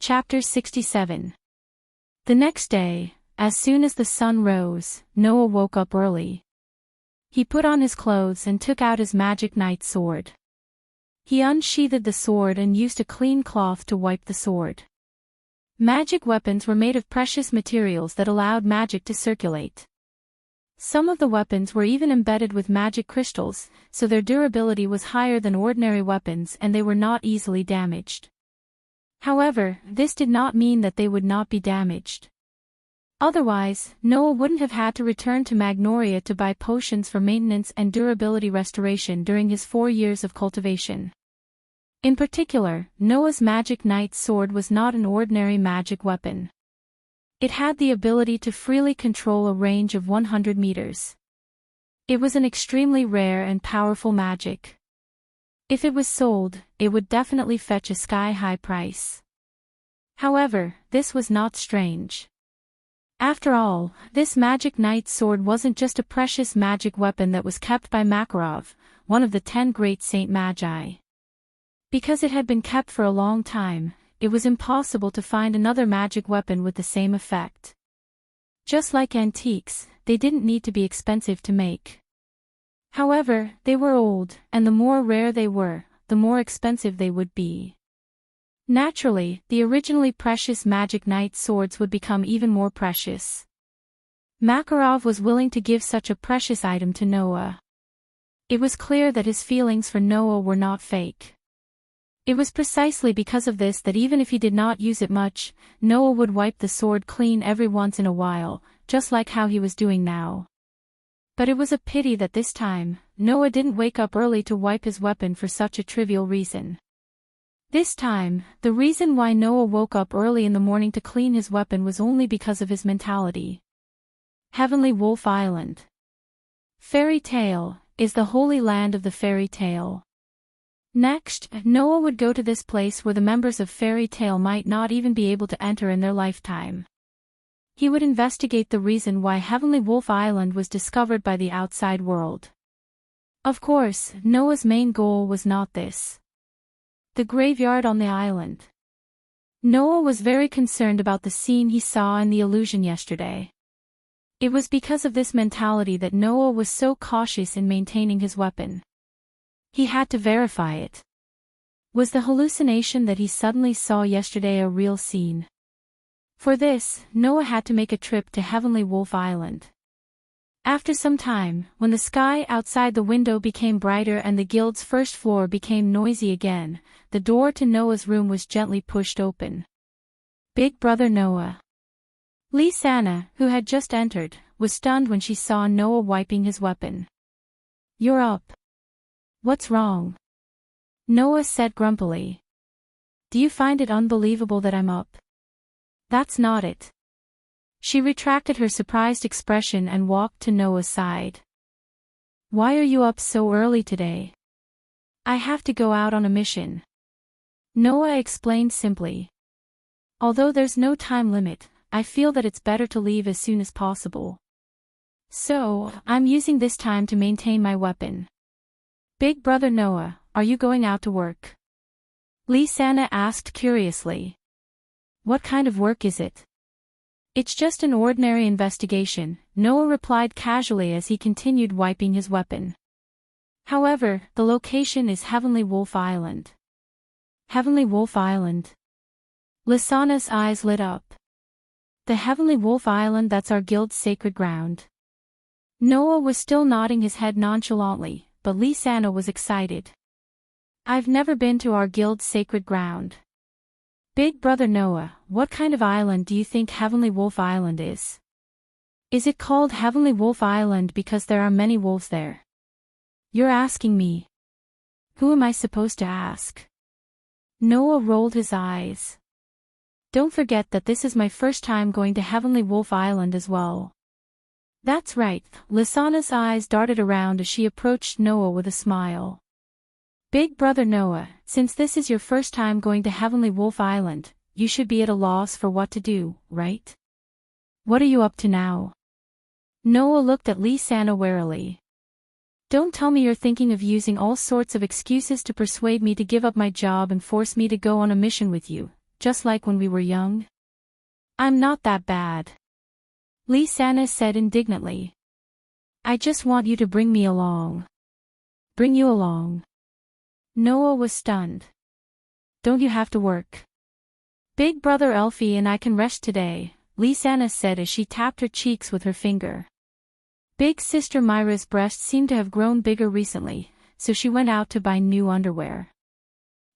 Chapter 67. The next day, as soon as the sun rose, Noah woke up early. He put on his clothes and took out his magic night sword. He unsheathed the sword and used a clean cloth to wipe the sword. Magic weapons were made of precious materials that allowed magic to circulate. Some of the weapons were even embedded with magic crystals, so their durability was higher than ordinary weapons and they were not easily damaged. However, this did not mean that they would not be damaged. Otherwise, Noah wouldn't have had to return to Magnolia to buy potions for maintenance and durability restoration during his 4 years of cultivation. In particular, Noah's magic night sword was not an ordinary magic weapon. It had the ability to freely control a range of 100 meters. It was an extremely rare and powerful magic. If it was sold, it would definitely fetch a sky-high price. However, this was not strange. After all, this magic night sword wasn't just a precious magic weapon that was kept by Makarov, one of the 10 great Saint Magi. Because it had been kept for a long time, it was impossible to find another magic weapon with the same effect. Just like antiques, they didn't need to be expensive to make. However, they were old, and the more rare they were, the more expensive they would be. Naturally, the originally precious magic night swords would become even more precious. Makarov was willing to give such a precious item to Noah. It was clear that his feelings for Noah were not fake. It was precisely because of this that even if he did not use it much, Noah would wipe the sword clean every once in a while, just like how he was doing now. But it was a pity that this time, Noah didn't wake up early to wipe his weapon for such a trivial reason. This time, the reason why Noah woke up early in the morning to clean his weapon was only because of his mentality. Heavenly Wolf Island. Fairy tale is the holy land of the fairy tale. Next, Noah would go to this place where the members of fairy tale might not even be able to enter in their lifetime. He would investigate the reason why Heavenly Wolf Island was discovered by the outside world. Of course, Noah's main goal was not this. The graveyard on the island. Noah was very concerned about the scene he saw in the illusion yesterday. It was because of this mentality that Noah was so cautious in maintaining his weapon. He had to verify it. Was the hallucination that he suddenly saw yesterday a real scene? For this, Noah had to make a trip to Heavenly Wolf Island. After some time, when the sky outside the window became brighter and the guild's first floor became noisy again, the door to Noah's room was gently pushed open. Big Brother Noah. Lisanna, who had just entered, was stunned when she saw Noah wiping his weapon. "You're up. What's wrong?" Noah said grumpily. "Do you find it unbelievable that I'm up?" "That's not it." She retracted her surprised expression and walked to Noah's side. "Why are you up so early today?" "I have to go out on a mission." Noah explained simply. "Although there's no time limit, I feel that it's better to leave as soon as possible. So, I'm using this time to maintain my weapon." "Big Brother Noah, are you going out to work?" Lisanna asked curiously. "What kind of work is it?" "It's just an ordinary investigation," Noah replied casually as he continued wiping his weapon. "However, the location is Heavenly Wolf Island." "Heavenly Wolf Island?" Lisanna's eyes lit up. "The Heavenly Wolf Island, that's our guild's sacred ground." Noah was still nodding his head nonchalantly, but Lisanna was excited. "I've never been to our guild's sacred ground." "Big Brother Noah, what kind of island do you think Heavenly Wolf Island is?" "Is it called Heavenly Wolf Island because there are many wolves there?" "You're asking me. Who am I supposed to ask?" Noah rolled his eyes. "Don't forget that this is my first time going to Heavenly Wolf Island as well." "That's right." Lisanna's eyes darted around as she approached Noah with a smile. "Big Brother Noah, since this is your first time going to Heavenly Wolf Island, you should be at a loss for what to do, right? What are you up to now?" Noah looked at Lisanna warily. "Don't tell me you're thinking of using all sorts of excuses to persuade me to give up my job and force me to go on a mission with you, just like when we were young? I'm not that bad. Lisanna said indignantly. I just want you to bring me along. Bring you along. Noah was stunned. Don't you have to work? Big brother Elfie and I can rest today, Lisanna said as she tapped her cheeks with her finger. Big sister Myra's breasts seemed to have grown bigger recently, so she went out to buy new underwear.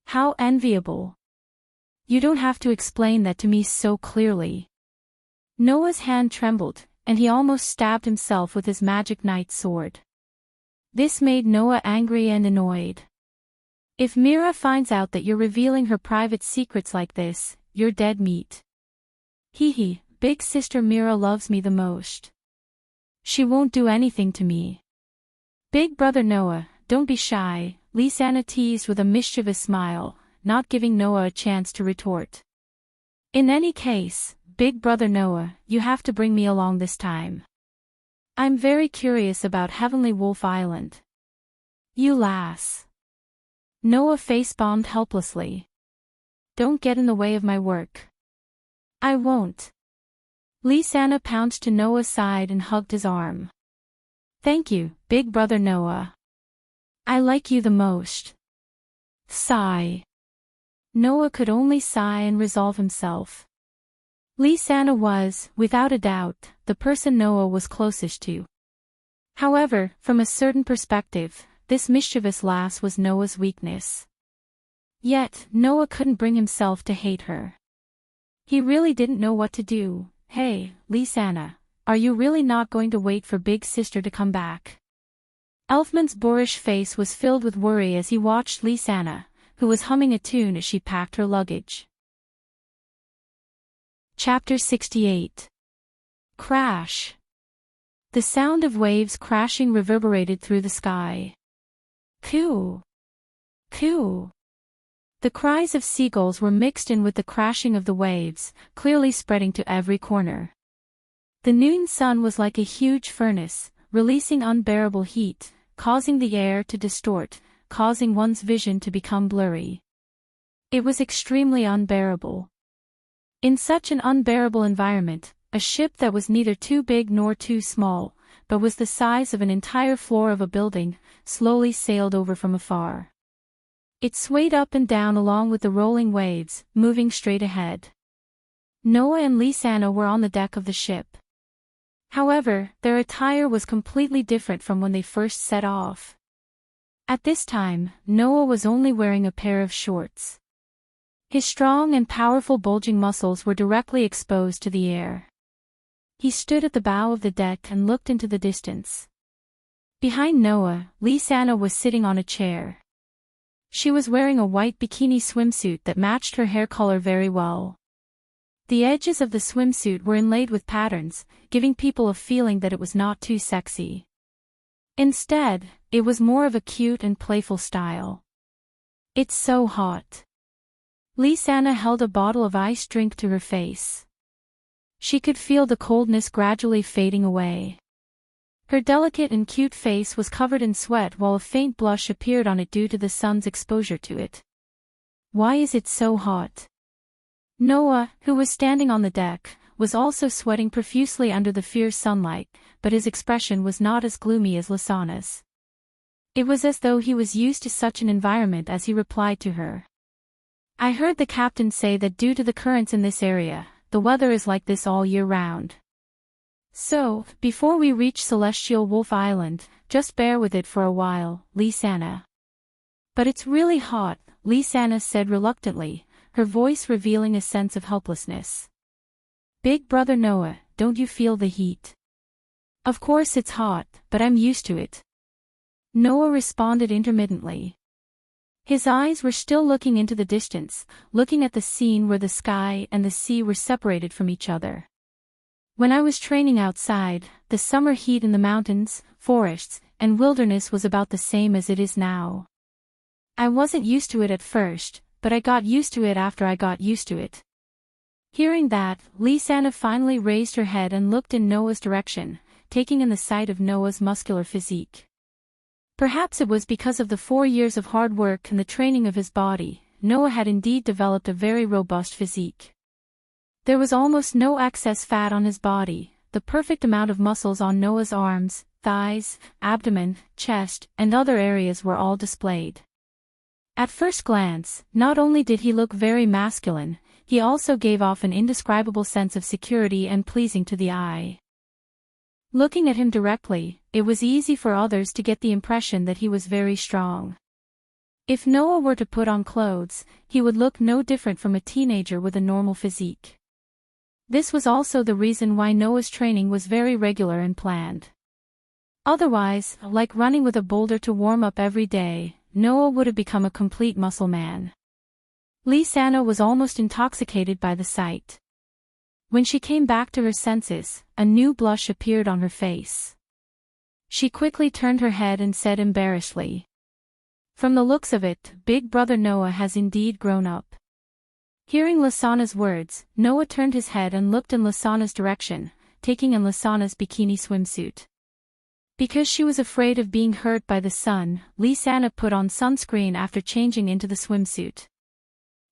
How enviable. You don't have to explain that to me so clearly. Noah's hand trembled, and he almost stabbed himself with his magic knight sword. This made Noah angry and annoyed. If Mira finds out that you're revealing her private secrets like this, you're dead meat. Hee hee, big sister Mira loves me the most. She won't do anything to me. Big brother Noah, don't be shy, Lisanna teased with a mischievous smile, not giving Noah a chance to retort. In any case, big brother Noah, you have to bring me along this time. I'm very curious about Heavenly Wolf Island. You lass. Noah face-bombed helplessly. Don't get in the way of my work. I won't. Lisanna pounced to Noah's side and hugged his arm. Thank you, big brother Noah. I like you the most. Sigh. Noah could only sigh and resolve himself. Lisanna was, without a doubt, the person Noah was closest to. However, from a certain perspective, this mischievous lass was Noah's weakness. Yet, Noah couldn't bring himself to hate her. He really didn't know what to do. Hey, Lisanna, are you really not going to wait for big sister to come back? Elfman's boorish face was filled with worry as he watched Lisanna, who was humming a tune as she packed her luggage. Chapter 68. Crash. The sound of waves crashing reverberated through the sky. Coo! Coo! The cries of seagulls were mixed in with the crashing of the waves, clearly spreading to every corner. The noon sun was like a huge furnace, releasing unbearable heat, causing the air to distort, causing one's vision to become blurry. It was extremely unbearable. In such an unbearable environment, a ship that was neither too big nor too small, but was the size of an entire floor of a building, slowly sailed over from afar. It swayed up and down along with the rolling waves, moving straight ahead. Noah and Lisanna were on the deck of the ship. However, their attire was completely different from when they first set off. At this time, Noah was only wearing a pair of shorts. His strong and powerful bulging muscles were directly exposed to the air. He stood at the bow of the deck and looked into the distance. Behind Noah, Lisanna was sitting on a chair. She was wearing a white bikini swimsuit that matched her hair color very well. The edges of the swimsuit were inlaid with patterns, giving people a feeling that it was not too sexy. Instead, it was more of a cute and playful style. It's so hot. Lisanna held a bottle of iced drink to her face. She could feel the coldness gradually fading away. Her delicate and cute face was covered in sweat while a faint blush appeared on it due to the sun's exposure to it. Why is it so hot? Noah, who was standing on the deck, was also sweating profusely under the fierce sunlight, but his expression was not as gloomy as Lisanna's. It was as though he was used to such an environment as he replied to her. I heard the captain say that due to the currents in this area, the weather is like this all year round. So, before we reach Celestial Wolf Island, just bear with it for a while, Lisanna. But it's really hot, Lisanna said reluctantly, her voice revealing a sense of helplessness. Big brother Noah, don't you feel the heat? Of course it's hot, but I'm used to it. Noah responded intermittently. His eyes were still looking into the distance, looking at the scene where the sky and the sea were separated from each other. When I was training outside, the summer heat in the mountains, forests, and wilderness was about the same as it is now. I wasn't used to it at first, but I got used to it after I got used to it. Hearing that, Lisanna finally raised her head and looked in Noah's direction, taking in the sight of Noah's muscular physique. Perhaps it was because of the 4 years of hard work and the training of his body, Noah had indeed developed a very robust physique. There was almost no excess fat on his body, the perfect amount of muscles on Noah's arms, thighs, abdomen, chest, and other areas were all displayed. At first glance, not only did he look very masculine, he also gave off an indescribable sense of security and pleasing to the eye. Looking at him directly, it was easy for others to get the impression that he was very strong. If Noah were to put on clothes, he would look no different from a teenager with a normal physique. This was also the reason why Noah's training was very regular and planned. Otherwise, like running with a boulder to warm up every day, Noah would have become a complete muscle man. Lisanna was almost intoxicated by the sight. When she came back to her senses, a new blush appeared on her face. She quickly turned her head and said embarrassedly, "From the looks of it, big brother Noah has indeed grown up." Hearing Lisanna's words, Noah turned his head and looked in Lisanna's direction, taking in Lisanna's bikini swimsuit. Because she was afraid of being hurt by the sun, Lisanna put on sunscreen after changing into the swimsuit.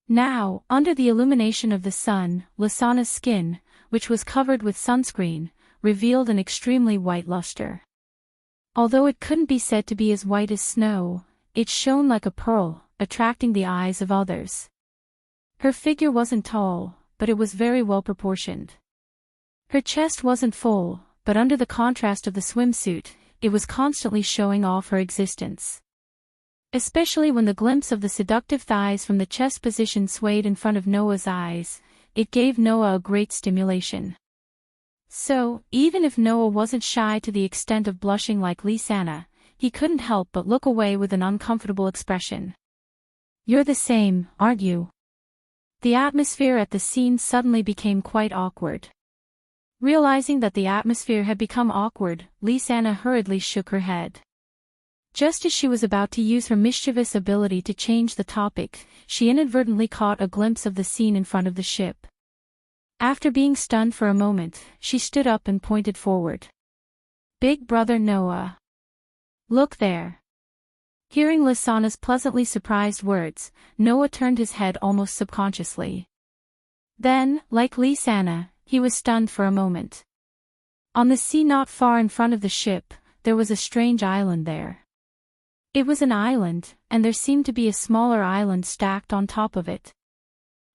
Now, under the illumination of the sun, Lisanna's skin, which was covered with sunscreen, revealed an extremely white luster. Although it couldn't be said to be as white as snow, it shone like a pearl, attracting the eyes of others. Her figure wasn't tall, but it was very well proportioned. Her chest wasn't full, but under the contrast of the swimsuit, it was constantly showing off her existence. Especially when the glimpse of the seductive thighs from the chest position swayed in front of Noah's eyes, it gave Noah a great stimulation. So, even if Noah wasn't shy to the extent of blushing like Lisanna, he couldn't help but look away with an uncomfortable expression. "You're the same, aren't you?" The atmosphere at the scene suddenly became quite awkward. Realizing that the atmosphere had become awkward, Lisanna hurriedly shook her head. Just as she was about to use her mischievous ability to change the topic, she inadvertently caught a glimpse of the scene in front of the ship. After being stunned for a moment, she stood up and pointed forward. "Big brother Noah. Look there." Hearing Lisanna's pleasantly surprised words, Noah turned his head almost subconsciously. Then, like Lisanna, he was stunned for a moment. On the sea not far in front of the ship, there was a strange island there. It was an island, and there seemed to be a smaller island stacked on top of it.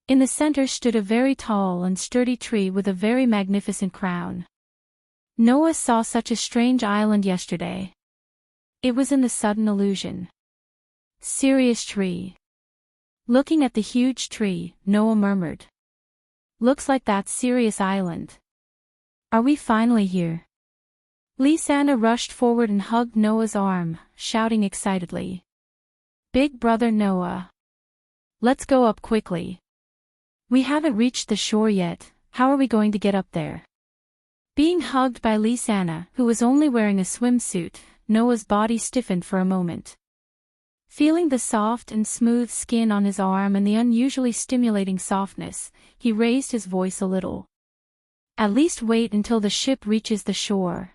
In the center stood a very tall and sturdy tree with a very magnificent crown. Noah saw such a strange island yesterday. It was in the sudden illusion. Serious tree. Looking at the huge tree, Noah murmured, "Looks like that Sirius Island. Are we finally here?" Lisanna rushed forward and hugged Noah's arm, shouting excitedly, "Big brother Noah. Let's go up quickly. We haven't reached the shore yet, how are we going to get up there?" Being hugged by Lisanna, who was only wearing a swimsuit, Noah's body stiffened for a moment. Feeling the soft and smooth skin on his arm and the unusually stimulating softness, he raised his voice a little. "At least wait until the ship reaches the shore.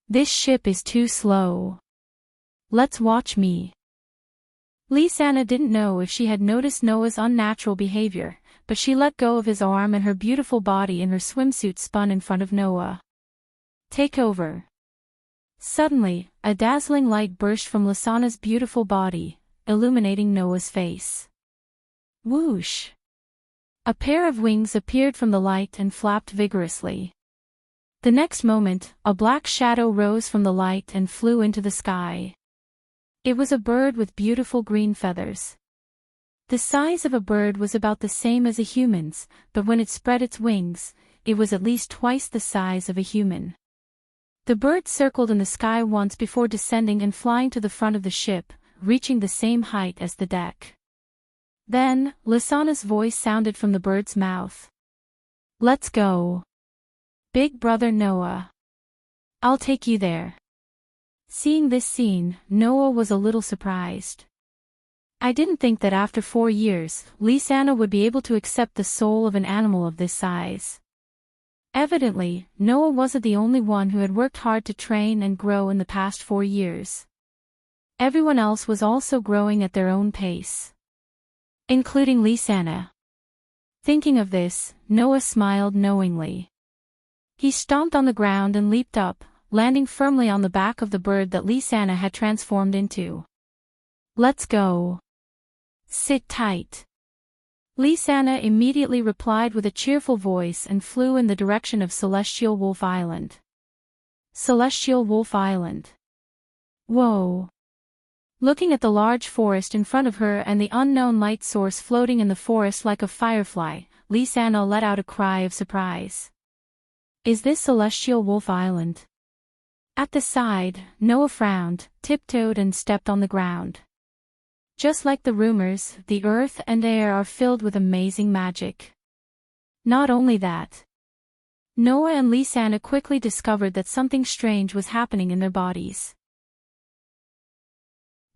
This ship is too slow. Let's watch me." Lisanna didn't know if she had noticed Noah's unnatural behavior, but she let go of his arm and her beautiful body in her swimsuit spun in front of Noah. "Take over." Suddenly, a dazzling light burst from Lisanna's beautiful body, illuminating Noah's face. Whoosh! A pair of wings appeared from the light and flapped vigorously. The next moment, a black shadow rose from the light and flew into the sky. It was a bird with beautiful green feathers. The size of a bird was about the same as a human's, but when it spread its wings, it was at least twice the size of a human. The bird circled in the sky once before descending and flying to the front of the ship, reaching the same height as the deck. Then, Lisanna's voice sounded from the bird's mouth. "Let's go. Big brother Noah. I'll take you there." Seeing this scene, Noah was a little surprised. "I didn't think that after 4 years, Lisanna would be able to accept the soul of an animal of this size." Evidently, Noah wasn't the only one who had worked hard to train and grow in the past 4 years. Everyone else was also growing at their own pace. including Lisanna. Thinking of this, Noah smiled knowingly. He stomped on the ground and leaped up, landing firmly on the back of the bird that Lisanna had transformed into. "Let's go. Sit tight." Lisanna immediately replied with a cheerful voice and flew in the direction of Celestial Wolf Island. Celestial Wolf Island. Whoa. Looking at the large forest in front of her and the unknown light source floating in the forest like a firefly, Lisanna let out a cry of surprise. "Is this Celestial Wolf Island?" At the side, Noah frowned, tiptoed and stepped on the ground. Just like the rumors, the earth and air are filled with amazing magic. Not only that, Noah and Lisanna quickly discovered that something strange was happening in their bodies.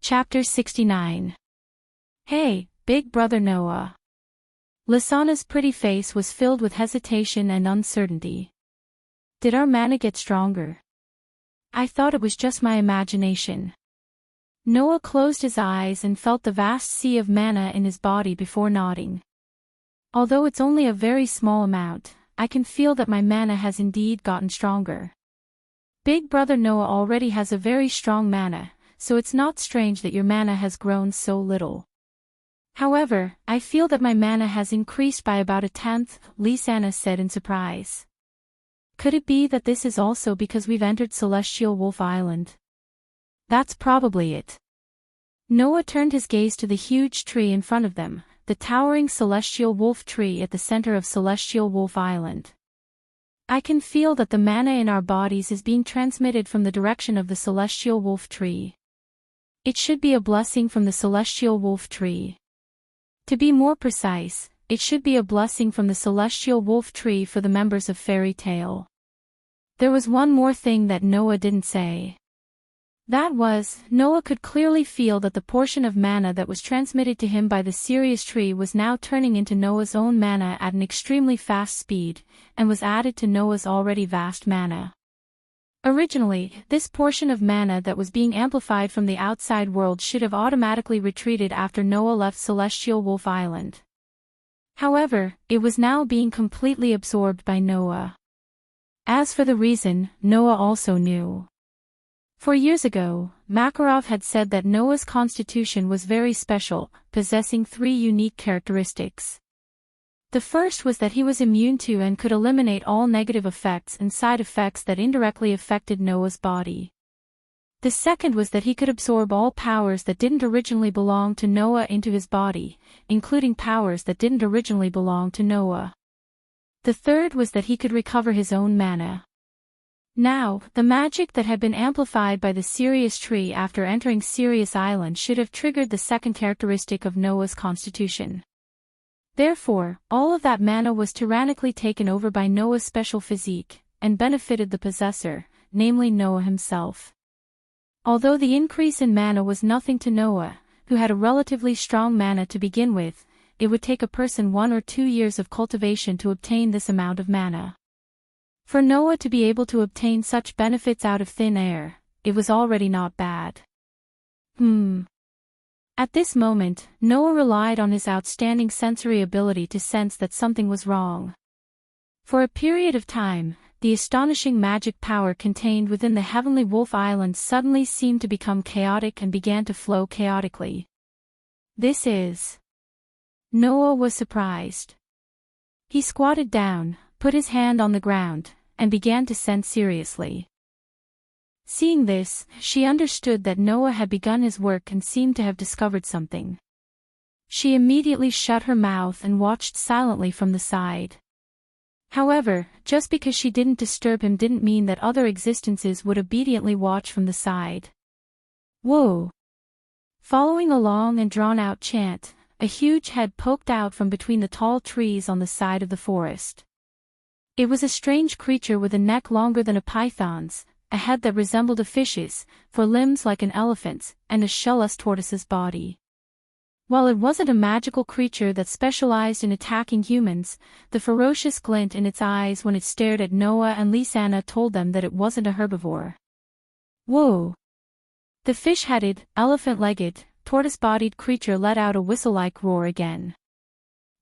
Chapter 69. Hey, big brother Noah. Lisanna's pretty face was filled with hesitation and uncertainty. Did our mana get stronger? I thought it was just my imagination. Noah closed his eyes and felt the vast sea of mana in his body before nodding. Although it's only a very small amount, I can feel that my mana has indeed gotten stronger. Big brother Noah already has a very strong mana, so it's not strange that your mana has grown so little. However, I feel that my mana has increased by about 1/10, Lisanna said in surprise. Could it be that this is also because we've entered Celestial Wolf Island? That's probably it. Noah turned his gaze to the huge tree in front of them, the towering Celestial Wolf tree at the center of Celestial Wolf Island. I can feel that the mana in our bodies is being transmitted from the direction of the Celestial Wolf tree. It should be a blessing from the Celestial Wolf tree. To be more precise, it should be a blessing from the Celestial Wolf tree for the members of Fairy Tale. There was one more thing that Noah didn't say. That was, Noah could clearly feel that the portion of mana that was transmitted to him by the Sirius tree was now turning into Noah's own mana at an extremely fast speed, and was added to Noah's already vast mana. Originally, this portion of mana that was being amplified from the outside world should have automatically retreated after Noah left Celestial Wolf Island. However, it was now being completely absorbed by Noah. As for the reason, Noah also knew. For years ago, Makarov had said that Noah's constitution was very special, possessing 3 unique characteristics. The first was that he was immune to and could eliminate all negative effects and side effects that indirectly affected Noah's body. The second was that he could absorb all powers that didn't originally belong to Noah into his body, including powers that didn't originally belong to Noah. The third was that he could recover his own mana. Now, the magic that had been amplified by the Sirius tree after entering Sirius Island should have triggered the second characteristic of Noah's constitution. Therefore, all of that mana was tyrannically taken over by Noah's special physique, and benefited the possessor, namely Noah himself. Although the increase in mana was nothing to Noah, who had a relatively strong mana to begin with, it would take a person 1 or 2 years of cultivation to obtain this amount of mana. For Noah to be able to obtain such benefits out of thin air, it was already not bad. At this moment, Noah relied on his outstanding sensory ability to sense that something was wrong. For a period of time, the astonishing magic power contained within the Heavenly Wolf Island suddenly seemed to become chaotic and began to flow chaotically. This is... Noah was surprised. He squatted down, put his hand on the ground, and began to sense seriously. Seeing this, she understood that Noah had begun his work and seemed to have discovered something. She immediately shut her mouth and watched silently from the side. However, just because she didn't disturb him didn't mean that other existences would obediently watch from the side. Whoa! Following a long and drawn-out chant, a huge head poked out from between the tall trees on the side of the forest. It was a strange creature with a neck longer than a python's, a head that resembled a fish's, 4 limbs like an elephant's, and a shellless tortoise's body. While it wasn't a magical creature that specialized in attacking humans, the ferocious glint in its eyes when it stared at Noah and Lisanna told them that it wasn't a herbivore. Whoa! The fish-headed, elephant-legged, tortoise-bodied creature let out a whistle-like roar again.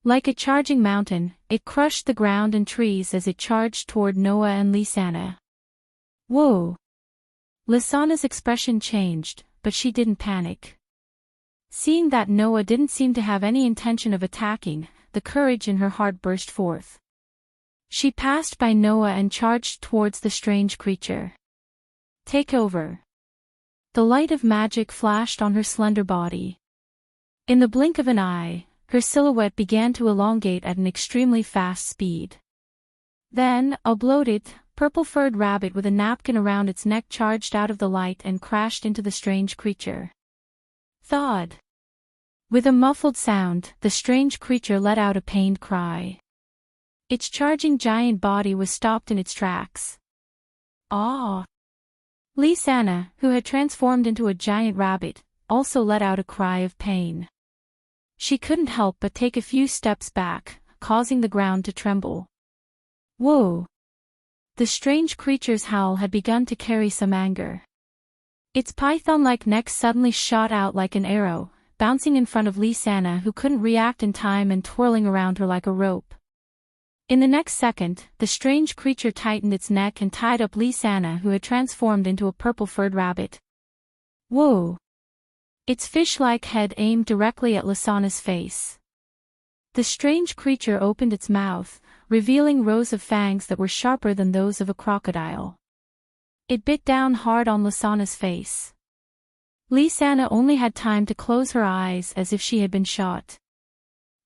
Like a charging mountain, it crushed the ground and trees as it charged toward Noah and Lisanna. Whoa! Lisanna's expression changed, but she didn't panic. Seeing that Noah didn't seem to have any intention of attacking, the courage in her heart burst forth. She passed by Noah and charged towards the strange creature. Take over. The light of magic flashed on her slender body. In the blink of an eye, her silhouette began to elongate at an extremely fast speed. Then, a bloated, purple-furred rabbit with a napkin around its neck charged out of the light and crashed into the strange creature. Thud! With a muffled sound, the strange creature let out a pained cry. Its charging giant body was stopped in its tracks. Ah! Lisanna, who had transformed into a giant rabbit, also let out a cry of pain. She couldn't help but take a few steps back, causing the ground to tremble. Whoa! The strange creature's howl had begun to carry some anger. Its python-like neck suddenly shot out like an arrow, bouncing in front of Lisanna, who couldn't react in time and twirling around her like a rope. In the next second, the strange creature tightened its neck and tied up Lisanna, who had transformed into a purple-furred rabbit. Whoa! Its fish-like head aimed directly at Lisanna's face. The strange creature opened its mouth, revealing rows of fangs that were sharper than those of a crocodile. It bit down hard on Lisanna's face. Lisanna only had time to close her eyes as if she had been shot.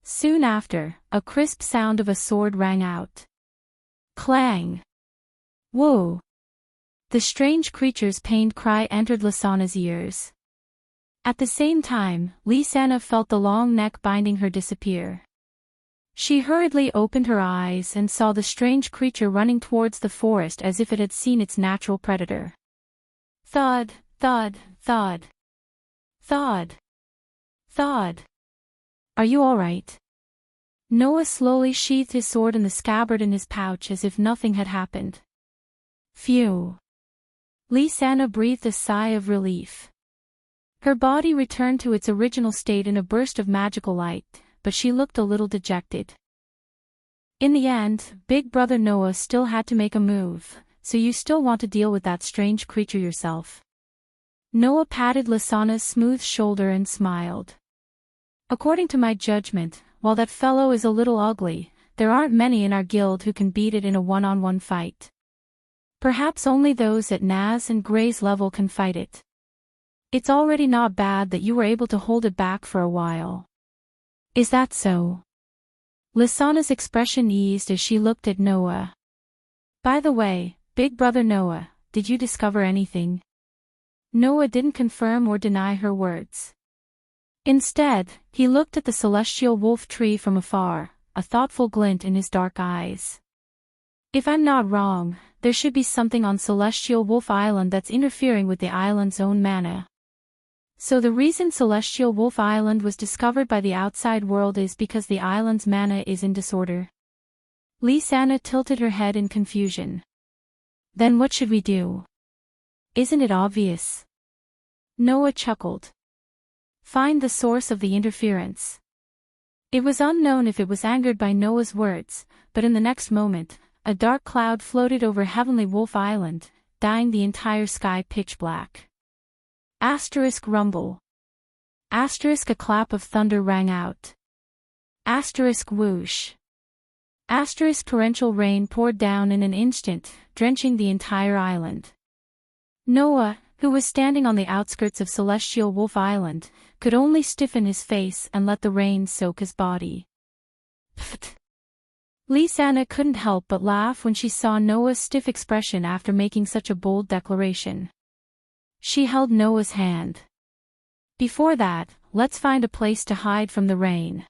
Soon after, a crisp sound of a sword rang out. Clang! Whoa! The strange creature's pained cry entered Lisanna's ears. At the same time, Lisanna felt the long neck binding her disappear. She hurriedly opened her eyes and saw the strange creature running towards the forest as if it had seen its natural predator. Thud, thud, thud. Thud. Thud. Are you all right? Noah slowly sheathed his sword in the scabbard in his pouch as if nothing had happened. Phew. Lisanna breathed a sigh of relief. Her body returned to its original state in a burst of magical light, but she looked a little dejected. In the end, Big Brother Noah still had to make a move, so you still want to deal with that strange creature yourself. Noah patted Lisanna's smooth shoulder and smiled. According to my judgment, while that fellow is a little ugly, there aren't many in our guild who can beat it in a one-on-one fight. Perhaps only those at Naz and Gray's level can fight it. It's already not bad that you were able to hold it back for a while. Is that so? Lisanna's expression eased as she looked at Noah. By the way, Big Brother Noah, did you discover anything? Noah didn't confirm or deny her words. Instead, he looked at the celestial wolf tree from afar, a thoughtful glint in his dark eyes. If I'm not wrong, there should be something on Celestial Wolf Island that's interfering with the island's own mana. So the reason Celestial Wolf Island was discovered by the outside world is because the island's mana is in disorder. Lisanna tilted her head in confusion. Then what should we do? Isn't it obvious? Noah chuckled. Find the source of the interference. It was unknown if it was angered by Noah's words, but in the next moment, a dark cloud floated over Heavenly Wolf Island, dyeing the entire sky pitch black. Asterisk rumble. Asterisk a clap of thunder rang out. Asterisk whoosh. Asterisk torrential rain poured down in an instant, drenching the entire island. Noah, who was standing on the outskirts of Celestial Wolf Island, could only stiffen his face and let the rain soak his body. Pfft. Lisanna couldn't help but laugh when she saw Noah's stiff expression after making such a bold declaration. She held Noah's hand. Before that, let's find a place to hide from the rain.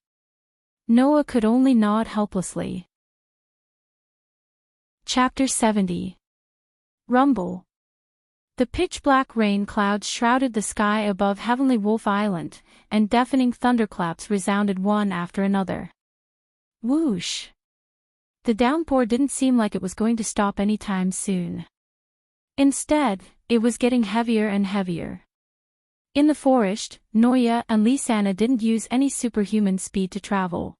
Noah could only nod helplessly. Chapter 70. Rumble. The pitch-black rain clouds shrouded the sky above Heavenly Wolf Island, and deafening thunderclaps resounded one after another. Whoosh! The downpour didn't seem like it was going to stop anytime soon. Instead, it was getting heavier and heavier. In the forest, Noah and Lisanna didn't use any superhuman speed to travel.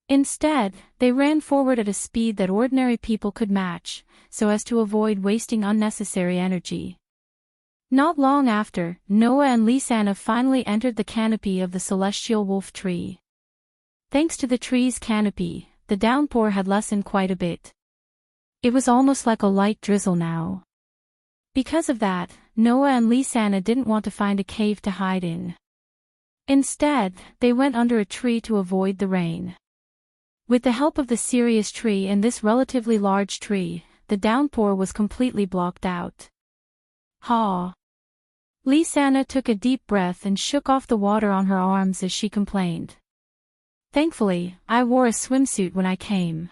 Instead, they ran forward at a speed that ordinary people could match, so as to avoid wasting unnecessary energy. Not long after, Noah and Lisanna finally entered the canopy of the celestial wolf tree. Thanks to the tree's canopy, the downpour had lessened quite a bit. It was almost like a light drizzle now. Because of that, Noah and Lisanna didn't want to find a cave to hide in. Instead, they went under a tree to avoid the rain. With the help of the Sirius tree and this relatively large tree, the downpour was completely blocked out. Ha! Lisanna took a deep breath and shook off the water on her arms as she complained. Thankfully, I wore a swimsuit when I came.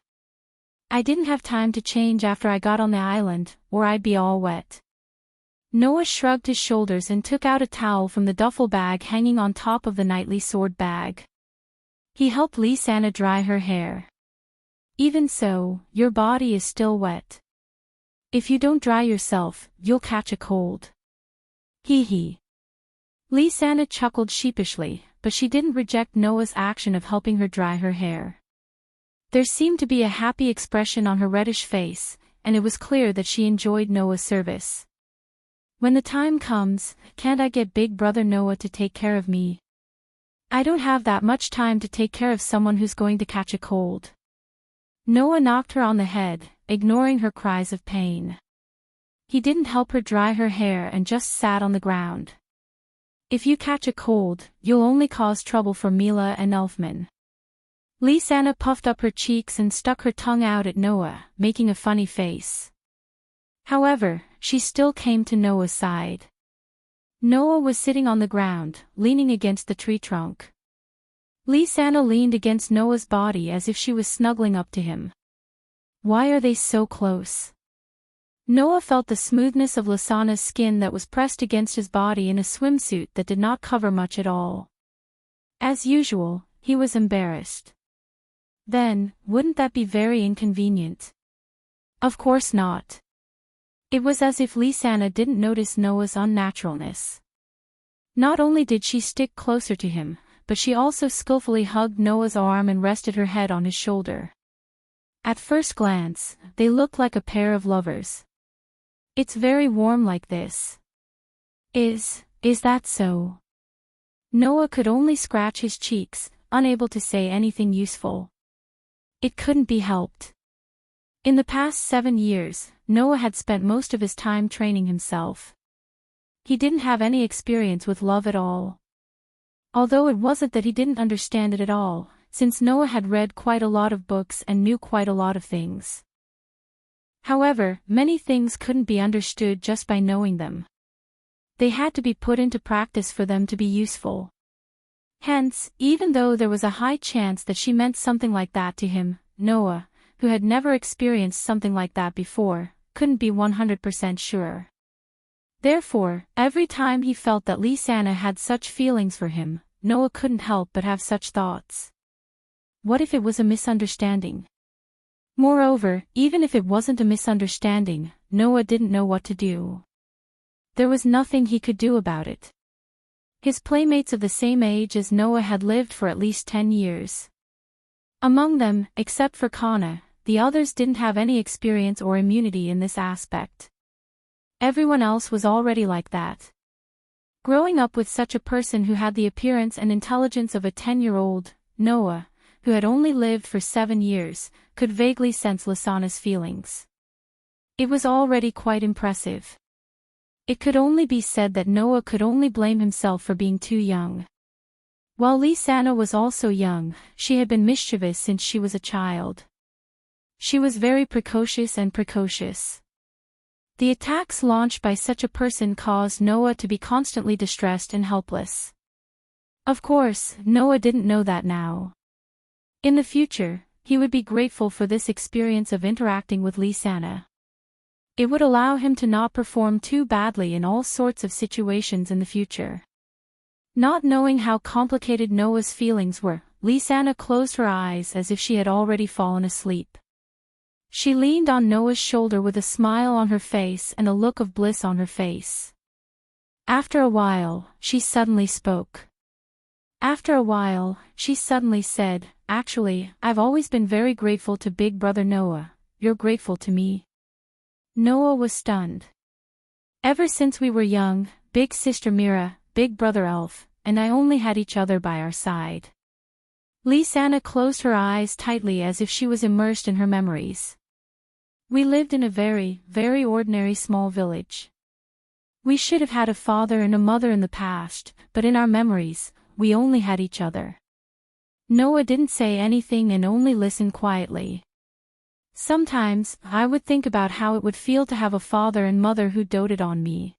I didn't have time to change after I got on the island, or I'd be all wet. Noah shrugged his shoulders and took out a towel from the duffel bag hanging on top of the knightly sword bag. He helped Lisanna dry her hair. Even so, your body is still wet. If you don't dry yourself, you'll catch a cold. Hee hee. Lisanna chuckled sheepishly, but she didn't reject Noah's action of helping her dry her hair. There seemed to be a happy expression on her reddish face, and it was clear that she enjoyed Noah's service. When the time comes, can't I get Big Brother Noah to take care of me? I don't have that much time to take care of someone who's going to catch a cold. Noah knocked her on the head, ignoring her cries of pain. He didn't help her dry her hair and just sat on the ground. If you catch a cold, you'll only cause trouble for Mila and Elfman. Lisanna puffed up her cheeks and stuck her tongue out at Noah, making a funny face. However, she still came to Noah's side. Noah was sitting on the ground, leaning against the tree trunk. Lisanna leaned against Noah's body as if she was snuggling up to him. Why are they so close? Noah felt the smoothness of Lisanna's skin that was pressed against his body in a swimsuit that did not cover much at all. As usual, he was embarrassed. Then, wouldn't that be very inconvenient? Of course not. It was as if Lisanna didn't notice Noah's unnaturalness. Not only did she stick closer to him, but she also skillfully hugged Noah's arm and rested her head on his shoulder. At first glance, they looked like a pair of lovers. It's very warm like this. Is that so? Noah could only scratch his cheeks, unable to say anything useful. It couldn't be helped. In the past 7 years, Noah had spent most of his time training himself. He didn't have any experience with love at all. Although it wasn't that he didn't understand it at all, since Noah had read quite a lot of books and knew quite a lot of things. However, many things couldn't be understood just by knowing them. They had to be put into practice for them to be useful. Hence, even though there was a high chance that she meant something like that to him, Noah, who had never experienced something like that before, couldn't be 100% sure. Therefore, every time he felt that Lisanna had such feelings for him, Noah couldn't help but have such thoughts. What if it was a misunderstanding? Moreover, even if it wasn't a misunderstanding, Noah didn't know what to do. There was nothing he could do about it. His playmates of the same age as Noah had lived for at least 10 years. Among them, except for Kana, the others didn't have any experience or immunity in this aspect. Everyone else was already like that. Growing up with such a person who had the appearance and intelligence of a 10-year-old, Noah, who had only lived for 7 years, could vaguely sense Lisanna's feelings. It was already quite impressive. It could only be said that Noah could only blame himself for being too young. While Lisanna was also young, she had been mischievous since she was a child. She was very precocious. The attacks launched by such a person caused Noah to be constantly distressed and helpless. Of course, Noah didn't know that now. In the future, he would be grateful for this experience of interacting with Lisanna. It would allow him to not perform too badly in all sorts of situations in the future. Not knowing how complicated Noah's feelings were, Lisanna closed her eyes as if she had already fallen asleep. She leaned on Noah's shoulder with a smile on her face and a look of bliss on her face. After a while, she suddenly spoke. After a while, she suddenly said, "Actually, I've always been very grateful to Big Brother Noah. You're grateful to me?" Noah was stunned. Ever since we were young, Big Sister Mira, Big Brother Elf, and I only had each other by our side. Lisanna closed her eyes tightly as if she was immersed in her memories. We lived in a very, very ordinary small village. We should have had a father and a mother in the past, but in our memories, we only had each other. Noah didn't say anything and only listened quietly. Sometimes, I would think about how it would feel to have a father and mother who doted on me.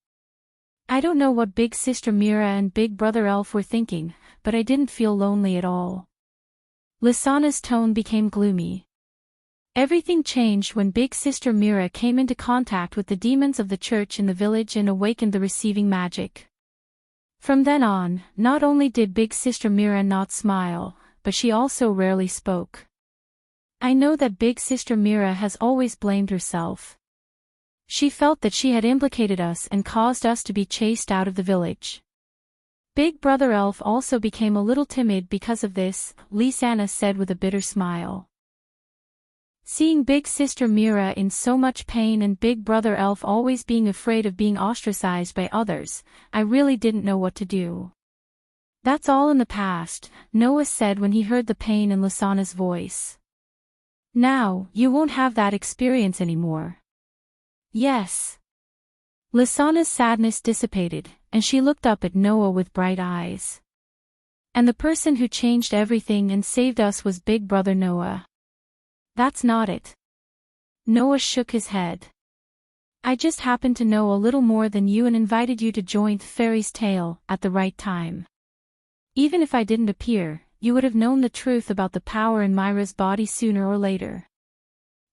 I don't know what Big Sister Mira and Big Brother Elf were thinking, but I didn't feel lonely at all. Lisanna's tone became gloomy. Everything changed when Big Sister Mira came into contact with the demons of the church in the village and awakened the receiving magic. From then on, not only did Big Sister Mira not smile, but she also rarely spoke. I know that Big Sister Mira has always blamed herself. She felt that she had implicated us and caused us to be chased out of the village. Big Brother Elf also became a little timid because of this, Lisanna said with a bitter smile. Seeing Big Sister Mira in so much pain and Big Brother Elf always being afraid of being ostracized by others, I really didn't know what to do. "That's all in the past," Noah said when he heard the pain in Lisanna's voice. "Now, you won't have that experience anymore." "Yes." Lisanna's sadness dissipated, and she looked up at Noah with bright eyes. "And the person who changed everything and saved us was Big Brother Noah." "That's not it." Noah shook his head. "I just happened to know a little more than you and invited you to join Fairy's Tale at the right time. Even if I didn't appear, you would have known the truth about the power in Myra's body sooner or later.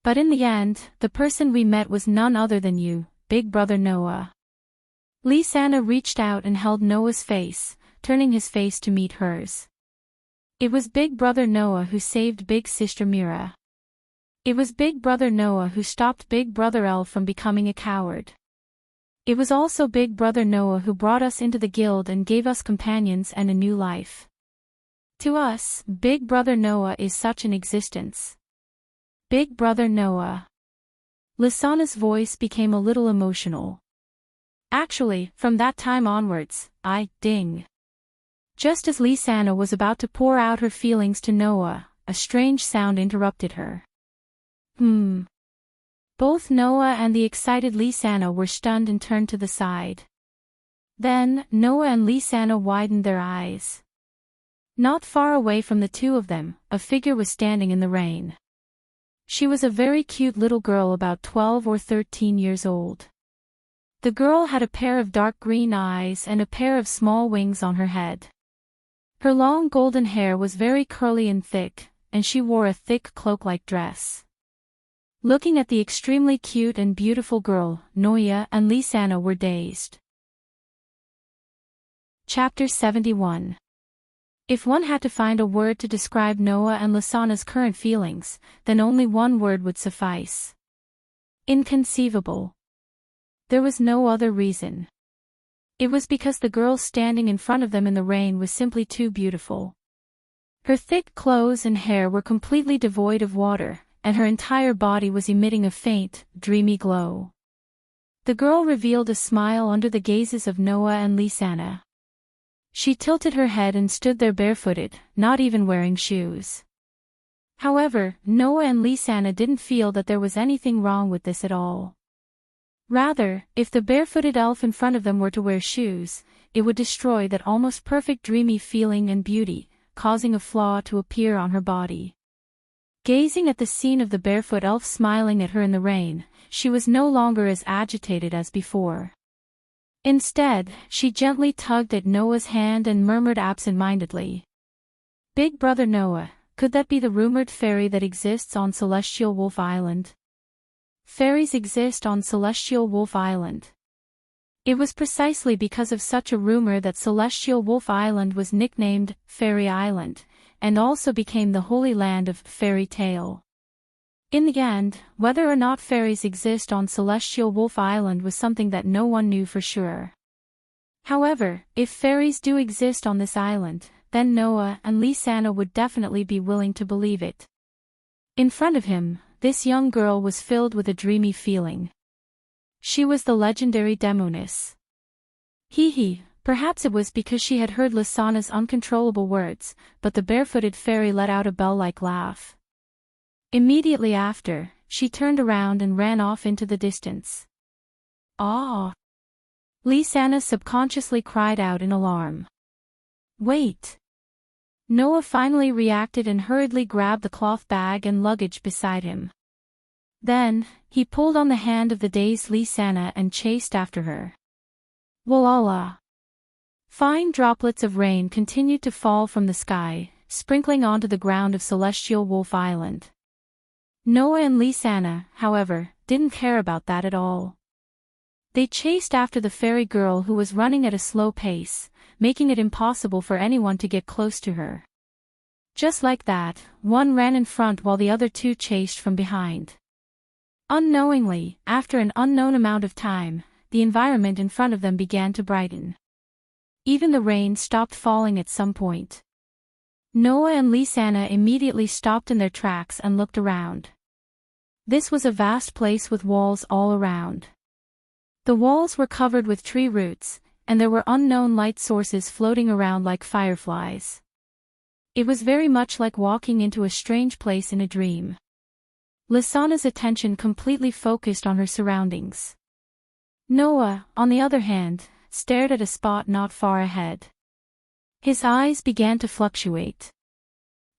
But in the end, the person we met was none other than you, Big Brother Noah." Lisanna reached out and held Noah's face, turning his face to meet hers. It was Big Brother Noah who saved Big Sister Mira. It was Big Brother Noah who stopped Big Brother Elf from becoming a coward. It was also Big Brother Noah who brought us into the guild and gave us companions and a new life. To us, Big Brother Noah is such an existence. Big Brother Noah. Lisanna's voice became a little emotional. "Actually, from that time onwards, ding." Just as Lisanna was about to pour out her feelings to Noah, a strange sound interrupted her. Both Noah and the excited Lisanna were stunned and turned to the side. Then, Noah and Lisanna widened their eyes. Not far away from the two of them, a figure was standing in the rain. She was a very cute little girl about 12 or 13 years old. The girl had a pair of dark green eyes and a pair of small wings on her head. Her long golden hair was very curly and thick, and she wore a thick cloak-like dress. Looking at the extremely cute and beautiful girl, Noah and Lisanna were dazed. Chapter 71. If one had to find a word to describe Noah and Lisanna's current feelings, then only one word would suffice. Inconceivable. There was no other reason. It was because the girl standing in front of them in the rain was simply too beautiful. Her thick clothes and hair were completely devoid of water, and her entire body was emitting a faint, dreamy glow. The girl revealed a smile under the gazes of Noah and Lisanna. She tilted her head and stood there barefooted, not even wearing shoes. However, Noah and Lisanna didn't feel that there was anything wrong with this at all. Rather, if the barefooted elf in front of them were to wear shoes, it would destroy that almost perfect dreamy feeling and beauty, causing a flaw to appear on her body. Gazing at the scene of the barefoot elf smiling at her in the rain, she was no longer as agitated as before. Instead, she gently tugged at Noah's hand and murmured absent-mindedly, "Big Brother Noah, could that be the rumored fairy that exists on Celestial Wolf Island?" Fairies exist on Celestial Wolf Island. It was precisely because of such a rumor that Celestial Wolf Island was nicknamed Fairy Island, and also became the holy land of fairy tale. In the end, whether or not fairies exist on Celestial Wolf Island was something that no one knew for sure. However, if fairies do exist on this island, then Noah and Lisanna would definitely be willing to believe it. In front of him, this young girl was filled with a dreamy feeling. She was the legendary Demonis. Perhaps it was because she had heard Lisanna's uncontrollable words, but the barefooted fairy let out a bell-like laugh. Immediately after, she turned around and ran off into the distance. "Ah!" Lisanna subconsciously cried out in alarm. "Wait!" Noah finally reacted and hurriedly grabbed the cloth bag and luggage beside him. Then, he pulled on the hand of the dazed Lisanna and chased after her. Voila! Fine droplets of rain continued to fall from the sky, sprinkling onto the ground of Celestial Wolf Island. Noah and Lisanna, however, didn't care about that at all. They chased after the fairy girl who was running at a slow pace, making it impossible for anyone to get close to her. Just like that, one ran in front while the other two chased from behind. Unknowingly, after an unknown amount of time, the environment in front of them began to brighten. Even the rain stopped falling at some point. Noah and Lisanna immediately stopped in their tracks and looked around. This was a vast place with walls all around. The walls were covered with tree roots, and there were unknown light sources floating around like fireflies. It was very much like walking into a strange place in a dream. Lisanna's attention completely focused on her surroundings. Noah, on the other hand, stared at a spot not far ahead. His eyes began to fluctuate.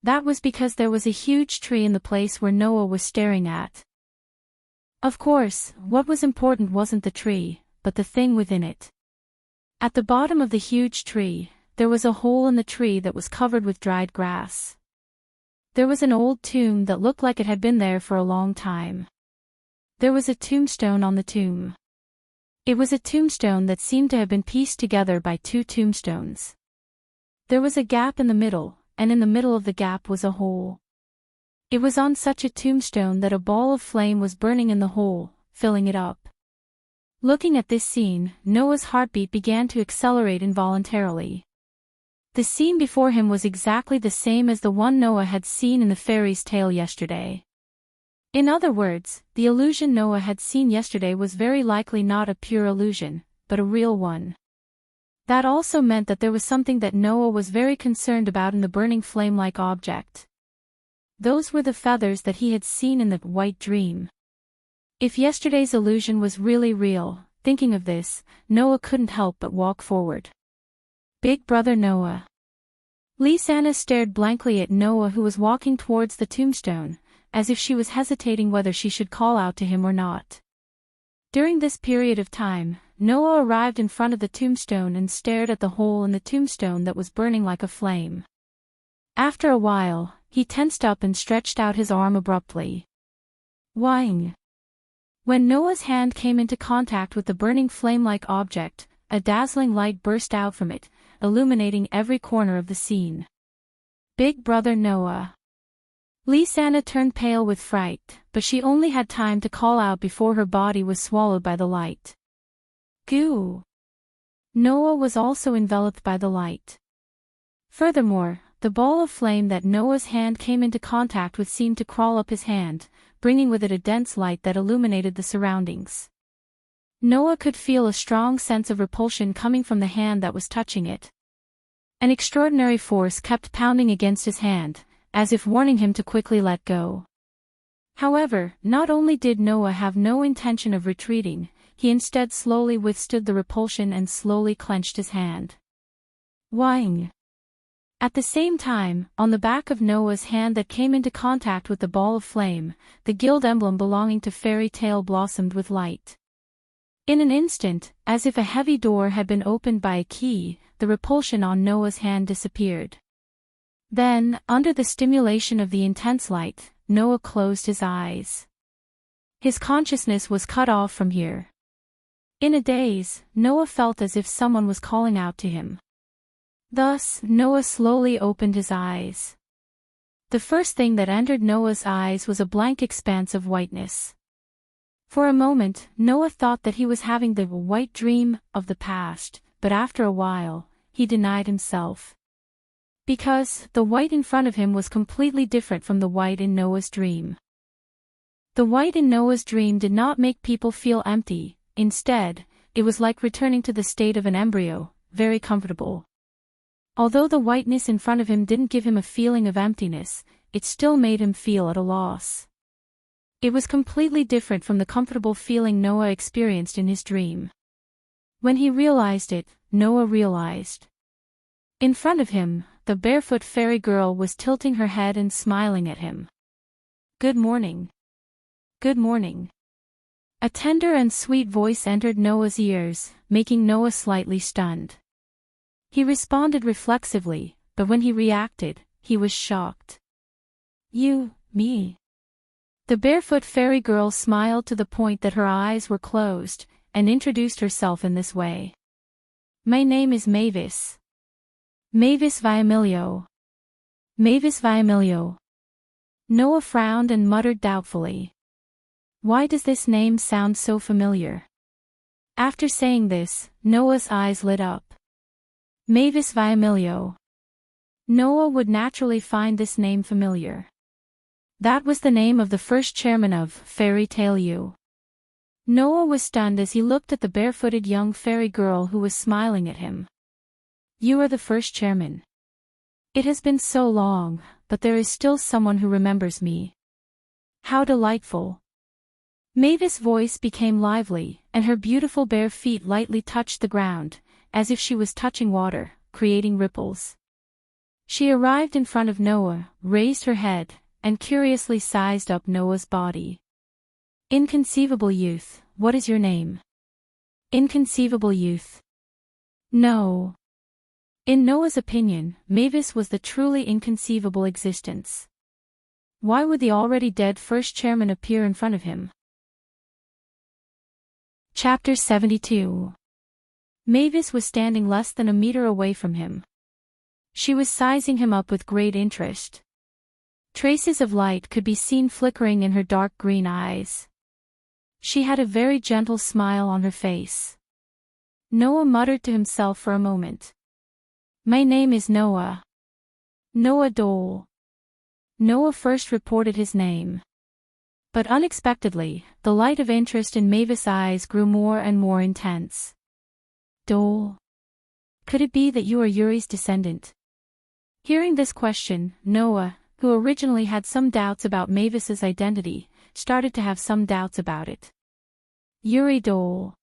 That was because there was a huge tree in the place where Noah was staring at. Of course, what was important wasn't the tree, but the thing within it. At the bottom of the huge tree, there was a hole in the tree that was covered with dried grass. There was an old tomb that looked like it had been there for a long time. There was a tombstone on the tomb. It was a tombstone that seemed to have been pieced together by two tombstones. There was a gap in the middle, and in the middle of the gap was a hole. It was on such a tombstone that a ball of flame was burning in the hole, filling it up. Looking at this scene, Noah's heartbeat began to accelerate involuntarily. The scene before him was exactly the same as the one Noah had seen in the fairy's tale yesterday. In other words, the illusion Noah had seen yesterday was very likely not a pure illusion, but a real one. That also meant that there was something that Noah was very concerned about in the burning flame-like object. Those were the feathers that he had seen in the white dream. If yesterday's illusion was really real, thinking of this, Noah couldn't help but walk forward. Big brother Noah. Lisanna stared blankly at Noah, who was walking towards the tombstone, as if she was hesitating whether she should call out to him or not. During this period of time, Noah arrived in front of the tombstone and stared at the hole in the tombstone that was burning like a flame. After a while, he tensed up and stretched out his arm abruptly. Whing! When Noah's hand came into contact with the burning flame-like object, a dazzling light burst out from it, illuminating every corner of the scene. Big brother Noah. Lisanna turned pale with fright, but she only had time to call out before her body was swallowed by the light. Goo! Noah was also enveloped by the light. Furthermore, the ball of flame that Noah's hand came into contact with seemed to crawl up his hand, bringing with it a dense light that illuminated the surroundings. Noah could feel a strong sense of repulsion coming from the hand that was touching it. An extraordinary force kept pounding against his hand, as if warning him to quickly let go. However, not only did Noah have no intention of retreating, he instead slowly withstood the repulsion and slowly clenched his hand. Whing! At the same time, on the back of Noah's hand that came into contact with the ball of flame, the guild emblem belonging to Fairy Tale blossomed with light. In an instant, as if a heavy door had been opened by a key, the repulsion on Noah's hand disappeared. Then, under the stimulation of the intense light, Noah closed his eyes. His consciousness was cut off from here. In a daze, Noah felt as if someone was calling out to him. Thus, Noah slowly opened his eyes. The first thing that entered Noah's eyes was a blank expanse of whiteness. For a moment, Noah thought that he was having the white dream of the past, but after a while, he denied himself. Because the white in front of him was completely different from the white in Noah's dream. The white in Noah's dream did not make people feel empty, instead, it was like returning to the state of an embryo, very comfortable. Although the whiteness in front of him didn't give him a feeling of emptiness, it still made him feel at a loss. It was completely different from the comfortable feeling Noah experienced in his dream. When he realized it, Noah realized. In front of him, the barefoot fairy girl was tilting her head and smiling at him. "Good morning. Good morning." A tender and sweet voice entered Noah's ears, making Noah slightly stunned. He responded reflexively, but when he reacted, he was shocked. "You, me?" The barefoot fairy girl smiled to the point that her eyes were closed, and introduced herself in this way. "My name is Mavis. Mavis Viamilio. Mavis Viamilio." Noah frowned and muttered doubtfully. Why does this name sound so familiar? After saying this, Noah's eyes lit up. Mavis Viamilio. Noah would naturally find this name familiar. That was the name of the first chairman of Fairy Tale U. Noah was stunned as he looked at the barefooted young fairy girl who was smiling at him. "You are the first chairman. It has been so long, but there is still someone who remembers me. How delightful." Mavis' voice became lively, and her beautiful bare feet lightly touched the ground, as if she was touching water, creating ripples. She arrived in front of Noah, raised her head, and curiously sized up Noah's body. "Inconceivable youth, what is your name?" "Inconceivable youth." No. In Noah's opinion, Mavis was the truly inconceivable existence. Why would the already dead first chairman appear in front of him? Chapter 72. Mavis was standing less than a meter away from him. She was sizing him up with great interest. Traces of light could be seen flickering in her dark green eyes. She had a very gentle smile on her face. Noah muttered to himself for a moment. "My name is Noah. Noah Dole." Noah first reported his name. But unexpectedly, the light of interest in Mavis' eyes grew more and more intense. "Dole? Could it be that you are Yuri's descendant?" Hearing this question, Noah, who originally had some doubts about Mavis's identity, started to have some doubts about it. Yuri Dole.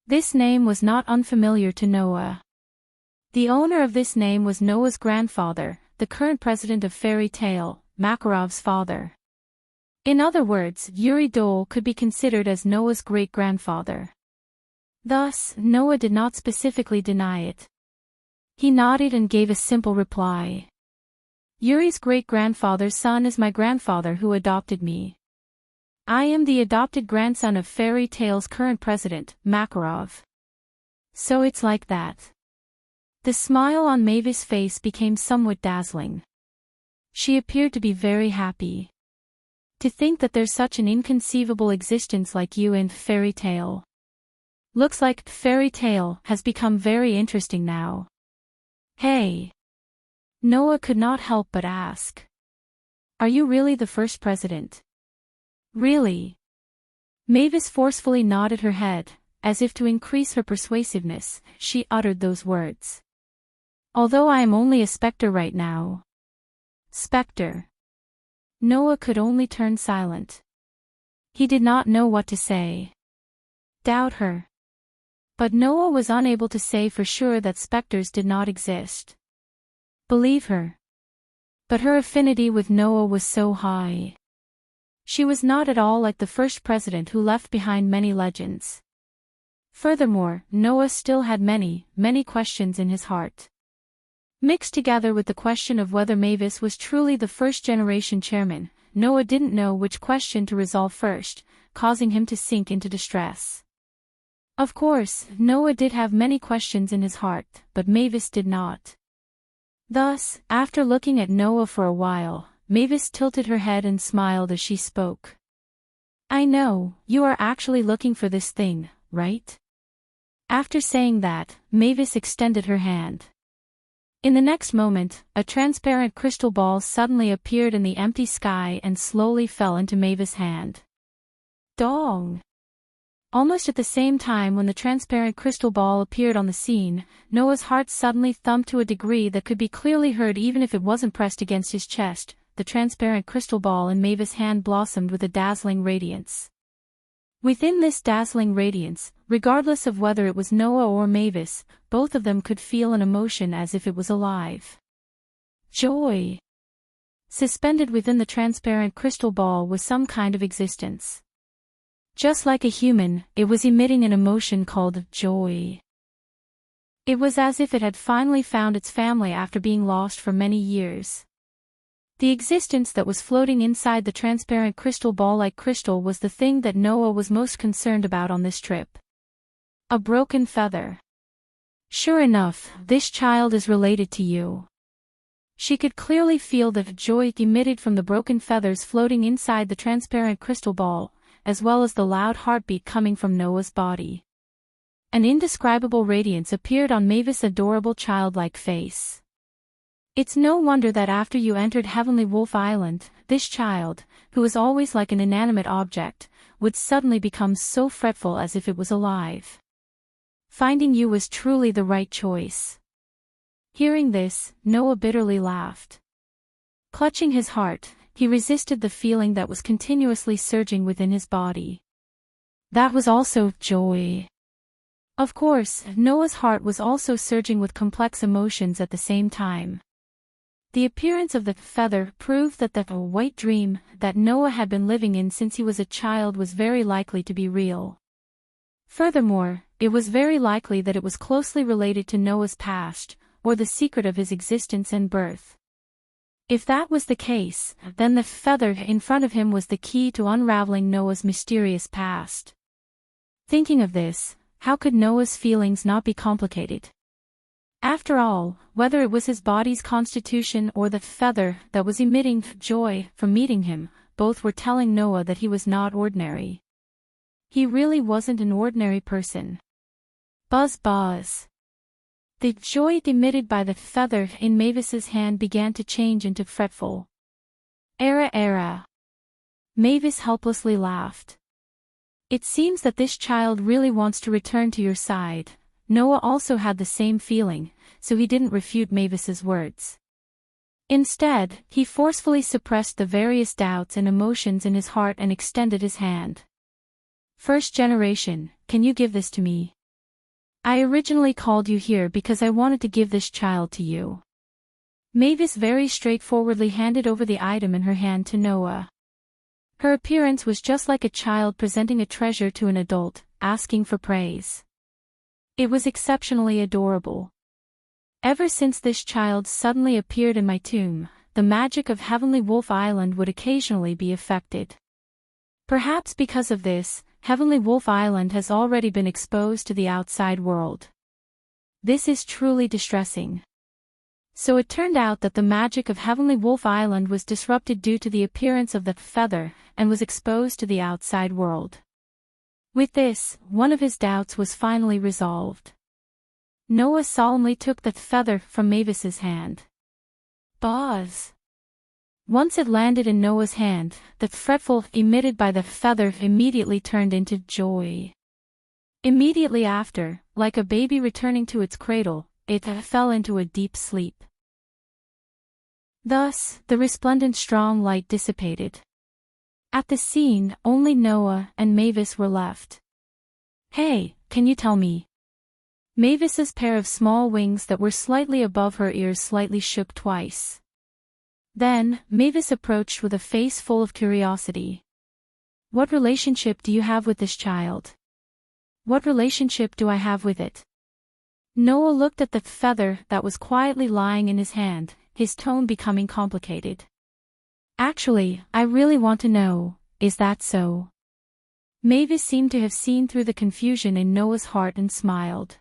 This name was not unfamiliar to Noah. The owner of this name was Noah's grandfather, the current president of Fairy Tale, Makarov's father. In other words, Yuri Dole could be considered as Noah's great-grandfather. Thus, Noah did not specifically deny it. He nodded and gave a simple reply. "Yuri's great-grandfather's son is my grandfather who adopted me. I am the adopted grandson of Fairy Tale's current president, Makarov." "So it's like that." The smile on Mavis' face became somewhat dazzling. She appeared to be very happy. "To think that there's such an inconceivable existence like you in Fairy Tale. Looks like Fairy Tale has become very interesting now." "Hey." Noah could not help but ask. "Are you really the first president?" "Really?" Mavis forcefully nodded her head, as if to increase her persuasiveness, she uttered those words. "Although I am only a specter right now." "Specter?" Noah could only turn silent. He did not know what to say. Doubt her. But Noah was unable to say for sure that specters did not exist. Believe her. But her affinity with Noah was so high. She was not at all like the first president who left behind many legends. Furthermore, Noah still had many, many questions in his heart. Mixed together with the question of whether Mavis was truly the first-generation chairman, Noah didn't know which question to resolve first, causing him to sink into distress. Of course, Noah did have many questions in his heart, but Mavis did not. Thus, after looking at Noah for a while, Mavis tilted her head and smiled as she spoke. "I know, you are actually looking for this thing, right?" After saying that, Mavis extended her hand. In the next moment, a transparent crystal ball suddenly appeared in the empty sky and slowly fell into Mavis' hand. Dong! Almost at the same time when the transparent crystal ball appeared on the scene, Noah's heart suddenly thumped to a degree that could be clearly heard even if it wasn't pressed against his chest. The transparent crystal ball in Mavis' hand blossomed with a dazzling radiance. Within this dazzling radiance, regardless of whether it was Noah or Mavis, both of them could feel an emotion as if it was alive. Joy! Suspended within the transparent crystal ball was some kind of existence. Just like a human, it was emitting an emotion called joy. It was as if it had finally found its family after being lost for many years. The existence that was floating inside the transparent crystal ball-like crystal was the thing that Noah was most concerned about on this trip. A broken feather. Sure enough, this child is related to you. She could clearly feel the joy emitted from the broken feathers floating inside the transparent crystal ball, as well as the loud heartbeat coming from Noah's body. An indescribable radiance appeared on Mavis' adorable childlike face. It's no wonder that after you entered Heavenly Wolf Island, this child, who was always like an inanimate object, would suddenly become so fretful as if it was alive. Finding you was truly the right choice. Hearing this, Noah bitterly laughed. Clutching his heart, he resisted the feeling that was continuously surging within his body. That was also joy. Of course, Noah's heart was also surging with complex emotions at the same time. The appearance of the feather proved that the white dream that Noah had been living in since he was a child was very likely to be real. Furthermore, it was very likely that it was closely related to Noah's past, or the secret of his existence and birth. If that was the case, then the feather in front of him was the key to unraveling Noah's mysterious past. Thinking of this, how could Noah's feelings not be complicated? After all, whether it was his body's constitution or the feather that was emitting joy from meeting him, both were telling Noah that he was not ordinary. He really wasn't an ordinary person. Buzz buzz. The joy emitted by the feather in Mavis's hand began to change into fretful. Era. Mavis helplessly laughed. It seems that this child really wants to return to your side. Noah also had the same feeling, so he didn't refute Mavis's words. Instead, he forcefully suppressed the various doubts and emotions in his heart and extended his hand. First generation, can you give this to me? I originally called you here because I wanted to give this child to you. Mavis very straightforwardly handed over the item in her hand to Noah. Her appearance was just like a child presenting a treasure to an adult, asking for praise. It was exceptionally adorable. Ever since this child suddenly appeared in my tomb, the magic of Heavenly Wolf Island would occasionally be affected. Perhaps because of this, Heavenly Wolf Island has already been exposed to the outside world. This is truly distressing. So it turned out that the magic of Heavenly Wolf Island was disrupted due to the appearance of the feather, and was exposed to the outside world. With this, one of his doubts was finally resolved. Noah solemnly took the feather from Mavis's hand. Buzz. Once it landed in Noah's hand, the fretful emitted by the feather immediately turned into joy. Immediately after, like a baby returning to its cradle, it fell into a deep sleep. Thus, the resplendent strong light dissipated. At the scene, only Noah and Mavis were left. Hey, can you tell me? Mavis's pair of small wings that were slightly above her ears slightly shook twice. Then, Mavis approached with a face full of curiosity. What relationship do you have with this child? What relationship do I have with it? Noah looked at the feather that was quietly lying in his hand, his tone becoming complicated. Actually, I really want to know, is that so? Mavis seemed to have seen through the confusion in Noah's heart and smiled.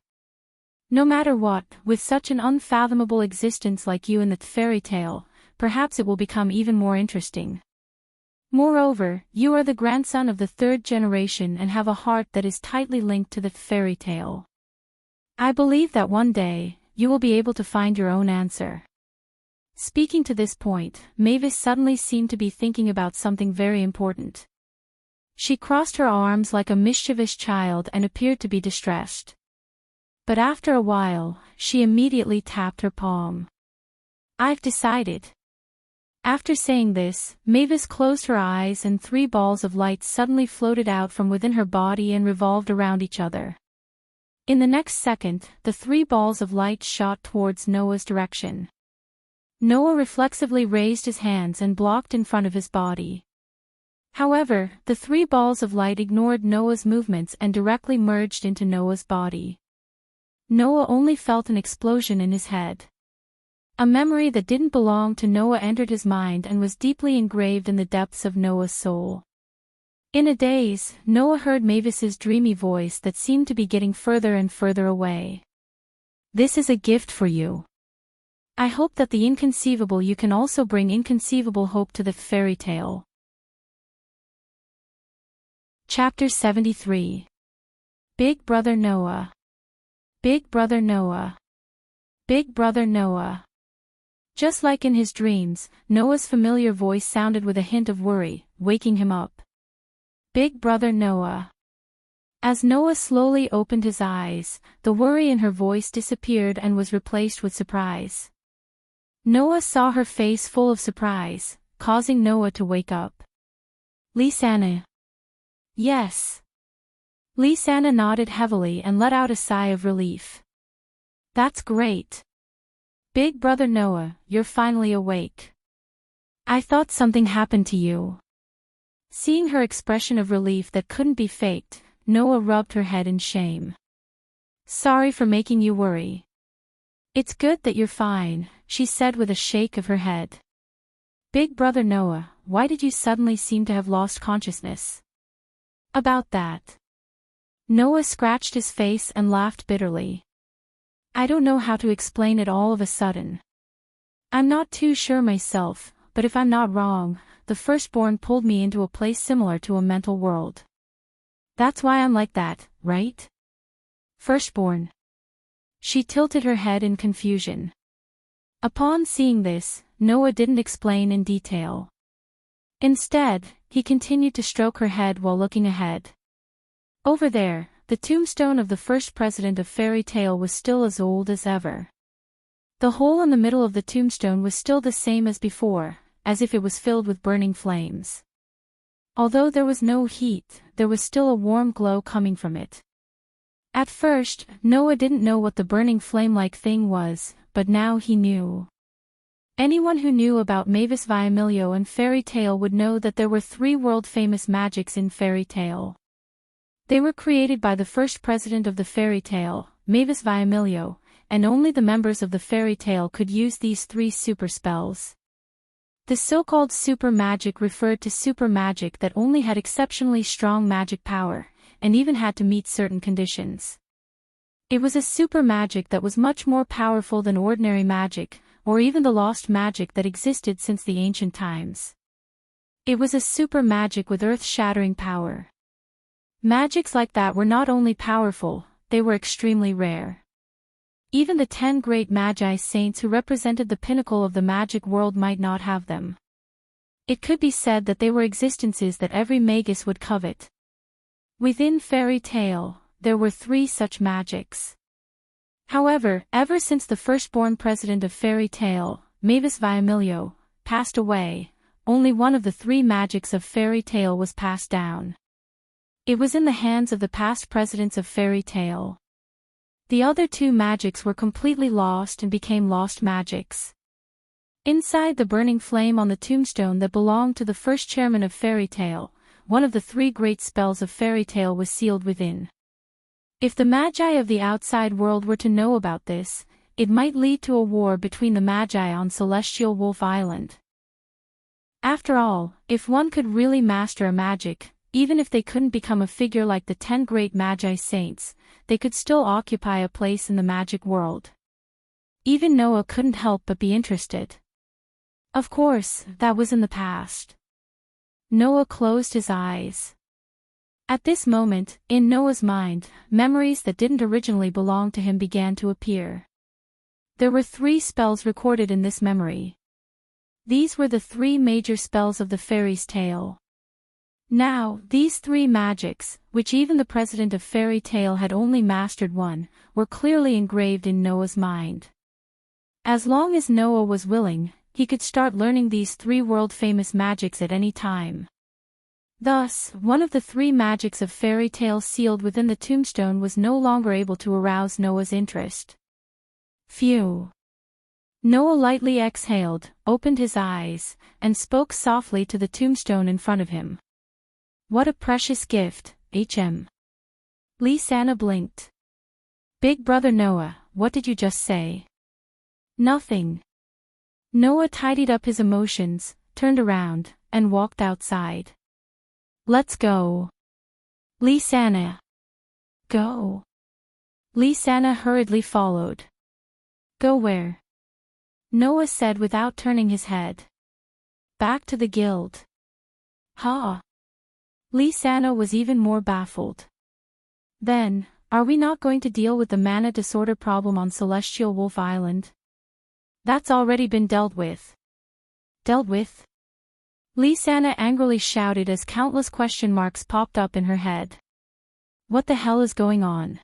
No matter what, with such an unfathomable existence like you in the fairy tale, perhaps it will become even more interesting. Moreover, you are the grandson of the third generation and have a heart that is tightly linked to the fairy tale. I believe that one day, you will be able to find your own answer. Speaking to this point, Mavis suddenly seemed to be thinking about something very important. She crossed her arms like a mischievous child and appeared to be distressed. But after a while, she immediately tapped her palm. I've decided. After saying this, Mavis closed her eyes and 3 balls of light suddenly floated out from within her body and revolved around each other. In the next second, the 3 balls of light shot towards Noah's direction. Noah reflexively raised his hands and blocked in front of his body. However, the 3 balls of light ignored Noah's movements and directly merged into Noah's body. Noah only felt an explosion in his head. A memory that didn't belong to Noah entered his mind and was deeply engraved in the depths of Noah's soul. In a daze, Noah heard Mavis's dreamy voice that seemed to be getting further and further away. This is a gift for you. I hope that the inconceivable you can also bring inconceivable hope to the fairy tale. Chapter 73. Big Brother Noah. Big Brother Noah. Big Brother Noah. Just like in his dreams, Noah's familiar voice sounded with a hint of worry, waking him up. Big Brother Noah. As Noah slowly opened his eyes, the worry in her voice disappeared and was replaced with surprise. Noah saw her face full of surprise, causing Noah to wake up. Lisanna. Yes. Lisanna nodded heavily and let out a sigh of relief. That's great. Big Brother Noah, you're finally awake. I thought something happened to you. Seeing her expression of relief that couldn't be faked, Noah rubbed her head in shame. Sorry for making you worry. It's good that you're fine, she said with a shake of her head. Big Brother Noah, why did you suddenly seem to have lost consciousness? About that. Noah scratched his face and laughed bitterly. I don't know how to explain it all of a sudden. I'm not too sure myself, but if I'm not wrong, the firstborn pulled me into a place similar to a mental world. That's why I'm like that, right? Firstborn. She tilted her head in confusion. Upon seeing this, Noah didn't explain in detail. Instead, he continued to stroke her head while looking ahead. Over there, the tombstone of the first president of Fairy Tale was still as old as ever. The hole in the middle of the tombstone was still the same as before, as if it was filled with burning flames. Although there was no heat, there was still a warm glow coming from it. At first, Noah didn't know what the burning flame-like thing was, but now he knew. Anyone who knew about Mavis Viamilio and Fairy Tale would know that there were 3 world-famous magics in Fairy Tale. They were created by the first president of the Fairy Tale, Mavis Viamilio, and only the members of the Fairy Tale could use these 3 super spells. The so-called super magic referred to super magic that only had exceptionally strong magic power, and even had to meet certain conditions. It was a super magic that was much more powerful than ordinary magic, or even the lost magic that existed since the ancient times. It was a super magic with earth-shattering power. Magics like that were not only powerful, they were extremely rare. Even the 10 great Magi saints who represented the pinnacle of the magic world might not have them. It could be said that they were existences that every magus would covet. Within Fairy Tale, there were 3 such magics. However, ever since the firstborn president of Fairy Tale, Mavis Viamilio, passed away, only one of the 3 magics of Fairy Tale was passed down. It was in the hands of the past presidents of Fairy Tale. The other 2 magics were completely lost and became lost magics. Inside the burning flame on the tombstone that belonged to the first chairman of Fairy Tale, one of the 3 great spells of Fairy Tale was sealed within. If the Magi of the outside world were to know about this, it might lead to a war between the Magi on Celestial Wolf Island. After all, if one could really master a magic, even if they couldn't become a figure like the 10 great Magi saints, they could still occupy a place in the magic world. Even Noah couldn't help but be interested. Of course, that was in the past. Noah closed his eyes. At this moment, in Noah's mind, memories that didn't originally belong to him began to appear. There were 3 spells recorded in this memory. These were the 3 major spells of the fairy's tale. Now, these 3 magics, which even the president of fairy tale had only mastered one, were clearly engraved in Noah's mind. As long as Noah was willing, he could start learning these 3 world-famous magics at any time. Thus, one of the 3 magics of fairy tale sealed within the tombstone was no longer able to arouse Noah's interest. Phew! Noah lightly exhaled, opened his eyes, and spoke softly to the tombstone in front of him. What a precious gift, HM. Lisanna blinked. Big brother Noah, what did you just say? Nothing. Noah tidied up his emotions, turned around, and walked outside. Let's go. Lisanna. Go. Lisanna hurriedly followed. Go where? Noah said without turning his head. Back to the guild. Ha! Lisanna was even more baffled. Then, are we not going to deal with the mana disorder problem on Celestial Wolf Island? That's already been dealt with. Dealt with? Lisanna angrily shouted as countless question marks popped up in her head. What the hell is going on?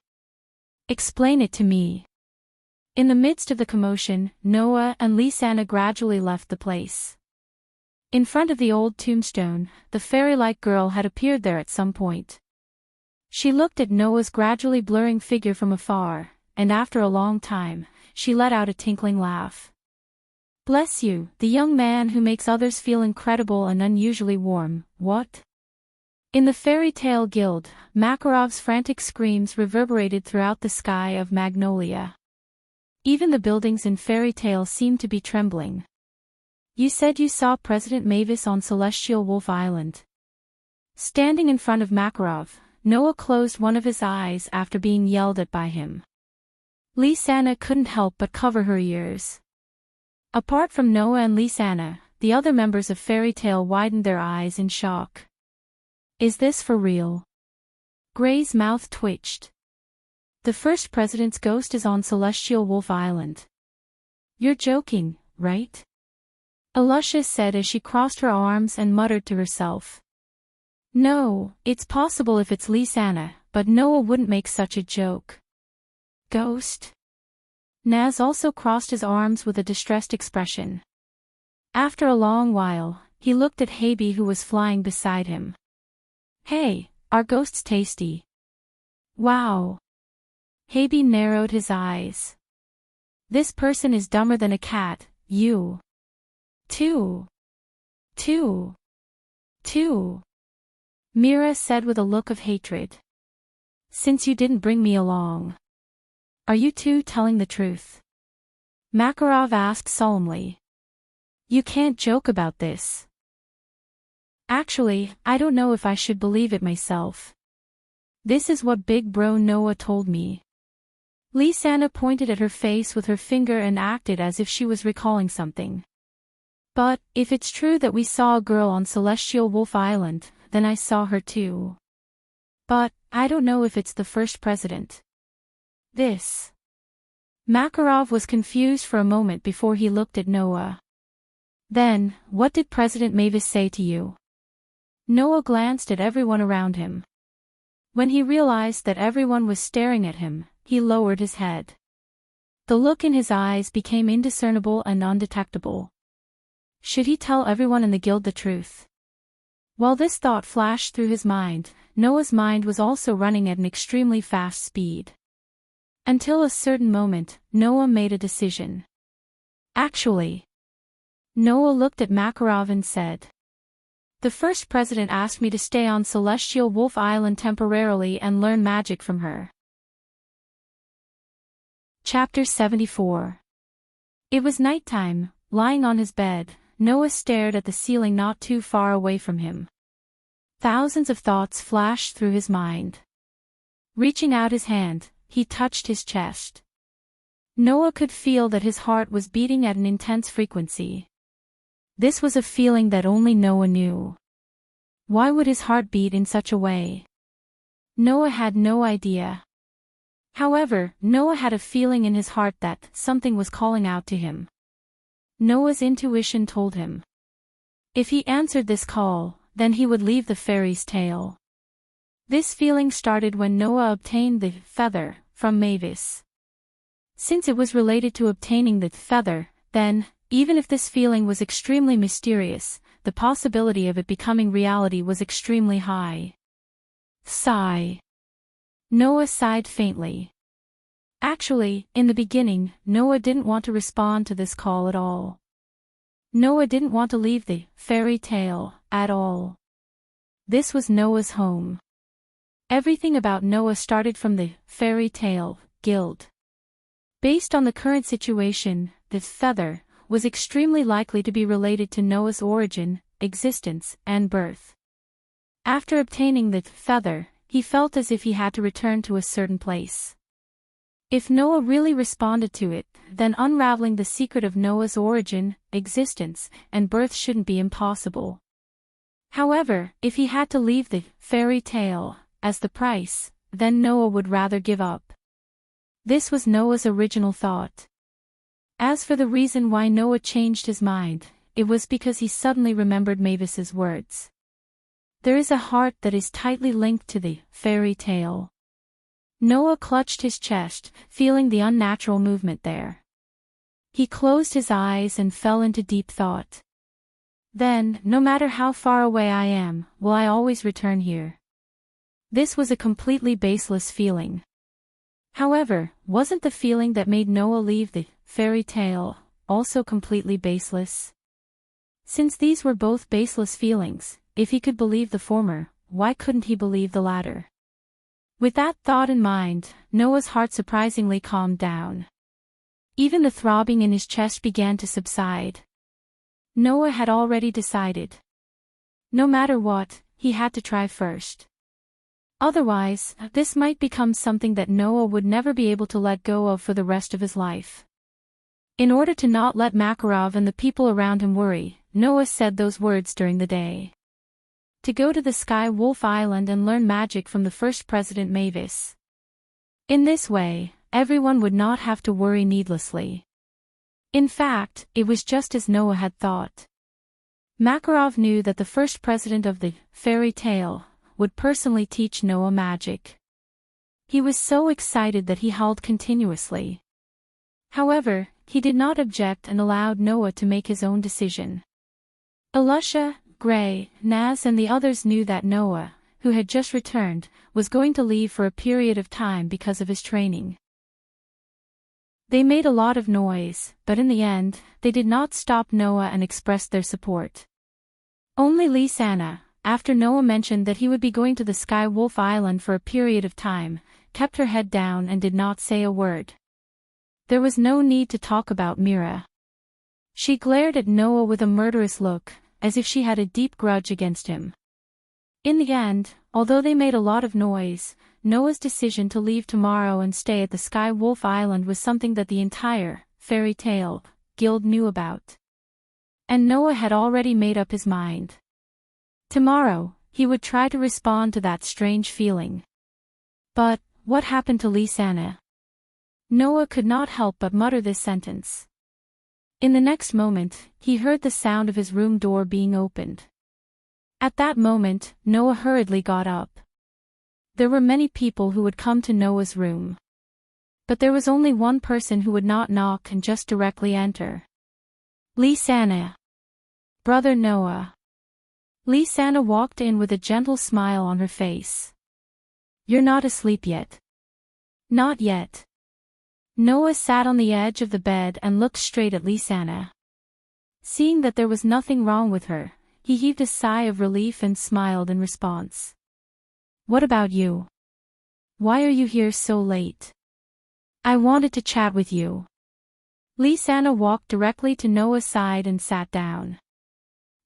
Explain it to me. In the midst of the commotion, Noah and Lisanna gradually left the place. In front of the old tombstone, the fairy-like girl had appeared there at some point. She looked at Noah's gradually blurring figure from afar, and after a long time, she let out a tinkling laugh. Bless you, the young man who makes others feel incredible and unusually warm, what? In the fairy tale guild, Makarov's frantic screams reverberated throughout the sky of Magnolia. Even the buildings in fairy tale seemed to be trembling. You said you saw President Mavis on Celestial Wolf Island. Standing in front of Makarov, Noah closed one of his eyes after being yelled at by him. Lisanna couldn't help but cover her ears. Apart from Noah and Lisanna, the other members of Fairy Tale widened their eyes in shock. Is this for real? Gray's mouth twitched. The first president's ghost is on Celestial Wolf Island. You're joking, right? Alusha said as she crossed her arms and muttered to herself. No, it's possible if it's Lisanna, but Noah wouldn't make such a joke. Ghost? Naz also crossed his arms with a distressed expression. After a long while, he looked at Habi who was flying beside him. Hey, are ghosts tasty? Wow. Habi narrowed his eyes. This person is dumber than a cat, you. Two. Mira said with a look of hatred. Since you didn't bring me along. Are you two telling the truth? Makarov asked solemnly. You can't joke about this. Actually, I don't know if I should believe it myself. This is what Big Bro Noah told me. Lisanna pointed at her face with her finger and acted as if she was recalling something. But, if it's true that we saw a girl on Celestial Wolf Island, then I saw her too. But, I don't know if it's the first president. This. Makarov was confused for a moment before he looked at Noah. Then, what did President Mavis say to you? Noah glanced at everyone around him. When he realized that everyone was staring at him, he lowered his head. The look in his eyes became indiscernible and undetectable. Should he tell everyone in the guild the truth? While this thought flashed through his mind, Noah's mind was also running at an extremely fast speed. Until a certain moment, Noah made a decision. Actually. Noah looked at Makarov and said. The first president asked me to stay on Celestial Wolf Island temporarily and learn magic from her. Chapter 74. It was nighttime. Lying on his bed, Noah stared at the ceiling not too far away from him. Thousands of thoughts flashed through his mind. Reaching out his hand, he touched his chest. Noah could feel that his heart was beating at an intense frequency. This was a feeling that only Noah knew. Why would his heart beat in such a way? Noah had no idea. However, Noah had a feeling in his heart that something was calling out to him. Noah's intuition told him. If he answered this call, then he would leave the fairy's tale. This feeling started when Noah obtained the feather from Mavis. Since it was related to obtaining the feather, then, even if this feeling was extremely mysterious, the possibility of it becoming reality was extremely high. Sigh. Noah sighed faintly. Actually, in the beginning, Noah didn't want to respond to this call at all. Noah didn't want to leave the fairy tale at all. This was Noah's home. Everything about Noah started from the fairy tale guild. Based on the current situation, the feather was extremely likely to be related to Noah's origin, existence, and birth. After obtaining the feather, he felt as if he had to return to a certain place. If Noah really responded to it, then unraveling the secret of Noah's origin, existence, and birth shouldn't be impossible. However, if he had to leave the fairy tale as the price, then Noah would rather give up. This was Noah's original thought. As for the reason why Noah changed his mind, it was because he suddenly remembered Mavis's words. There is a heart that is tightly linked to the fairy tale. Noah clutched his chest, feeling the unnatural movement there. He closed his eyes and fell into deep thought. Then, no matter how far away I am, will I always return here? This was a completely baseless feeling. However, wasn't the feeling that made Noah leave the fairy tale also completely baseless? Since these were both baseless feelings, if he could believe the former, why couldn't he believe the latter? With that thought in mind, Noah's heart surprisingly calmed down. Even the throbbing in his chest began to subside. Noah had already decided. No matter what, he had to try first. Otherwise, this might become something that Noah would never be able to let go of for the rest of his life. In order to not let Makarov and the people around him worry, Noah said those words during the day. To go to the Sky Wolf Island and learn magic from the first president Mavis. In this way, everyone would not have to worry needlessly. In fact, it was just as Noah had thought. Makarov knew that the first president of the fairy tale would personally teach Noah magic. He was so excited that he howled continuously. However, he did not object and allowed Noah to make his own decision. Alusha, Gray, Naz and the others knew that Noah, who had just returned, was going to leave for a period of time because of his training. They made a lot of noise, but in the end, they did not stop Noah and expressed their support. Only Lisanna, after Noah mentioned that he would be going to the Sky Wolf Island for a period of time, kept her head down and did not say a word. There was no need to talk about Mira. She glared at Noah with a murderous look, as if she had a deep grudge against him. In the end, although they made a lot of noise, Noah's decision to leave tomorrow and stay at the Sky Wolf Island was something that the entire fairy tale guild knew about. And Noah had already made up his mind. Tomorrow, he would try to respond to that strange feeling. But, what happened to Lisanna? Noah could not help but mutter this sentence. In the next moment, he heard the sound of his room door being opened. At that moment, Noah hurriedly got up. There were many people who would come to Noah's room. But there was only one person who would not knock and just directly enter. Lisanna. Brother Noah. Lisanna walked in with a gentle smile on her face. You're not asleep yet. Not yet. Noah sat on the edge of the bed and looked straight at Lisanna. Seeing that there was nothing wrong with her, he heaved a sigh of relief and smiled in response. What about you? Why are you here so late? I wanted to chat with you. Lisanna walked directly to Noah's side and sat down.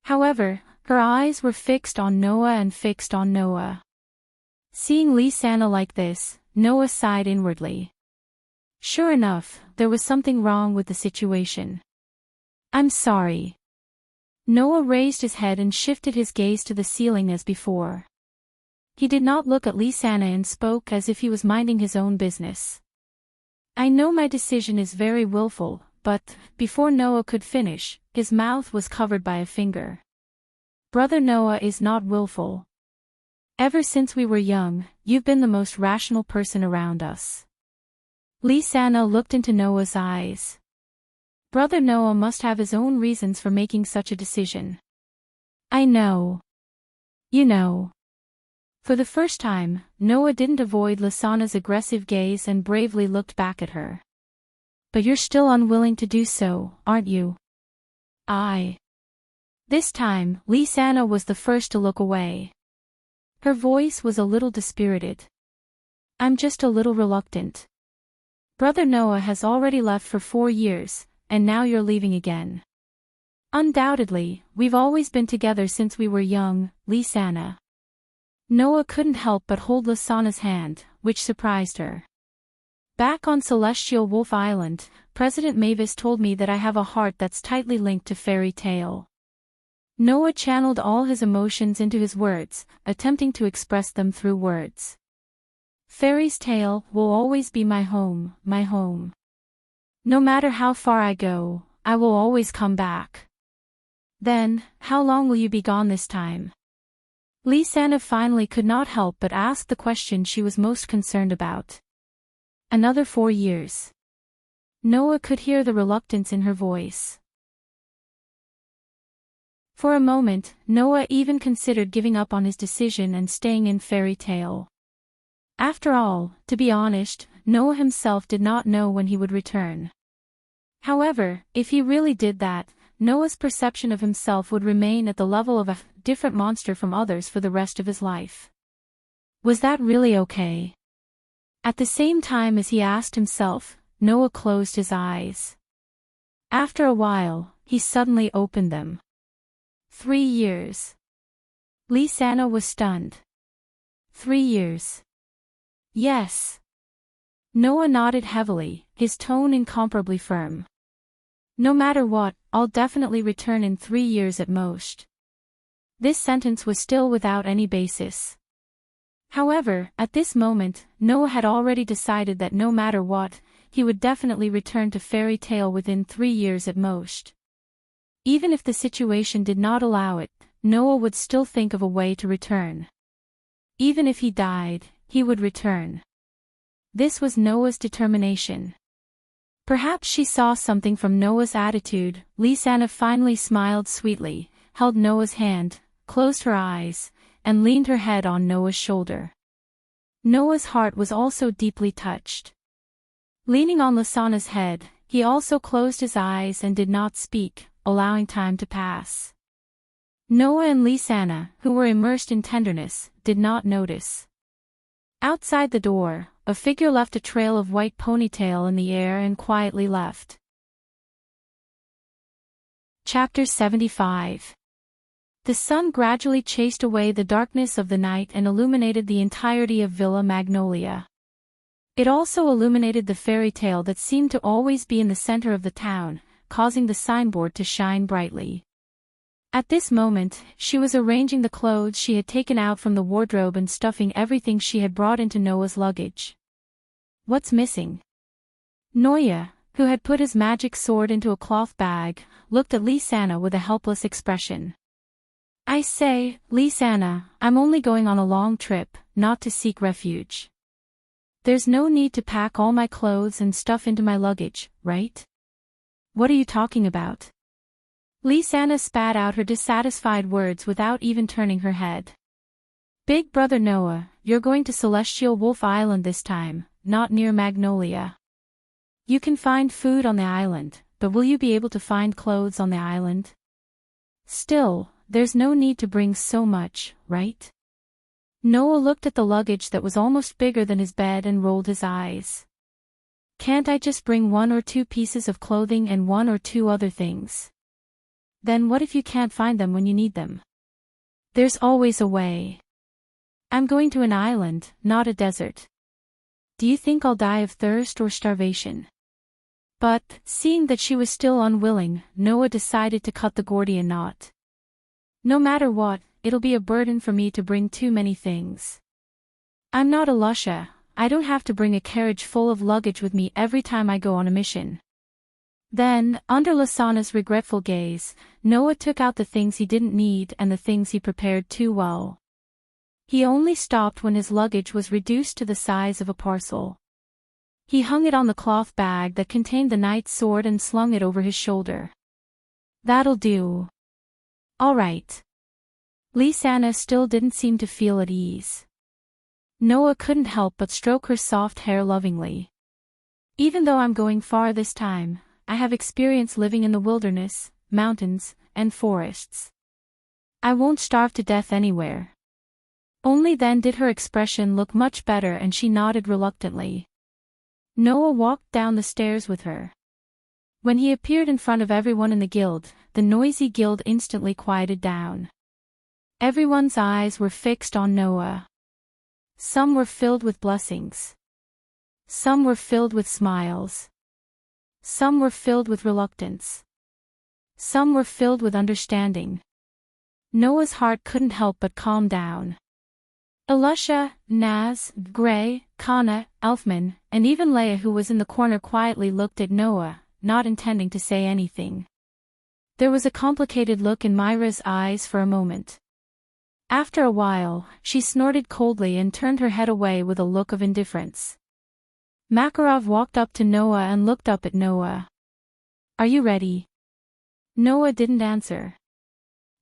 However, her eyes were fixed on Noah and fixed on Noah. Seeing Lisanna like this, Noah sighed inwardly. Sure enough, there was something wrong with the situation. I'm sorry. Noah raised his head and shifted his gaze to the ceiling as before. He did not look at Lisanna and spoke as if he was minding his own business. I know my decision is very willful, but, before Noah could finish, his mouth was covered by a finger. Brother Noah is not willful. Ever since we were young, you've been the most rational person around us. Lisanna looked into Noah's eyes. Brother Noah must have his own reasons for making such a decision. I know. You know. For the first time, Noah didn't avoid Lisanna's aggressive gaze and bravely looked back at her. But you're still unwilling to do so, aren't you? This time, Lisanna was the first to look away. Her voice was a little dispirited. I'm just a little reluctant. Brother Noah has already left for 4 years, and now you're leaving again. Undoubtedly, we've always been together since we were young, Lisanna. Noah couldn't help but hold Lisanna's hand, which surprised her. Back on Celestial Wolf Island, President Mavis told me that I have a heart that's tightly linked to fairy tale. Noah channeled all his emotions into his words, attempting to express them through words. Fairy's tale will always be my home, my home. No matter how far I go, I will always come back. Then, how long will you be gone this time? Lisanna finally could not help but ask the question she was most concerned about. Another 4 years. Noah could hear the reluctance in her voice. For a moment, Noah even considered giving up on his decision and staying in fairy tale. After all, to be honest, Noah himself did not know when he would return. However, if he really did that, Noah's perception of himself would remain at the level of a different monster from others for the rest of his life. Was that really okay? At the same time as he asked himself, Noah closed his eyes. After a while, he suddenly opened them. 3 years. Lisanna was stunned. 3 years. Yes. Noah nodded heavily, his tone incomparably firm. No matter what, I'll definitely return in 3 years at most. This sentence was still without any basis. However, at this moment, Noah had already decided that no matter what, he would definitely return to fairy tale within 3 years at most. Even if the situation did not allow it, Noah would still think of a way to return. Even if he died, he would return. This was Noah's determination. Perhaps she saw something from Noah's attitude. Lisanna finally smiled sweetly, held Noah's hand, closed her eyes, and leaned her head on Noah's shoulder. Noah's heart was also deeply touched. Leaning on Lisanna's head, he also closed his eyes and did not speak, allowing time to pass. Noah and Lisanna, who were immersed in tenderness, did not notice. Outside the door, a figure left a trail of white ponytail in the air and quietly left. Chapter 75. The sun gradually chased away the darkness of the night and illuminated the entirety of Villa Magnolia. It also illuminated the fairy tale that seemed to always be in the center of the town, causing the signboard to shine brightly. At this moment, she was arranging the clothes she had taken out from the wardrobe and stuffing everything she had brought into Noah's luggage. What's missing? Noah, who had put his magic sword into a cloth bag, looked at Lisanna with a helpless expression. I say, Lisanna, I'm only going on a long trip, not to seek refuge. There's no need to pack all my clothes and stuff into my luggage, right? What are you talking about? Lisanna spat out her dissatisfied words without even turning her head. Big brother Noah, you're going to Celestial Wolf Island this time, not near Magnolia. You can find food on the island, but will you be able to find clothes on the island? Still, there's no need to bring so much, right? Noah looked at the luggage that was almost bigger than his bed and rolled his eyes. Can't I just bring 1 or 2 pieces of clothing and 1 or 2 other things? Then what if you can't find them when you need them? There's always a way. I'm going to an island, not a desert. Do you think I'll die of thirst or starvation? But, seeing that she was still unwilling, Noah decided to cut the Gordian knot. No matter what, it'll be a burden for me to bring too many things. I'm not a lusha, I don't have to bring a carriage full of luggage with me every time I go on a mission. Then, under Lasana's regretful gaze, Noah took out the things he didn't need and the things he prepared too well. He only stopped when his luggage was reduced to the size of a parcel. He hung it on the cloth bag that contained the knight's sword and slung it over his shoulder. That'll do. All right. Lysana still didn't seem to feel at ease. Noah couldn't help but stroke her soft hair lovingly. Even though I'm going far this time, I have experience living in the wilderness, mountains, and forests. I won't starve to death anywhere. Only then did her expression look much better and she nodded reluctantly. Noah walked down the stairs with her. When he appeared in front of everyone in the guild, the noisy guild instantly quieted down. Everyone's eyes were fixed on Noah. Some were filled with blessings. Some were filled with smiles. Some were filled with reluctance. Some were filled with understanding. Noah's heart couldn't help but calm down. Elisha, Naz, Gray, Kana, Elfman, and even Leia, who was in the corner, quietly looked at Noah, not intending to say anything. There was a complicated look in Myra's eyes for a moment. After a while, she snorted coldly and turned her head away with a look of indifference. Makarov walked up to Noah and looked up at Noah. Are you ready? Noah didn't answer.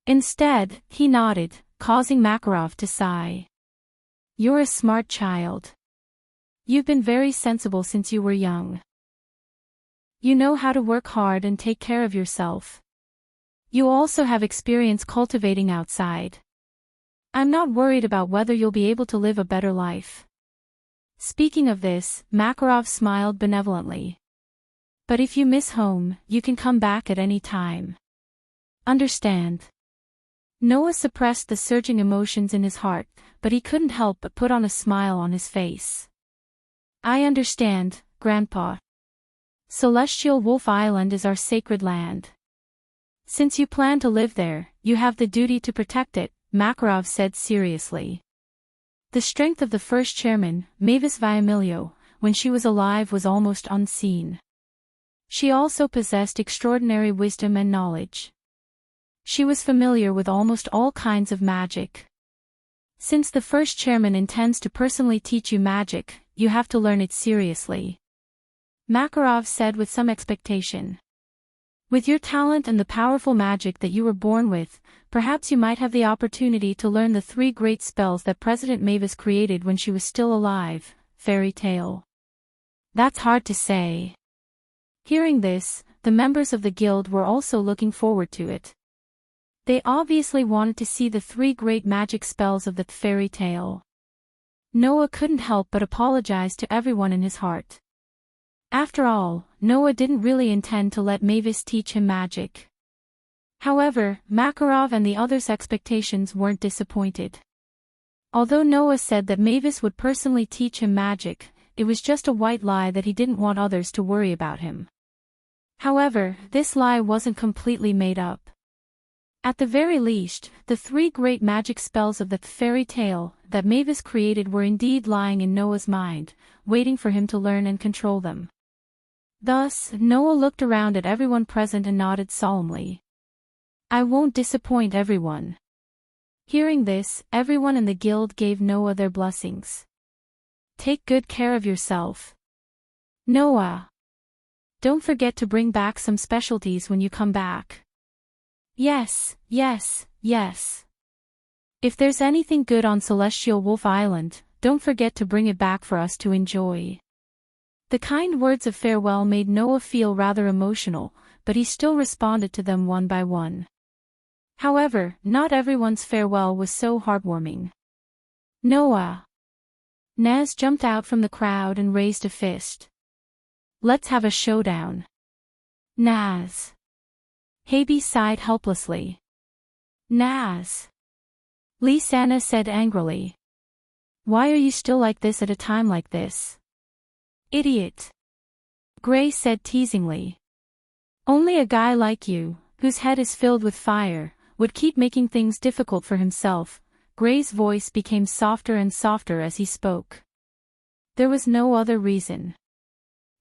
Instead, he nodded, causing Makarov to sigh. You're a smart child. You've been very sensible since you were young. You know how to work hard and take care of yourself. You also have experience cultivating outside. I'm not worried about whether you'll be able to live a better life. Speaking of this, Makarov smiled benevolently. But if you miss home, you can come back at any time. Understand? Noah suppressed the surging emotions in his heart, but he couldn't help but put on a smile on his face. I understand, Grandpa. Celestial Wolf Island is our sacred land. Since you plan to live there, you have the duty to protect it, Makarov said seriously. The strength of the first chairman, Mavis Viamilio, when she was alive was almost unseen. She also possessed extraordinary wisdom and knowledge. She was familiar with almost all kinds of magic. Since the first chairman intends to personally teach you magic, you have to learn it seriously. Makarov said with some expectation. With your talent and the powerful magic that you were born with, perhaps you might have the opportunity to learn the 3 great spells that President Mavis created when she was still alive. Fairy tale. That's hard to say. Hearing this, the members of the guild were also looking forward to it. They obviously wanted to see the 3 great magic spells of the fairy tale. Noah couldn't help but apologize to everyone in his heart. After all, Noah didn't really intend to let Mavis teach him magic. However, Makarov and the others' expectations weren't disappointed. Although Noah said that Mavis would personally teach him magic, it was just a white lie that he didn't want others to worry about him. However, this lie wasn't completely made up. At the very least, the 3 great magic spells of the fairy tale that Mavis created were indeed lying in Noah's mind, waiting for him to learn and control them. Thus, Noah looked around at everyone present and nodded solemnly. I won't disappoint everyone. Hearing this, everyone in the guild gave Noah their blessings. Take good care of yourself. Noah. Don't forget to bring back some specialties when you come back. Yes, yes, yes. If there's anything good on Celestial Wolf Island, don't forget to bring it back for us to enjoy. The kind words of farewell made Noah feel rather emotional, but he still responded to them one by one. However, not everyone's farewell was so heartwarming. Noah. Naz jumped out from the crowd and raised a fist. Let's have a showdown. Naz. Habi sighed helplessly. Naz. Lysana said angrily. Why are you still like this at a time like this? Idiot. Gray said teasingly. Only a guy like you, whose head is filled with fire, would keep making things difficult for himself, Gray's voice became softer and softer as he spoke. There was no other reason.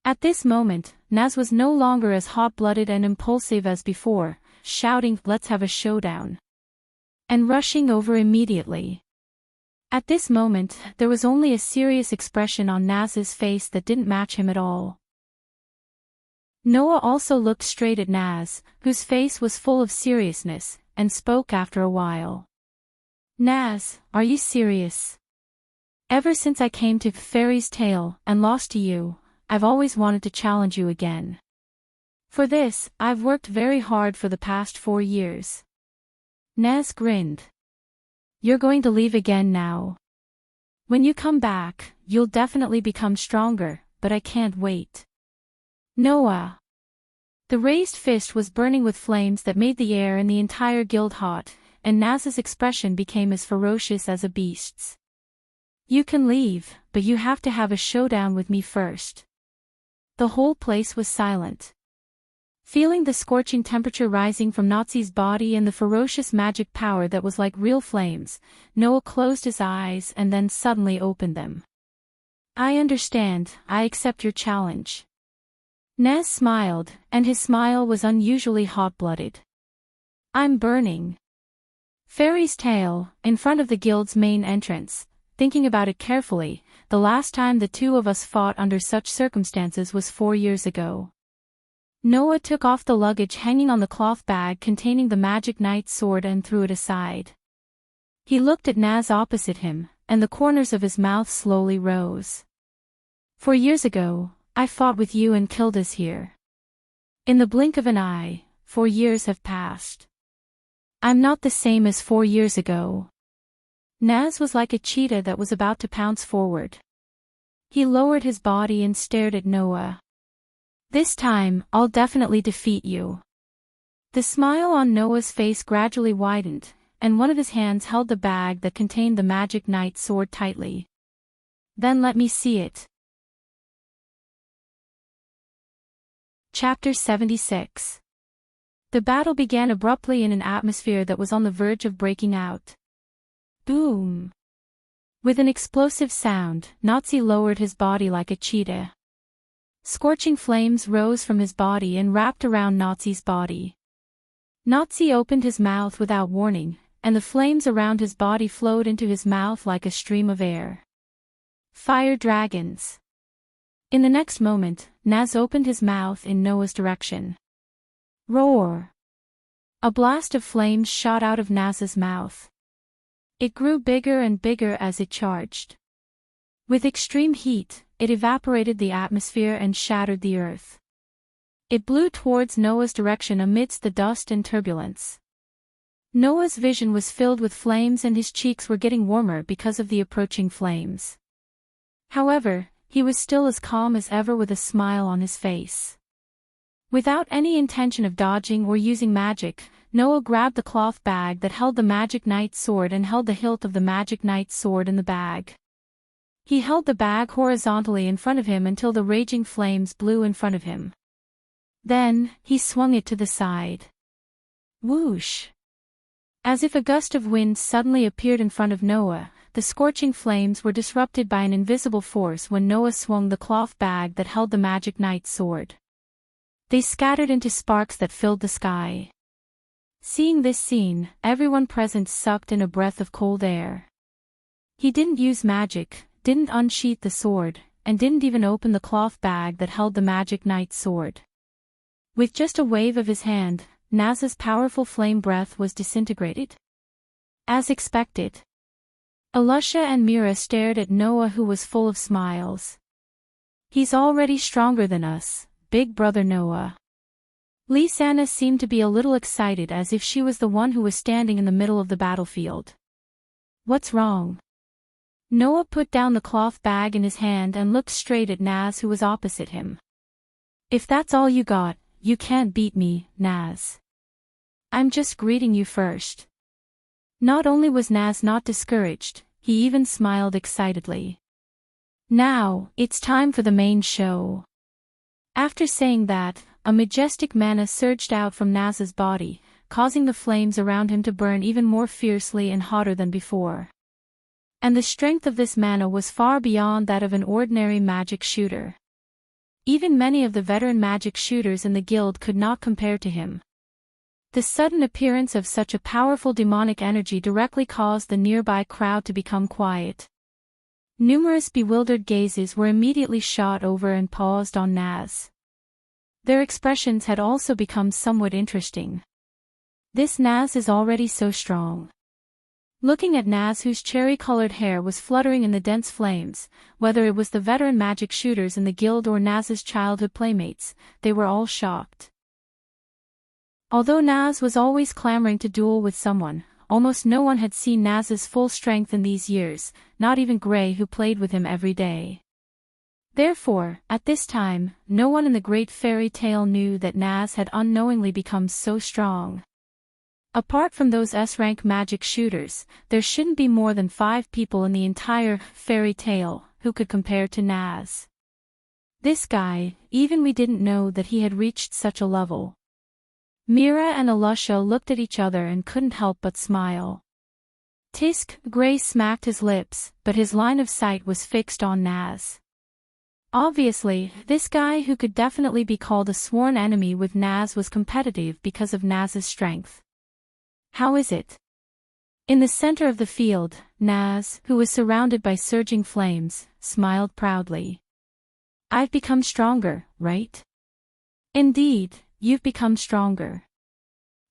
At this moment, Naz was no longer as hot-blooded and impulsive as before, shouting, "Let's have a showdown," and rushing over immediately. At this moment, there was only a serious expression on Naz's face that didn't match him at all. Noah also looked straight at Naz, whose face was full of seriousness, and spoke after a while. "Naz, are you serious? Ever since I came to Fairy's Tale and lost to you, I've always wanted to challenge you again. For this, I've worked very hard for the past 4 years." Naz grinned. "You're going to leave again now. When you come back, you'll definitely become stronger, but I can't wait." "Noah." The raised fist was burning with flames that made the air and the entire guild hot, and Naz's expression became as ferocious as a beast's. "You can leave, but you have to have a showdown with me first." The whole place was silent. Feeling the scorching temperature rising from Nazi's body and the ferocious magic power that was like real flames, Noah closed his eyes and then suddenly opened them. "I understand, I accept your challenge." Naz smiled, and his smile was unusually hot-blooded. "I'm burning." Fairy's Tale, in front of the guild's main entrance. Thinking about it carefully, the last time the two of us fought under such circumstances was 4 years ago. Noah took off the luggage hanging on the cloth bag containing the magic knight's sword and threw it aside. He looked at Naz opposite him, and the corners of his mouth slowly rose. "4 years ago, I fought with you and killed us here. In the blink of an eye, 4 years have passed. I'm not the same as 4 years ago." Naz was like a cheetah that was about to pounce forward. He lowered his body and stared at Noah. "This time, I'll definitely defeat you." The smile on Noah's face gradually widened, and one of his hands held the bag that contained the magic knight's sword tightly. "Then let me see it." Chapter 76. The battle began abruptly in an atmosphere that was on the verge of breaking out. Boom! With an explosive sound, Nazi lowered his body like a cheetah. Scorching flames rose from his body and wrapped around Nazi's body. Nazi opened his mouth without warning, and the flames around his body flowed into his mouth like a stream of air. Fire dragons. In the next moment, Naz opened his mouth in Noah's direction. Roar! A blast of flames shot out of Naz's mouth. It grew bigger and bigger as it charged. With extreme heat, it evaporated the atmosphere and shattered the earth. It blew towards Noah's direction amidst the dust and turbulence. Noah's vision was filled with flames and his cheeks were getting warmer because of the approaching flames. However, he was still as calm as ever with a smile on his face. Without any intention of dodging or using magic, Noah grabbed the cloth bag that held the magic knight's sword and held the hilt of the magic knight's sword in the bag. He held the bag horizontally in front of him until the raging flames blew in front of him. Then, he swung it to the side. Whoosh! As if a gust of wind suddenly appeared in front of Noah, the scorching flames were disrupted by an invisible force when Noah swung the cloth bag that held the magic knight's sword. They scattered into sparks that filled the sky. Seeing this scene, everyone present sucked in a breath of cold air. He didn't use magic, didn't unsheath the sword, and didn't even open the cloth bag that held the magic knight's sword. With just a wave of his hand, Naz's powerful flame breath was disintegrated. As expected. Alusha and Mira stared at Noah, who was full of smiles. He's already stronger than us, big brother Noah. Lisanna seemed to be a little excited, as if she was the one who was standing in the middle of the battlefield. What's wrong? Noah put down the cloth bag in his hand and looked straight at Naz, who was opposite him. If that's all you got, you can't beat me, Naz. I'm just greeting you first. Not only was Naz not discouraged, he even smiled excitedly. Now, it's time for the main show. After saying that, a majestic mana surged out from Naz's body, causing the flames around him to burn even more fiercely and hotter than before. And the strength of this mana was far beyond that of an ordinary magic shooter. Even many of the veteran magic shooters in the guild could not compare to him. The sudden appearance of such a powerful demonic energy directly caused the nearby crowd to become quiet. Numerous bewildered gazes were immediately shot over and paused on Naz. Their expressions had also become somewhat interesting. This Naz is already so strong. Looking at Naz, whose cherry-colored hair was fluttering in the dense flames, whether it was the veteran magic shooters in the guild or Naz's childhood playmates, they were all shocked. Although Naz was always clamoring to duel with someone, almost no one had seen Naz's full strength in these years, not even Gray, who played with him every day. Therefore, at this time, no one in the great fairy tale knew that Naz had unknowingly become so strong. Apart from those S-rank magic shooters, there shouldn't be more than 5 people in the entire fairy tale who could compare to Naz. This guy, even we didn't know that he had reached such a level. Mira and Alusha looked at each other and couldn't help but smile. Tisk, Gray smacked his lips, but his line of sight was fixed on Naz. Obviously, this guy, who could definitely be called a sworn enemy with Naz, was competitive because of Naz's strength. How is it? In the center of the field, Naz, who was surrounded by surging flames, smiled proudly. I've become stronger, right? Indeed, you've become stronger.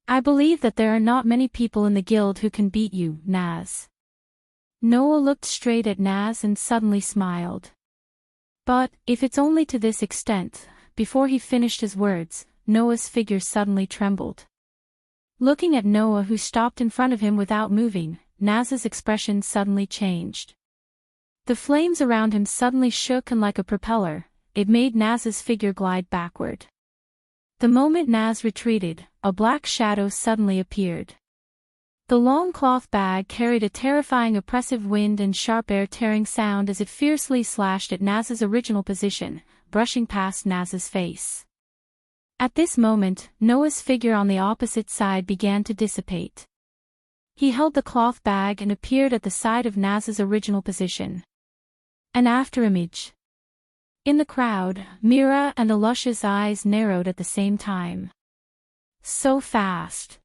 I believe that there are not many people in the guild who can beat you, Naz. Noah looked straight at Naz and suddenly smiled. But, if it's only to this extent, before he finished his words, Noah's figure suddenly trembled. Looking at Noah, who stopped in front of him without moving, Naz's expression suddenly changed. The flames around him suddenly shook, and like a propeller, it made Naz's figure glide backward. The moment Naz retreated, a black shadow suddenly appeared. The long cloth bag carried a terrifying oppressive wind and sharp air-tearing sound as it fiercely slashed at Naz's original position, brushing past Naz's face. At this moment, Noah's figure on the opposite side began to dissipate. He held the cloth bag and appeared at the side of Naz's original position. An afterimage. In the crowd, Mira and Alusha's eyes narrowed at the same time. So fast.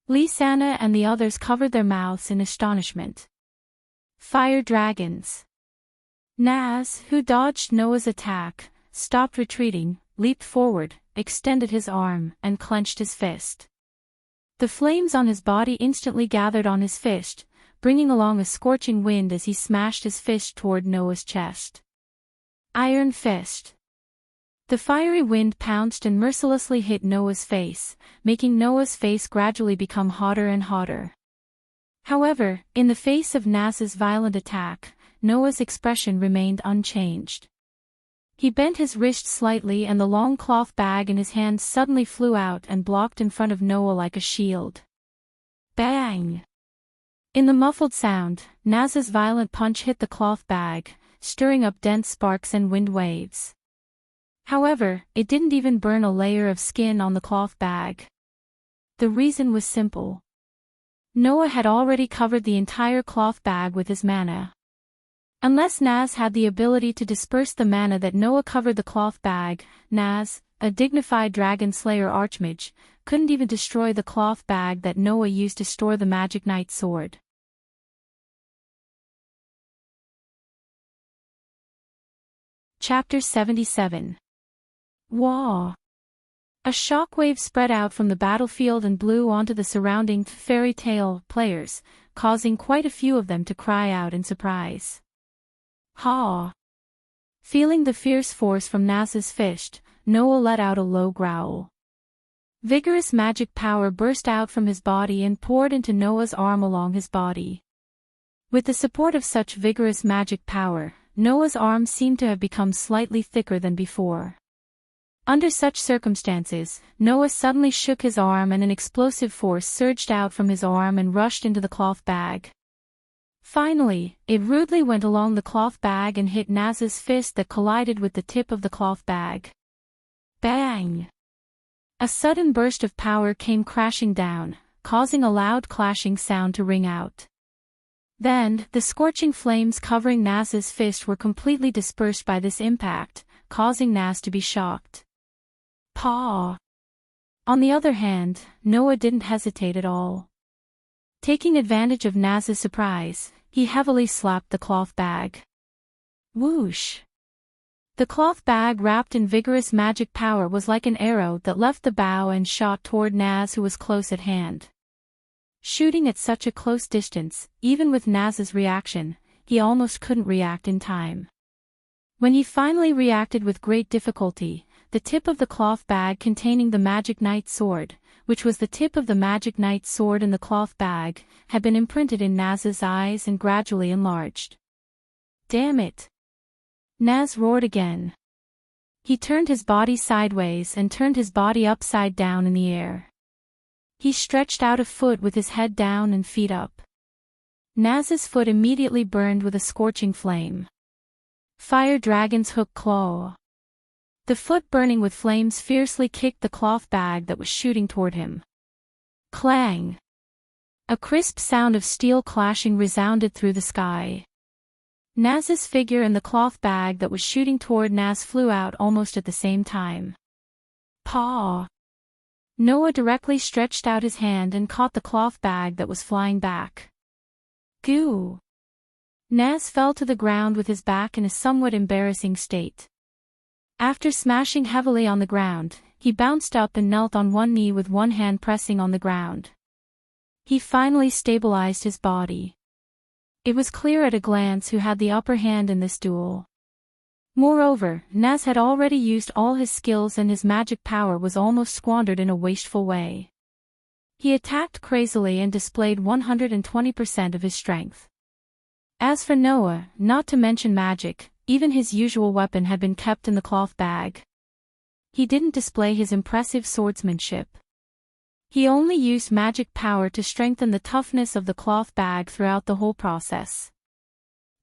Lisanna and the others covered their mouths in astonishment. Fire dragons. Naz, who dodged Noah's attack, stopped retreating, leaped forward, extended his arm, and clenched his fist. The flames on his body instantly gathered on his fist, bringing along a scorching wind as he smashed his fist toward Noah's chest. Iron fist. The fiery wind pounced and mercilessly hit Noah's face, making Noah's face gradually become hotter and hotter. However, in the face of Naz's violent attack, Noah's expression remained unchanged. He bent his wrist slightly and the long cloth bag in his hand suddenly flew out and blocked in front of Noah like a shield. Bang! In the muffled sound, Naz's violent punch hit the cloth bag, stirring up dense sparks and wind waves. However, it didn't even burn a layer of skin on the cloth bag. The reason was simple. Noah had already covered the entire cloth bag with his mana. Unless Naz had the ability to disperse the mana that Noah covered the cloth bag, Naz, a dignified dragon slayer archmage, couldn't even destroy the cloth bag that Noah used to store the magic knight sword. Chapter 77. Wah! A shockwave spread out from the battlefield and blew onto the surrounding fairy tale players, causing quite a few of them to cry out in surprise. Ha! Feeling the fierce force from Naz's fist, Noah let out a low growl. Vigorous magic power burst out from his body and poured into Noah's arm along his body. With the support of such vigorous magic power, Noah's arm seemed to have become slightly thicker than before. Under such circumstances, Noah suddenly shook his arm and an explosive force surged out from his arm and rushed into the cloth bag. Finally, it rudely went along the cloth bag and hit Naz's fist that collided with the tip of the cloth bag. Bang! A sudden burst of power came crashing down, causing a loud clashing sound to ring out. Then, the scorching flames covering Naz's fist were completely dispersed by this impact, causing Naz to be shocked. Paw! On the other hand, Noah didn't hesitate at all. Taking advantage of Naz's surprise, he heavily slapped the cloth bag. Whoosh! The cloth bag wrapped in vigorous magic power was like an arrow that left the bow and shot toward Naz, who was close at hand. Shooting at such a close distance, even with Naz's reaction, he almost couldn't react in time. When he finally reacted with great difficulty, the tip of the cloth bag containing the magic knight sword, which was the tip of the magic knight sword in the cloth bag, had been imprinted in Naz's eyes and gradually enlarged. Damn it! Naz roared again. He turned his body sideways and turned his body upside down in the air. He stretched out a foot with his head down and feet up. Naz's foot immediately burned with a scorching flame. Fire Dragon's hook claw. The foot burning with flames fiercely kicked the cloth bag that was shooting toward him. Clang! A crisp sound of steel clashing resounded through the sky. Naz's figure and the cloth bag that was shooting toward Naz flew out almost at the same time. Paw! Noah directly stretched out his hand and caught the cloth bag that was flying back. Goo! Naz fell to the ground with his back in a somewhat embarrassing state. After smashing heavily on the ground, he bounced up and knelt on one knee with one hand pressing on the ground. He finally stabilized his body. It was clear at a glance who had the upper hand in this duel. Moreover, Naz had already used all his skills and his magic power was almost squandered in a wasteful way. He attacked crazily and displayed 120% of his strength. As for Noah, not to mention magic, even his usual weapon had been kept in the cloth bag. He didn't display his impressive swordsmanship. He only used magic power to strengthen the toughness of the cloth bag throughout the whole process.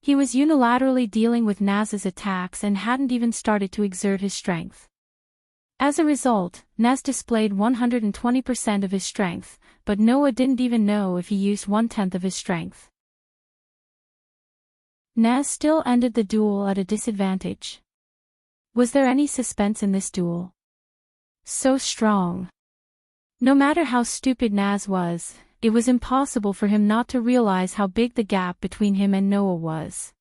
He was unilaterally dealing with Naz's attacks and hadn't even started to exert his strength. As a result, Naz displayed 120% of his strength, but Noah didn't even know if he used 1/10 of his strength. Naz still ended the duel at a disadvantage. Was there any suspense in this duel? So strong. No matter how stupid Naz was, it was impossible for him not to realize how big the gap between him and Noah was.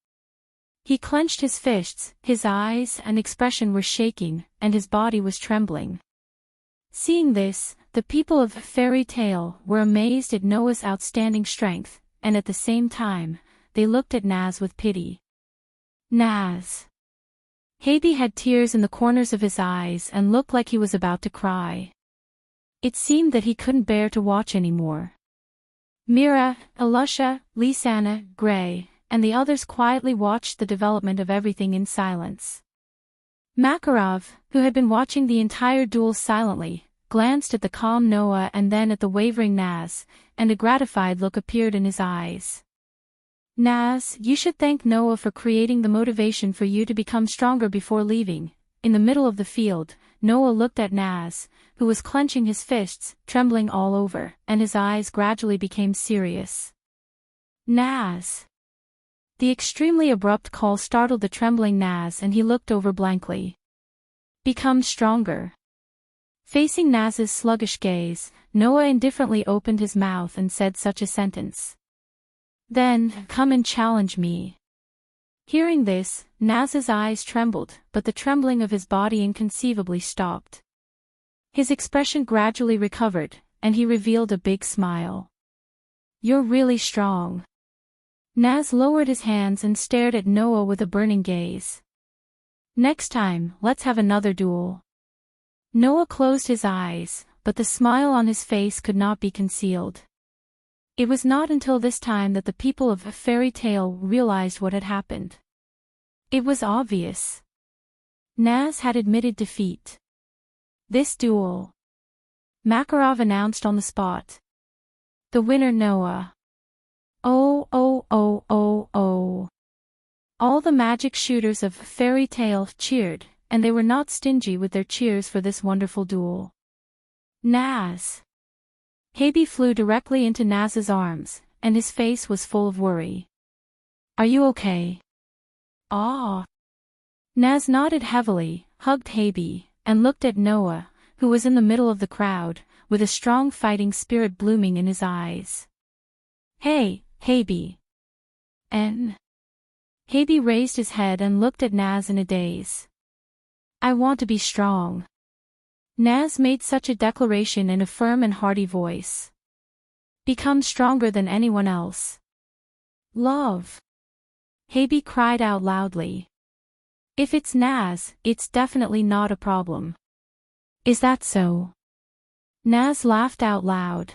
He clenched his fists, his eyes and expression were shaking, and his body was trembling. Seeing this, the people of Fairy Tale were amazed at Noah's outstanding strength, and at the same time, they looked at Naz with pity. Naz. Hathi had tears in the corners of his eyes and looked like he was about to cry. It seemed that he couldn't bear to watch anymore. Mira, Alusha, Lisanna, Gray, and the others quietly watched the development of everything in silence. Makarov, who had been watching the entire duel silently, glanced at the calm Noah and then at the wavering Naz, and a gratified look appeared in his eyes. Naz, you should thank Noah for creating the motivation for you to become stronger before leaving. In the middle of the field, Noah looked at Naz, who was clenching his fists, trembling all over, and his eyes gradually became serious. Naz. The extremely abrupt call startled the trembling Naz and he looked over blankly. Become stronger. Facing Naz's sluggish gaze, Noah indifferently opened his mouth and said such a sentence. Then, come and challenge me. Hearing this, Naz's eyes trembled, but the trembling of his body inconceivably stopped. His expression gradually recovered, and he revealed a big smile. You're really strong. Naz lowered his hands and stared at Noah with a burning gaze. Next time, let's have another duel. Noah closed his eyes, but the smile on his face could not be concealed. It was not until this time that the people of Fairy Tale realized what had happened. It was obvious. Naz had admitted defeat. This duel. Makarov announced on the spot. The winner Noah. Oh oh oh oh oh. All the magic shooters of Fairy Tale cheered, and they were not stingy with their cheers for this wonderful duel. Naz. Habi flew directly into Naz's arms, and his face was full of worry. Are you okay? Ah. Naz nodded heavily, hugged Habi, and looked at Noah, who was in the middle of the crowd, with a strong fighting spirit blooming in his eyes. Hey, Habi. Habi raised his head and looked at Naz in a daze. I want to be strong. Naz made such a declaration in a firm and hearty voice. Become stronger than anyone else. Love. Habi cried out loudly. If it's Naz, it's definitely not a problem. Is that so? Naz laughed out loud.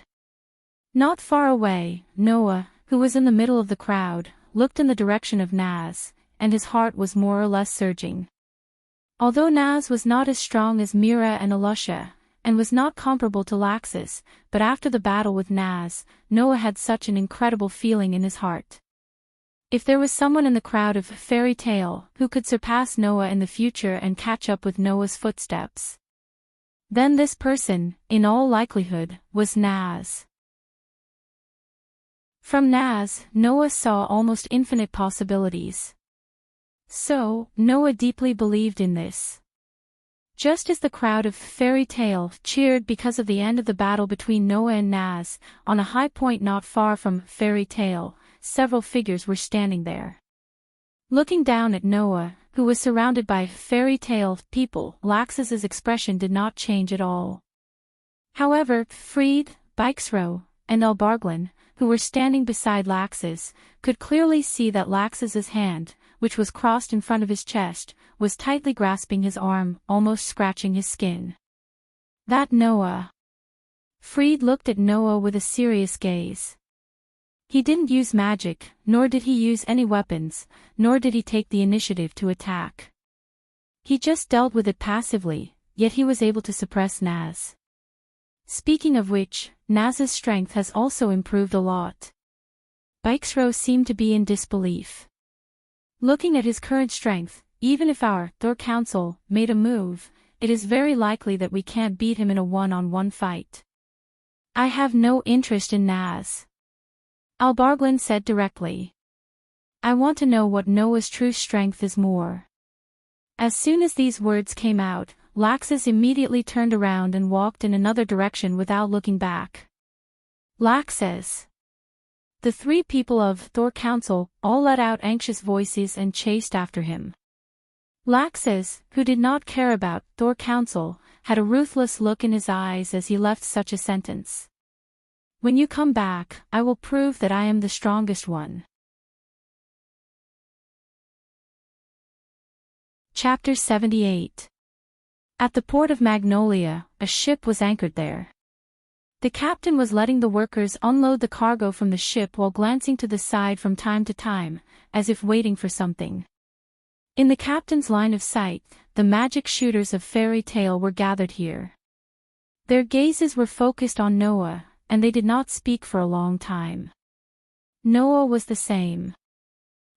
Not far away, Noah, who was in the middle of the crowd, looked in the direction of Naz, and his heart was more or less surging. Although Naz was not as strong as Mira and Alusha, and was not comparable to Laxus, but after the battle with Naz, Noah had such an incredible feeling in his heart. If there was someone in the crowd of fairy tale who could surpass Noah in the future and catch up with Noah's footsteps, then this person, in all likelihood, was Naz. From Naz, Noah saw almost infinite possibilities. So, Noah deeply believed in this. Just as the crowd of fairy tale cheered because of the end of the battle between Noah and Naz, on a high point not far from fairy tale, several figures were standing there. Looking down at Noah, who was surrounded by fairy tale people, Laxus's expression did not change at all. However, Freed, Bikesrow, and Elbarglin, who were standing beside Laxus, could clearly see that Laxus's hand, which was crossed in front of his chest, was tightly grasping his arm, almost scratching his skin. That Noah. Freed looked at Noah with a serious gaze. He didn't use magic, nor did he use any weapons, nor did he take the initiative to attack. He just dealt with it passively, yet he was able to suppress Naz. Speaking of which, Naz's strength has also improved a lot. Bikesrow seemed to be in disbelief. Looking at his current strength, even if our Thor Council made a move, it is very likely that we can't beat him in a one-on-one fight. I have no interest in Naz. Elbarglin said directly. I want to know what Noah's true strength is more. As soon as these words came out, Laxus immediately turned around and walked in another direction without looking back. Laxus. The three people of Thor Council all let out anxious voices and chased after him. Laxus, who did not care about Thor Council, had a ruthless look in his eyes as he left such a sentence. When you come back, I will prove that I am the strongest one. Chapter 78. At the port of Magnolia, a ship was anchored there. The captain was letting the workers unload the cargo from the ship while glancing to the side from time to time, as if waiting for something. In the captain's line of sight, the magic shooters of fairy tale were gathered here. Their gazes were focused on Noah, and they did not speak for a long time. Noah was the same.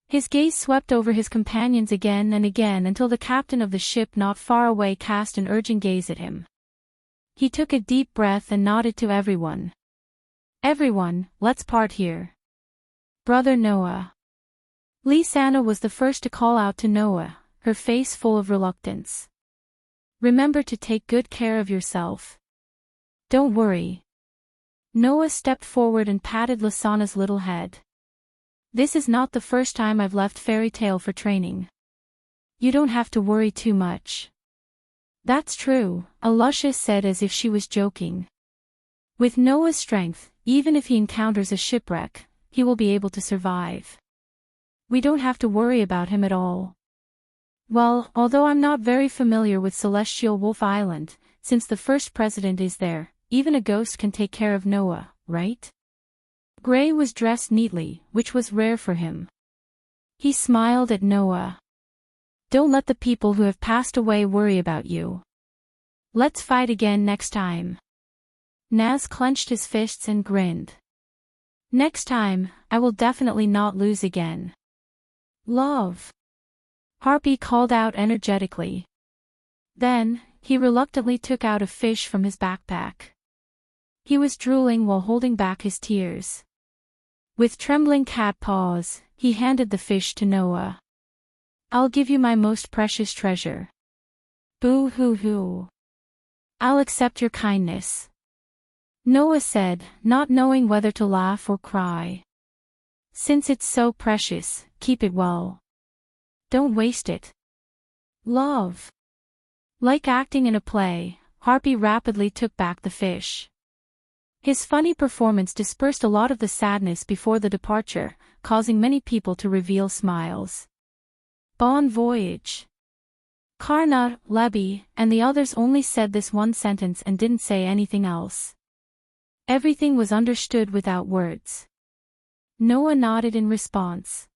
His gaze swept over his companions again and again until the captain of the ship not far away cast an urgent gaze at him. He took a deep breath and nodded to everyone. Everyone, let's part here. Brother Noah. Lisanna was the first to call out to Noah, her face full of reluctance. Remember to take good care of yourself. Don't worry. Noah stepped forward and patted Lisanna's little head. This is not the first time I've left fairy tale for training. You don't have to worry too much. That's true, Alusha said as if she was joking. With Noah's strength, even if he encounters a shipwreck, he will be able to survive. We don't have to worry about him at all. Well, although I'm not very familiar with Celestial Wolf Island, since the first president is there, even a ghost can take care of Noah, right? Gray was dressed neatly, which was rare for him. He smiled at Noah. Don't let the people who have passed away worry about you. Let's fight again next time. Naz clenched his fists and grinned. Next time, I will definitely not lose again. Love. Harpy called out energetically. Then, he reluctantly took out a fish from his backpack. He was drooling while holding back his tears. With trembling cat paws, he handed the fish to Noah. "I'll give you my most precious treasure." "Boo-hoo-hoo. I'll accept your kindness," Noah said, not knowing whether to laugh or cry. "Since it's so precious, keep it well. Don't waste it." Love. Like acting in a play, Harpy rapidly took back the fish. His funny performance dispersed a lot of the sadness before the departure, causing many people to reveal smiles. Bon voyage. Karna, Lebby, and the others only said this one sentence and didn't say anything else. Everything was understood without words. Noah nodded in response.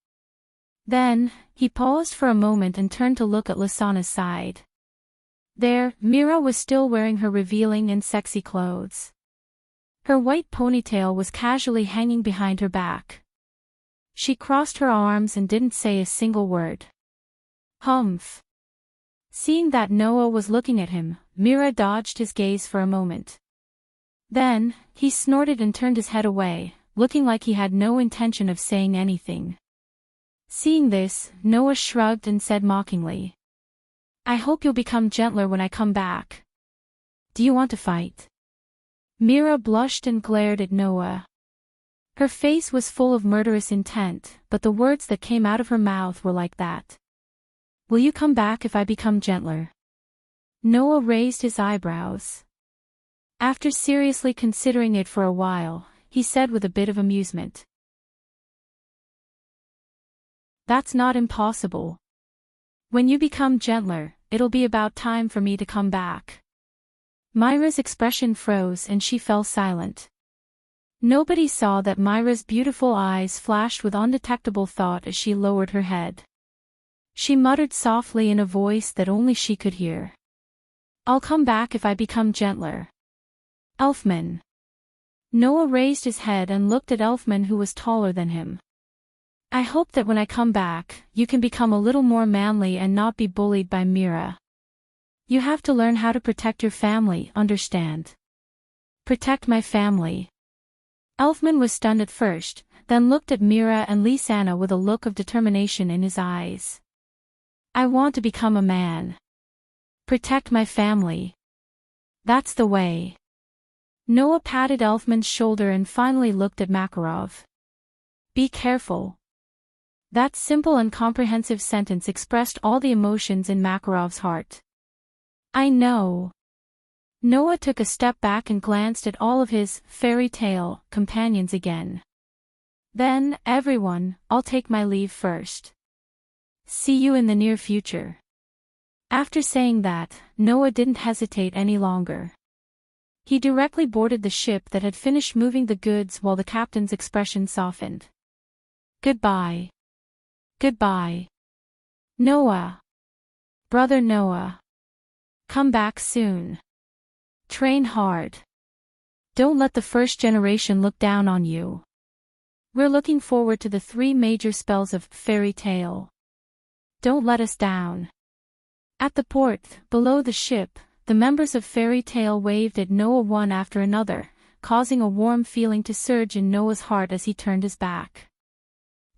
Then, he paused for a moment and turned to look at Lasana's side. There, Mira was still wearing her revealing and sexy clothes. Her white ponytail was casually hanging behind her back. She crossed her arms and didn't say a single word. Humph. Seeing that Noah was looking at him, Mira dodged his gaze for a moment. Then, he snorted and turned his head away, looking like he had no intention of saying anything. Seeing this, Noah shrugged and said mockingly, "I hope you'll become gentler when I come back. Do you want to fight?" Mira blushed and glared at Noah. Her face was full of murderous intent, but the words that came out of her mouth were like that. "Will you come back if I become gentler?" Noah raised his eyebrows. After seriously considering it for a while, he said with a bit of amusement, "That's not impossible. When you become gentler, it'll be about time for me to come back." Myra's expression froze and she fell silent. Nobody saw that Myra's beautiful eyes flashed with undetectable thought as she lowered her head. She muttered softly in a voice that only she could hear. "I'll come back if I become gentler. Elfman." Noah raised his head and looked at Elfman, who was taller than him. "I hope that when I come back, you can become a little more manly and not be bullied by Mira. You have to learn how to protect your family, understand?" "Protect my family?" Elfman was stunned at first, then looked at Mira and Lisanna with a look of determination in his eyes. "I want to become a man. Protect my family. That's the way." Noah patted Elfman's shoulder and finally looked at Makarov. "Be careful." That simple and comprehensive sentence expressed all the emotions in Makarov's heart. "I know." Noah took a step back and glanced at all of his fairy tale companions again. "Then, everyone, I'll take my leave first. See you in the near future." After saying that, Noah didn't hesitate any longer. He directly boarded the ship that had finished moving the goods while the captain's expression softened. "Goodbye. Goodbye. Noah. Brother Noah. Come back soon. Train hard. Don't let the first generation look down on you. We're looking forward to the 3 major spells of fairy tale. Don't let us down." At the port, below the ship, the members of Fairy Tale waved at Noah one after another, causing a warm feeling to surge in Noah's heart as he turned his back.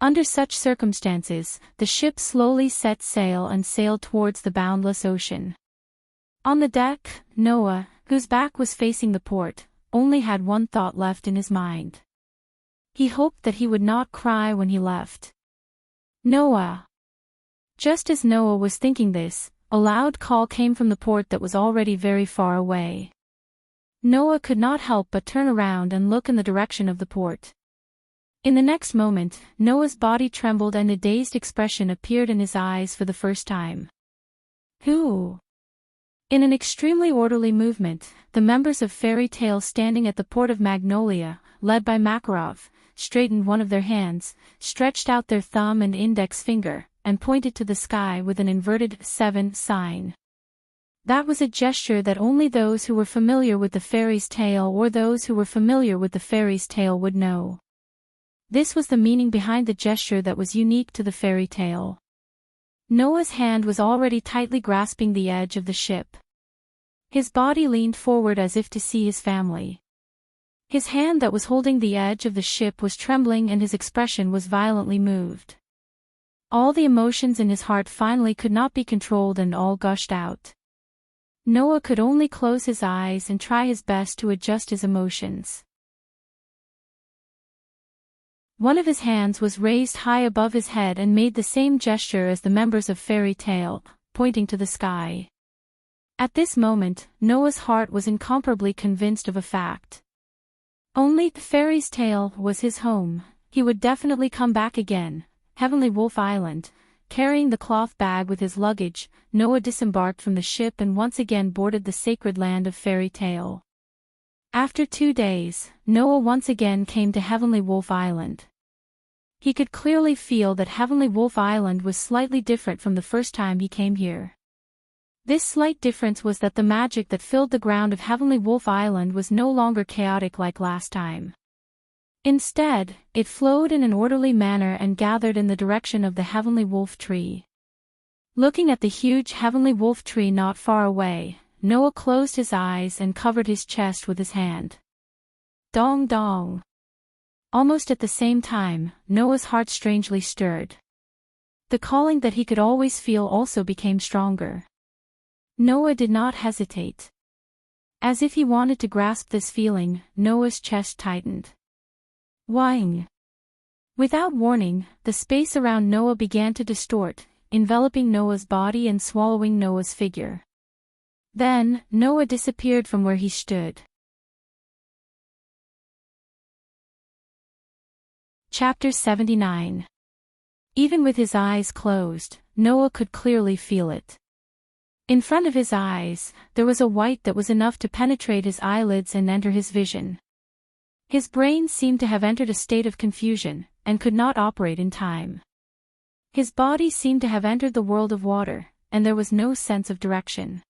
Under such circumstances, the ship slowly set sail and sailed towards the boundless ocean. On the deck, Noah, whose back was facing the port, only had one thought left in his mind. He hoped that he would not cry when he left. "Noah." Just as Noah was thinking this, a loud call came from the port that was already very far away. Noah could not help but turn around and look in the direction of the port. In the next moment, Noah's body trembled and a dazed expression appeared in his eyes for the first time. "Who?" In an extremely orderly movement, the members of Fairy Tale standing at the port of Magnolia, led by Makarov, straightened one of their hands, stretched out their thumb and index finger, and pointed to the sky with an inverted 7 sign. That was a gesture that only those who were familiar with the fairy's tale or those who were familiar with the fairy's tale would know. This was the meaning behind the gesture that was unique to the fairy tale. Noah's hand was already tightly grasping the edge of the ship. His body leaned forward as if to see his family. His hand that was holding the edge of the ship was trembling and his expression was violently moved. All the emotions in his heart finally could not be controlled and all gushed out. Noah could only close his eyes and try his best to adjust his emotions. One of his hands was raised high above his head and made the same gesture as the members of Fairy Tale, pointing to the sky. At this moment, Noah's heart was incomparably convinced of a fact. Only the fairy's tale was his home. He would definitely come back again. Heavenly Wolf Island. Carrying the cloth bag with his luggage, Noah disembarked from the ship and once again boarded the sacred land of Fairy Tale. After 2 days, Noah once again came to Heavenly Wolf Island. He could clearly feel that Heavenly Wolf Island was slightly different from the first time he came here. This slight difference was that the magic that filled the ground of Heavenly Wolf Island was no longer chaotic like last time. Instead, it flowed in an orderly manner and gathered in the direction of the Heavenly Wolf Tree. Looking at the huge Heavenly Wolf Tree not far away, Noah closed his eyes and covered his chest with his hand. Dong dong. Almost at the same time, Noah's heart strangely stirred. The calling that he could always feel also became stronger. Noah did not hesitate. As if he wanted to grasp this feeling, Noah's chest tightened. Whing. Without warning, the space around Noah began to distort, enveloping Noah's body and swallowing Noah's figure. Then, Noah disappeared from where he stood. Chapter 79. Even with his eyes closed, Noah could clearly feel it. In front of his eyes, there was a white that was enough to penetrate his eyelids and enter his vision. His brain seemed to have entered a state of confusion, and could not operate in time. His body seemed to have entered the world of water, and there was no sense of direction.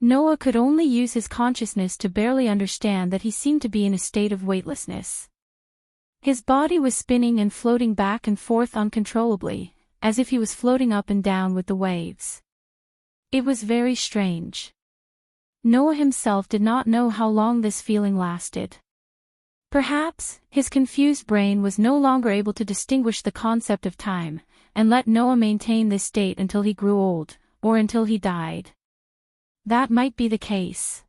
Noah could only use his consciousness to barely understand that he seemed to be in a state of weightlessness. His body was spinning and floating back and forth uncontrollably, as if he was floating up and down with the waves. It was very strange. Noah himself did not know how long this feeling lasted. Perhaps, his confused brain was no longer able to distinguish the concept of time, and let Noah maintain this state until he grew old, or until he died. That might be the case.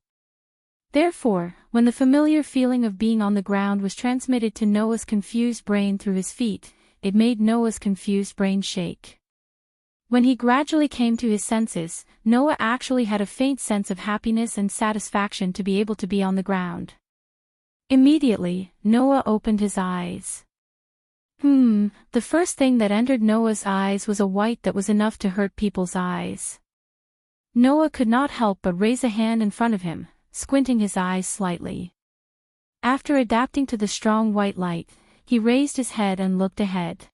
Therefore, when the familiar feeling of being on the ground was transmitted to Noah's confused brain through his feet, it made Noah's confused brain shake. When he gradually came to his senses, Noah actually had a faint sense of happiness and satisfaction to be able to be on the ground. Immediately, Noah opened his eyes. The first thing that entered Noah's eyes was a white that was enough to hurt people's eyes. Noah could not help but raise a hand in front of him, squinting his eyes slightly. After adapting to the strong white light, he raised his head and looked ahead.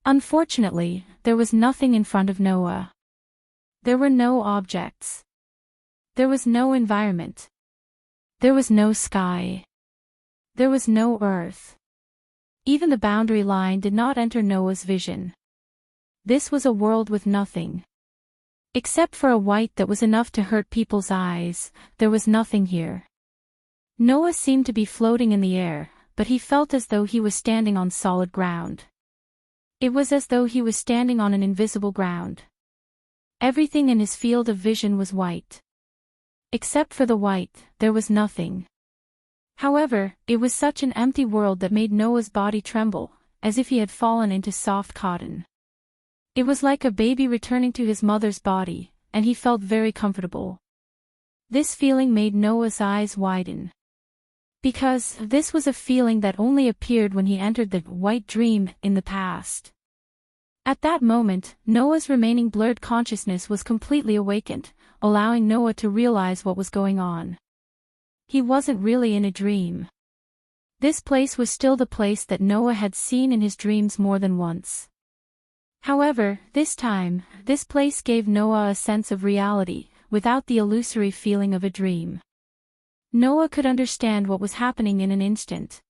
Unfortunately, there was nothing in front of Noah. There were no objects. There was no environment. There was no sky. There was no earth. Even the boundary line did not enter Noah's vision. This was a world with nothing. Except for a white that was enough to hurt people's eyes, there was nothing here. Noah seemed to be floating in the air, but he felt as though he was standing on solid ground. It was as though he was standing on an invisible ground. Everything in his field of vision was white. Except for the white, there was nothing. However, it was such an empty world that made Noah's body tremble, as if he had fallen into soft cotton. It was like a baby returning to his mother's body, and he felt very comfortable. This feeling made Noah's eyes widen. Because this was a feeling that only appeared when he entered the white dream in the past. At that moment, Noah's remaining blurred consciousness was completely awakened, allowing Noah to realize what was going on. He wasn't really in a dream. This place was still the place that Noah had seen in his dreams more than once. However, this time, this place gave Noah a sense of reality, without the illusory feeling of a dream. Noah could understand what was happening in an instant.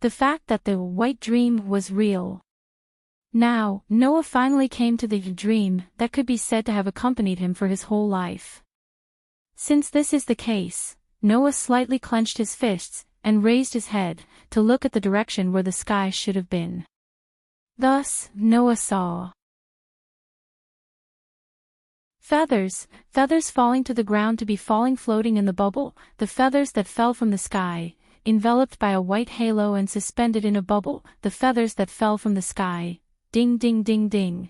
The fact that the white dream was real. Now, Noah finally came to the dream that could be said to have accompanied him for his whole life. Since this is the case, Noah slightly clenched his fists, and raised his head, to look at the direction where the sky should have been. Thus, Noah saw feathers falling to the ground to be floating in the bubble, the feathers that fell from the sky, enveloped by a white halo and suspended in a bubble, the feathers that fell from the sky, ding ding ding ding.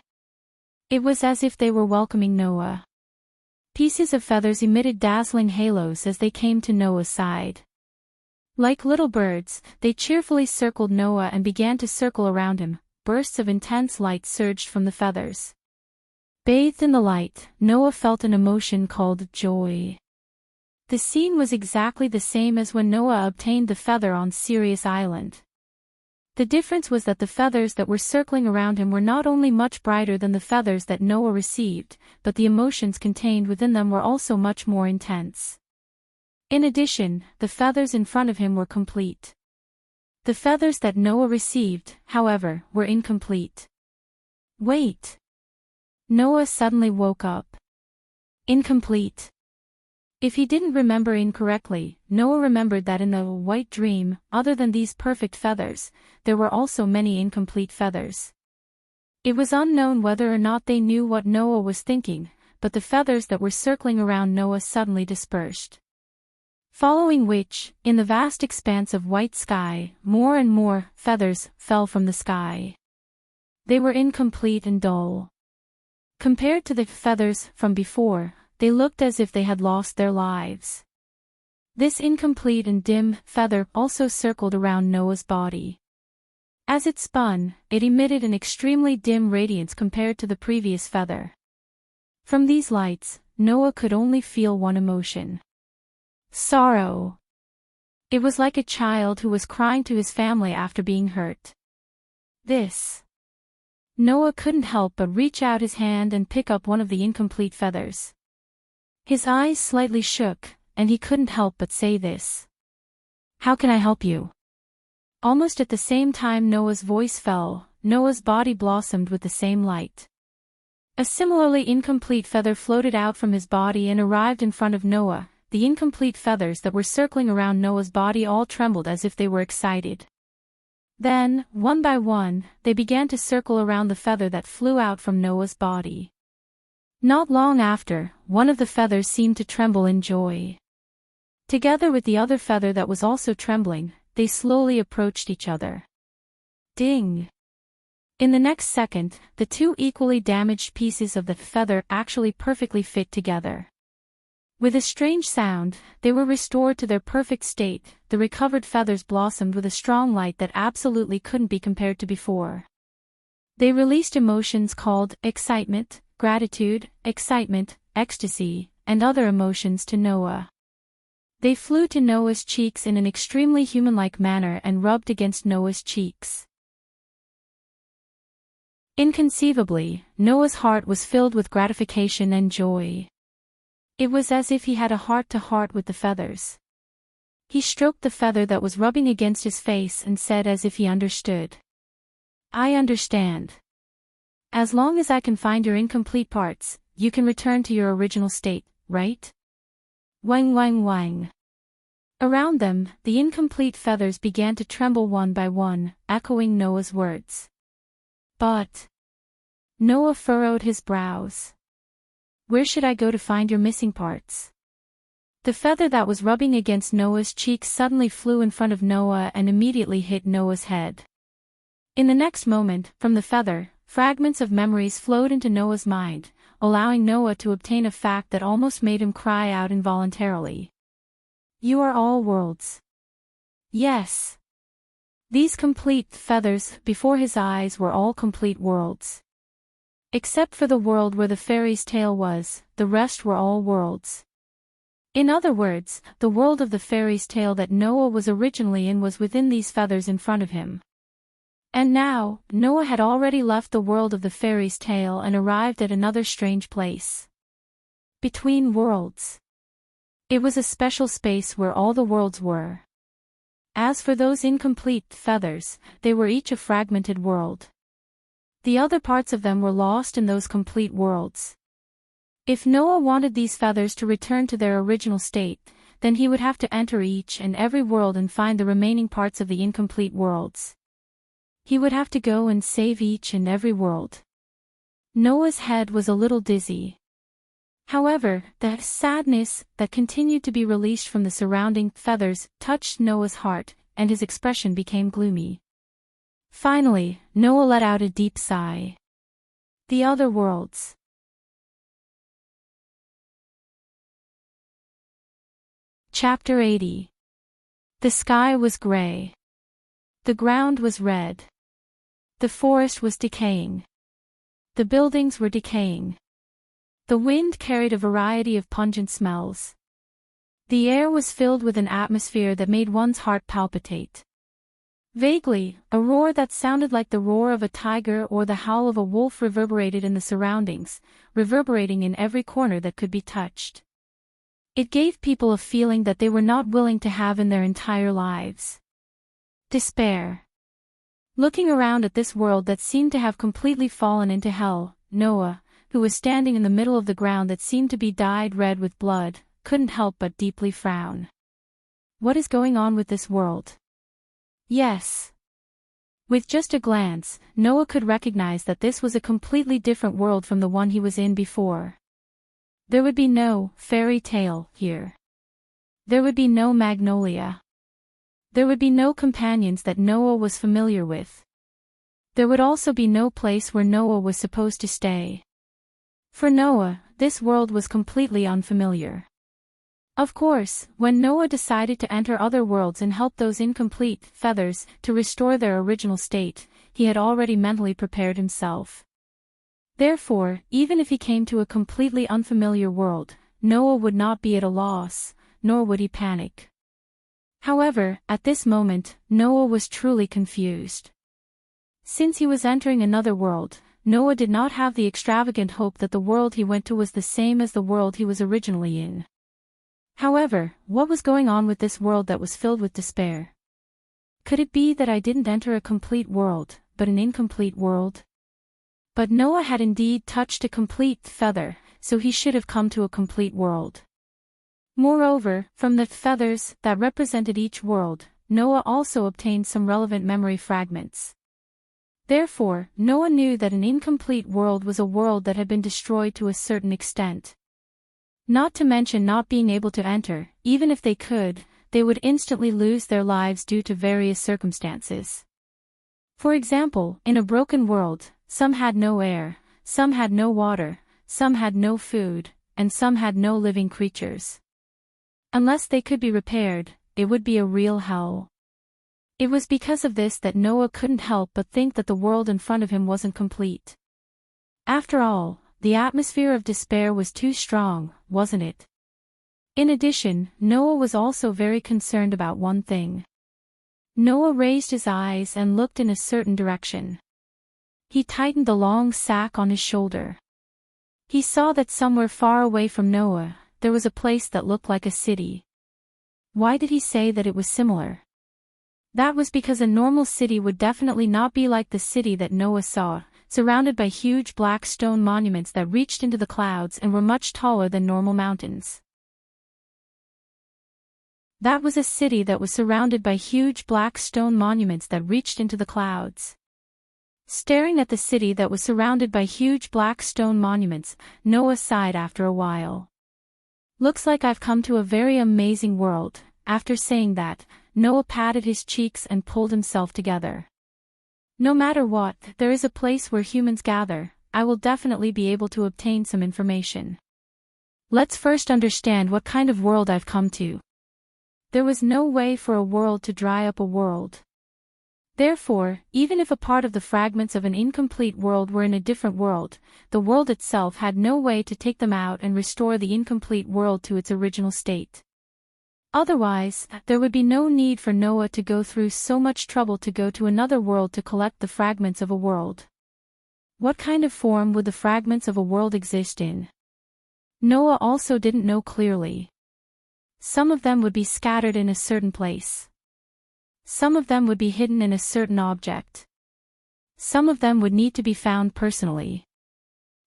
It was as if they were welcoming Noah. Pieces of feathers emitted dazzling halos as they came to Noah's side. Like little birds, they cheerfully circled Noah and began to circle around him. Bursts of intense light surged from the feathers. Bathed in the light, Noah felt an emotion called joy. The scene was exactly the same as when Noah obtained the feather on Sirius Island. The difference was that the feathers that were circling around him were not only much brighter than the feathers that Noah received, but the emotions contained within them were also much more intense. In addition, the feathers in front of him were complete. The feathers that Noah received, however, were incomplete. Wait! Noah suddenly woke up. Incomplete. If he didn't remember incorrectly, Noah remembered that in the white dream, other than these perfect feathers, there were also many incomplete feathers. It was unknown whether or not they knew what Noah was thinking, but the feathers that were circling around Noah suddenly dispersed. Following which, in the vast expanse of white sky, more and more feathers fell from the sky. They were incomplete and dull. Compared to the feathers from before, they looked as if they had lost their lives. This incomplete and dim feather also circled around Noah's body. As it spun, it emitted an extremely dim radiance compared to the previous feather. From these lights, Noah could only feel one emotion: sorrow. It was like a child who was crying to his family after being hurt. Noah couldn't help but reach out his hand and pick up one of the incomplete feathers. His eyes slightly shook, and he couldn't help but say this: "How can I help you?" Almost at the same time Noah's voice fell, Noah's body blossomed with the same light. A similarly incomplete feather floated out from his body and arrived in front of Noah. The incomplete feathers that were circling around Noah's body all trembled as if they were excited. Then, one by one, they began to circle around the feather that flew out from Noah's body. Not long after, one of the feathers seemed to tremble in joy. Together with the other feather that was also trembling, they slowly approached each other. Ding! In the next second, the two equally damaged pieces of the feather actually perfectly fit together. With a strange sound, they were restored to their perfect state. The recovered feathers blossomed with a strong light that absolutely couldn't be compared to before. They released emotions called excitement, gratitude, excitement, ecstasy, and other emotions to Noah. They flew to Noah's cheeks in an extremely human-like manner and rubbed against Noah's cheeks. Inconceivably, Noah's heart was filled with gratification and joy. It was as if he had a heart-to-heart with the feathers. He stroked the feather that was rubbing against his face and said as if he understood: "I understand. As long as I can find your incomplete parts, you can return to your original state, right?" Wang wang wang. Around them, the incomplete feathers began to tremble one by one, echoing Noah's words. But Noah furrowed his brows. "Where should I go to find your missing parts?" The feather that was rubbing against Noah's cheeks suddenly flew in front of Noah and immediately hit Noah's head. In the next moment, from the feather, fragments of memories flowed into Noah's mind, allowing Noah to obtain a fact that almost made him cry out involuntarily. "You are all worlds." Yes. These complete feathers before his eyes were all complete worlds. Except for the world where the fairy's tale was, the rest were all worlds. In other words, the world of the fairy's tale that Noah was originally in was within these feathers in front of him. And now, Noah had already left the world of the fairy's tale and arrived at another strange place. Between worlds. It was a special space where all the worlds were. As for those incomplete feathers, they were each a fragmented world. The other parts of them were lost in those complete worlds. If Noah wanted these feathers to return to their original state, then he would have to enter each and every world and find the remaining parts of the incomplete worlds. He would have to go and save each and every world. Noah's head was a little dizzy. However, the sadness that continued to be released from the surrounding feathers touched Noah's heart, and his expression became gloomy. Finally, Noah let out a deep sigh. The other worlds. Chapter 80. The sky was gray. The ground was red. The forest was decaying. The buildings were decaying. The wind carried a variety of pungent smells. The air was filled with an atmosphere that made one's heart palpitate. Vaguely, a roar that sounded like the roar of a tiger or the howl of a wolf reverberated in the surroundings, reverberating in every corner that could be touched. It gave people a feeling that they were not willing to have in their entire lives. Despair. Looking around at this world that seemed to have completely fallen into hell, Noah, who was standing in the middle of the ground that seemed to be dyed red with blood, couldn't help but deeply frown. What is going on with this world? Yes. With just a glance, Noah could recognize that this was a completely different world from the one he was in before. There would be no fairy tale here. There would be no magnolia. There would be no companions that Noah was familiar with. There would also be no place where Noah was supposed to stay. For Noah, this world was completely unfamiliar. Of course, when Noah decided to enter other worlds and help those incomplete feathers to restore their original state, he had already mentally prepared himself. Therefore, even if he came to a completely unfamiliar world, Noah would not be at a loss, nor would he panic. However, at this moment, Noah was truly confused. Since he was entering another world, Noah did not have the extravagant hope that the world he went to was the same as the world he was originally in. However, what was going on with this world that was filled with despair? Could it be that I didn't enter a complete world, but an incomplete world? But Noah had indeed touched a complete feather, so he should have come to a complete world. Moreover, from the feathers that represented each world, Noah also obtained some relevant memory fragments. Therefore, Noah knew that an incomplete world was a world that had been destroyed to a certain extent. Not to mention not being able to enter, even if they could, they would instantly lose their lives due to various circumstances. For example, in a broken world, some had no air, some had no water, some had no food, and some had no living creatures. Unless they could be repaired, it would be a real hell. It was because of this that Noah couldn't help but think that the world in front of him wasn't complete. After all, the atmosphere of despair was too strong, wasn't it? In addition, Noah was also very concerned about one thing. Noah raised his eyes and looked in a certain direction. He tightened the long sack on his shoulder. He saw that somewhere far away from Noah, there was a place that looked like a city. Why did he say that it was similar? That was because a normal city would definitely not be like the city that Noah saw, surrounded by huge black stone monuments that reached into the clouds and were much taller than normal mountains. That was a city that was surrounded by huge black stone monuments that reached into the clouds. Staring at the city that was surrounded by huge black stone monuments, Noah sighed after a while. Looks like I've come to a very amazing world. After saying that, Noah patted his cheeks and pulled himself together. No matter what, there is a place where humans gather. I will definitely be able to obtain some information. Let's first understand what kind of world I've come to. There was no way for a world to dry up a world. Therefore, even if a part of the fragments of an incomplete world were in a different world, the world itself had no way to take them out and restore the incomplete world to its original state. Otherwise, there would be no need for Noah to go through so much trouble to go to another world to collect the fragments of a world. What kind of form would the fragments of a world exist in? Noah also didn't know clearly. Some of them would be scattered in a certain place. Some of them would be hidden in a certain object. Some of them would need to be found personally.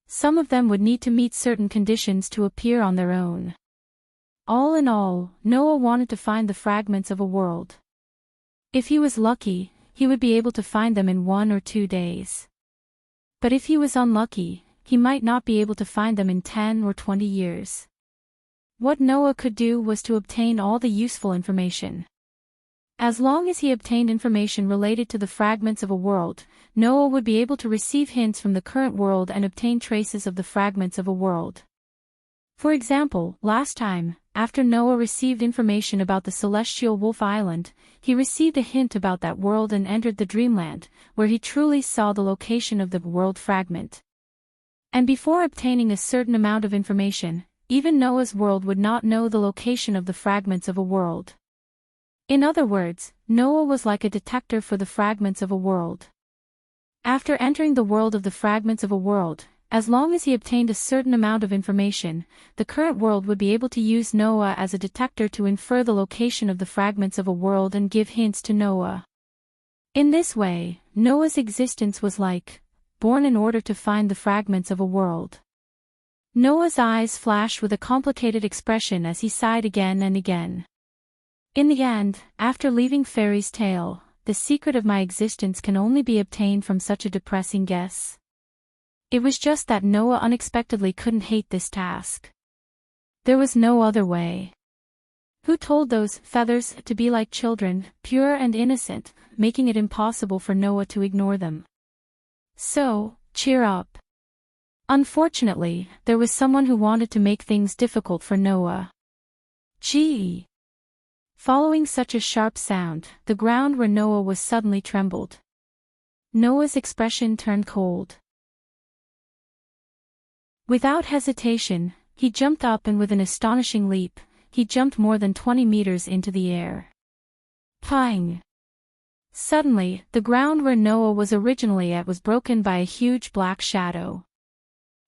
Some of them would need to meet certain conditions to appear on their own. All in all, Noah wanted to find the fragments of a world. If he was lucky, he would be able to find them in 1 or 2 days. But if he was unlucky, he might not be able to find them in 10 or 20 years. What Noah could do was to obtain all the useful information. As long as he obtained information related to the fragments of a world, Noah would be able to receive hints from the current world and obtain traces of the fragments of a world. For example, last time, after Noah received information about the celestial Wolf Island, he received a hint about that world and entered the dreamland, where he truly saw the location of the world fragment. And before obtaining a certain amount of information, even Noah's world would not know the location of the fragments of a world. In other words, Noah was like a detector for the fragments of a world. After entering the world of the fragments of a world, as long as he obtained a certain amount of information, the current world would be able to use Noah as a detector to infer the location of the fragments of a world and give hints to Noah. In this way, Noah's existence was like, born in order to find the fragments of a world. Noah's eyes flashed with a complicated expression as he sighed again and again. In the end, after leaving Fairy's tale, the secret of my existence can only be obtained from such a depressing guess. It was just that Noah unexpectedly couldn't hate this task. There was no other way. Who told those feathers to be like children, pure and innocent, making it impossible for Noah to ignore them? So, cheer up. Unfortunately, there was someone who wanted to make things difficult for Noah. Gee! Following such a sharp sound, the ground where Noah was suddenly trembled. Noah's expression turned cold. Without hesitation, he jumped up and with an astonishing leap, he jumped more than 20 meters into the air. Pang! Suddenly, the ground where Noah was originally at was broken by a huge black shadow.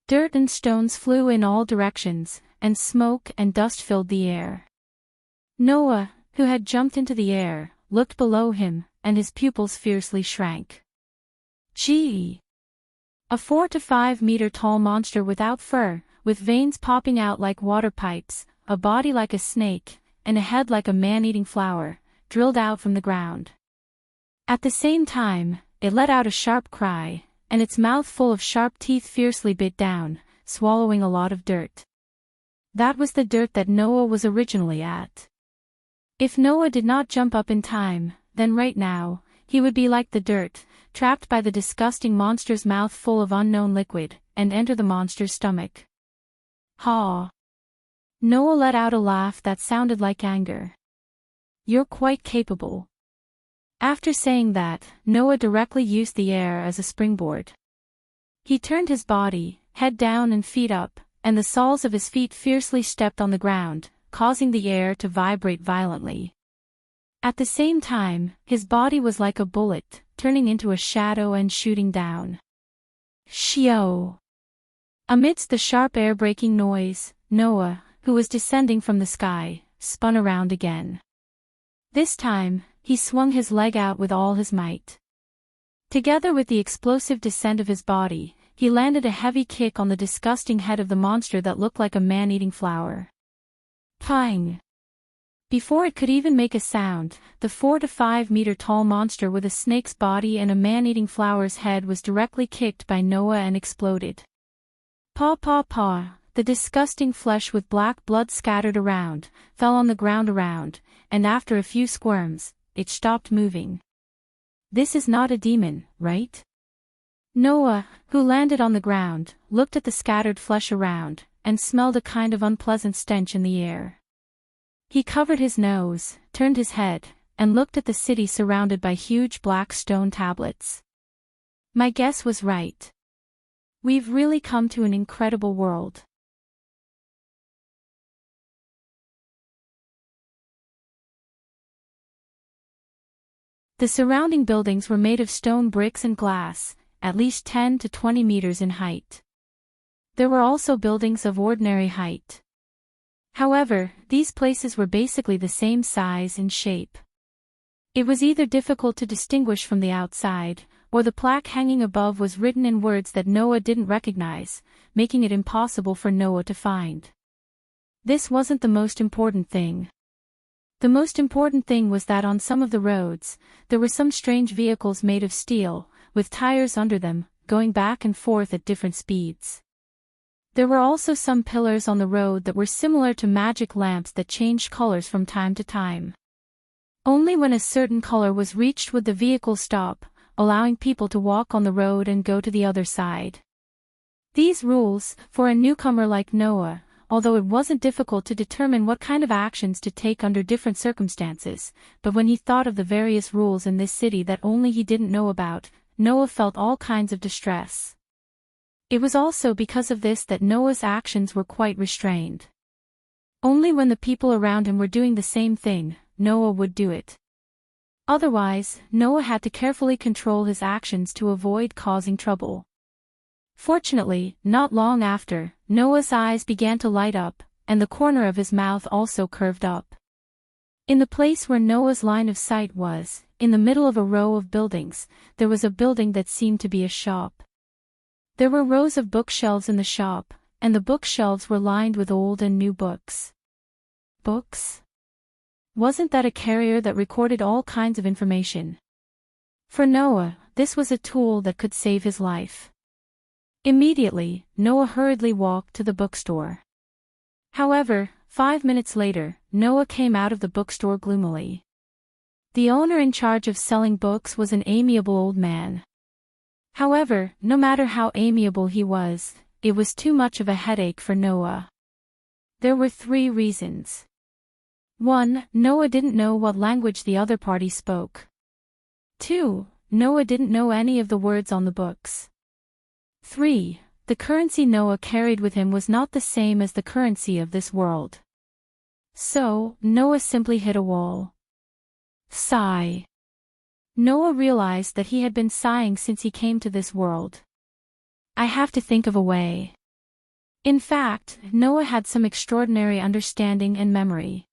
Dirt and stones flew in all directions, and smoke and dust filled the air. Noah, who had jumped into the air, looked below him, and his pupils fiercely shrank. Gee! A 4 to 5 meter tall monster without fur, with veins popping out like water pipes, a body like a snake, and a head like a man-eating flower, drilled out from the ground. At the same time, it let out a sharp cry, and its mouth full of sharp teeth fiercely bit down, swallowing a lot of dirt. That was the dirt that Noah was originally at. If Noah did not jump up in time, then right now, he would be like the dirt, trapped by the disgusting monster's mouth full of unknown liquid, and enter the monster's stomach. Ha! Noah let out a laugh that sounded like anger. You're quite capable. After saying that, Noah directly used the air as a springboard. He turned his body, head down and feet up, and the soles of his feet fiercely stepped on the ground, causing the air to vibrate violently. At the same time, his body was like a bullet, turning into a shadow and shooting down. Shio! Amidst the sharp air-breaking noise, Noah, who was descending from the sky, spun around again. This time, he swung his leg out with all his might. Together with the explosive descent of his body, he landed a heavy kick on the disgusting head of the monster that looked like a man-eating flower. Pang! Before it could even make a sound, the 4 to 5 meter tall monster with a snake's body and a man-eating flower's head was directly kicked by Noah and exploded. Paw paw paw, the disgusting flesh with black blood scattered around, fell on the ground around, and after a few squirms, it stopped moving. This is not a demon, right? Noah, who landed on the ground, looked at the scattered flesh around, and smelled a kind of unpleasant stench in the air. He covered his nose, turned his head, and looked at the city surrounded by huge black stone tablets. My guess was right. We've really come to an incredible world. The surrounding buildings were made of stone bricks and glass, at least 10 to 20 meters in height. There were also buildings of ordinary height. However, these places were basically the same size and shape. It was either difficult to distinguish from the outside, or the plaque hanging above was written in words that Noah didn't recognize, making it impossible for Noah to find. This wasn't the most important thing. The most important thing was that on some of the roads, there were some strange vehicles made of steel, with tires under them, going back and forth at different speeds. There were also some pillars on the road that were similar to magic lamps that changed colors from time to time. Only when a certain color was reached would the vehicle stop, allowing people to walk on the road and go to the other side. These rules, for a newcomer like Noah, although it wasn't difficult to determine what kind of actions to take under different circumstances, but when he thought of the various rules in this city that only he didn't know about, Noah felt all kinds of distress. It was also because of this that Noah's actions were quite restrained. Only when the people around him were doing the same thing, Noah would do it. Otherwise, Noah had to carefully control his actions to avoid causing trouble. Fortunately, not long after, Noah's eyes began to light up, and the corner of his mouth also curved up. In the place where Noah's line of sight was, in the middle of a row of buildings, there was a building that seemed to be a shop. There were rows of bookshelves in the shop, and the bookshelves were lined with old and new books. Books? Wasn't that a carrier that recorded all kinds of information? For Noah, this was a tool that could save his life. Immediately, Noah hurriedly walked to the bookstore. However, 5 minutes later, Noah came out of the bookstore gloomily. The owner in charge of selling books was an amiable old man. However, no matter how amiable he was, it was too much of a headache for Noah. There were 3 reasons. 1. Noah didn't know what language the other party spoke. 2. Noah didn't know any of the words on the books. 3. The currency Noah carried with him was not the same as the currency of this world. So, Noah simply hit a wall. Sigh. Noah realized that he had been sighing since he came to this world. I have to think of a way. In fact, Noah had some extraordinary understanding and memory.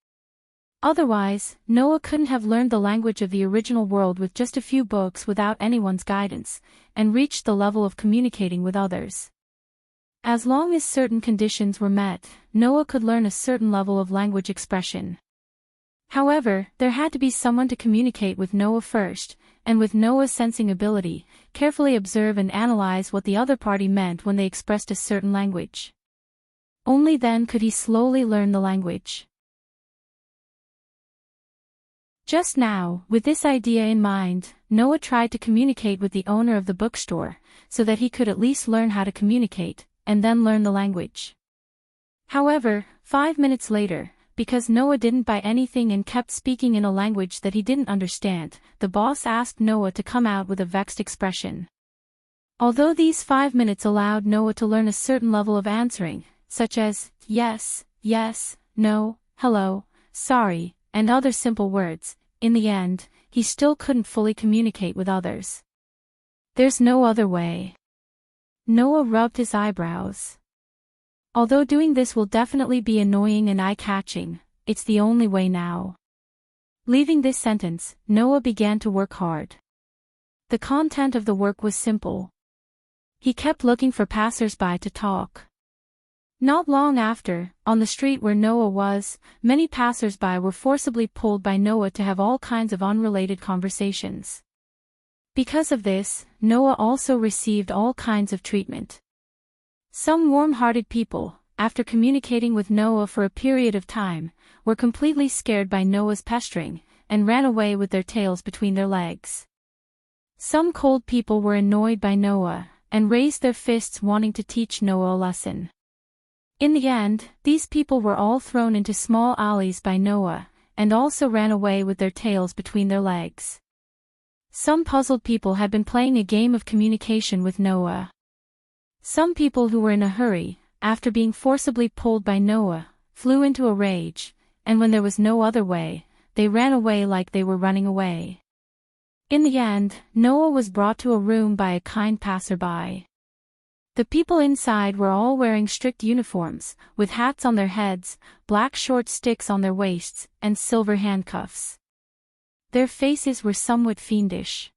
Otherwise, Noah couldn't have learned the language of the original world with just a few books without anyone's guidance, and reached the level of communicating with others. As long as certain conditions were met, Noah could learn a certain level of language expression. However, there had to be someone to communicate with Noah first, and with Noah's sensing ability, carefully observe and analyze what the other party meant when they expressed a certain language. Only then could he slowly learn the language. Just now, with this idea in mind, Noah tried to communicate with the owner of the bookstore, so that he could at least learn how to communicate, and then learn the language. However, 5 minutes later, because Noah didn't buy anything and kept speaking in a language that he didn't understand, the boss asked Noah to come out with a vexed expression. Although these 5 minutes allowed Noah to learn a certain level of answering, such as, yes, no, hello, sorry, and other simple words, in the end, he still couldn't fully communicate with others. There's no other way. Noah rubbed his eyebrows. Although doing this will definitely be annoying and eye-catching, it's the only way now. Leaving this sentence, Noah began to work hard. The content of the work was simple. He kept looking for passers-by to talk. Not long after, on the street where Noah was, many passers-by were forcibly pulled by Noah to have all kinds of unrelated conversations. Because of this, Noah also received all kinds of treatment. Some warm-hearted people, after communicating with Noah for a period of time, were completely scared by Noah's pestering, and ran away with their tails between their legs. Some cold people were annoyed by Noah, and raised their fists wanting to teach Noah a lesson. In the end, these people were all thrown into small alleys by Noah, and also ran away with their tails between their legs. Some puzzled people had been playing a game of communication with Noah. Some people who were in a hurry, after being forcibly pulled by Noah, flew into a rage, and when there was no other way, they ran away like they were running away. In the end, Noah was brought to a room by a kind passerby. The people inside were all wearing strict uniforms, with hats on their heads, black short sticks on their waists, and silver handcuffs. Their faces were somewhat fiendish.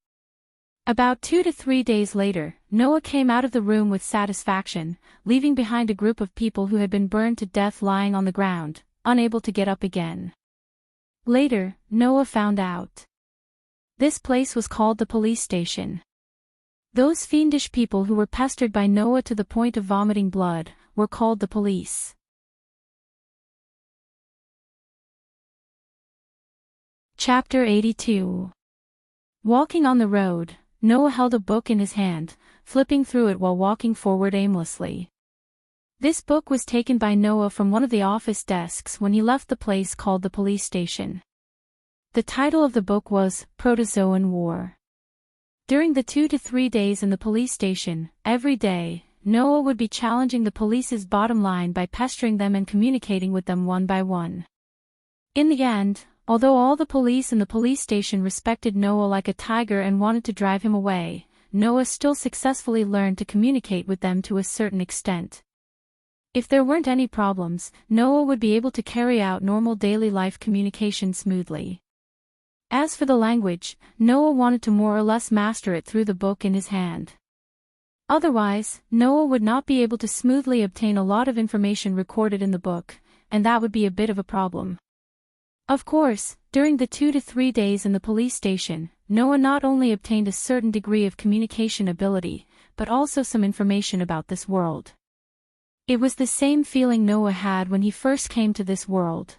About 2 to 3 days later, Noah came out of the room with satisfaction, leaving behind a group of people who had been burned to death lying on the ground, unable to get up again. Later, Noah found out. This place was called the police station. Those fiendish people who were pestered by Noah to the point of vomiting blood were called the police. Chapter 82. Walking on the road, Noah held a book in his hand, flipping through it while walking forward aimlessly. This book was taken by Noah from one of the office desks when he left the place called the police station. The title of the book was Protozoan War. During the 2 to 3 days in the police station, every day, Noah would be challenging the police's bottom line by pestering them and communicating with them one by one. In the end, although all the police in the police station respected Noah like a tiger and wanted to drive him away, Noah still successfully learned to communicate with them to a certain extent. If there weren't any problems, Noah would be able to carry out normal daily life communication smoothly. As for the language, Noah wanted to more or less master it through the book in his hand. Otherwise, Noah would not be able to smoothly obtain a lot of information recorded in the book, and that would be a bit of a problem. Of course, during the 2 to 3 days in the police station, Noah not only obtained a certain degree of communication ability, but also some information about this world. It was the same feeling Noah had when he first came to this world.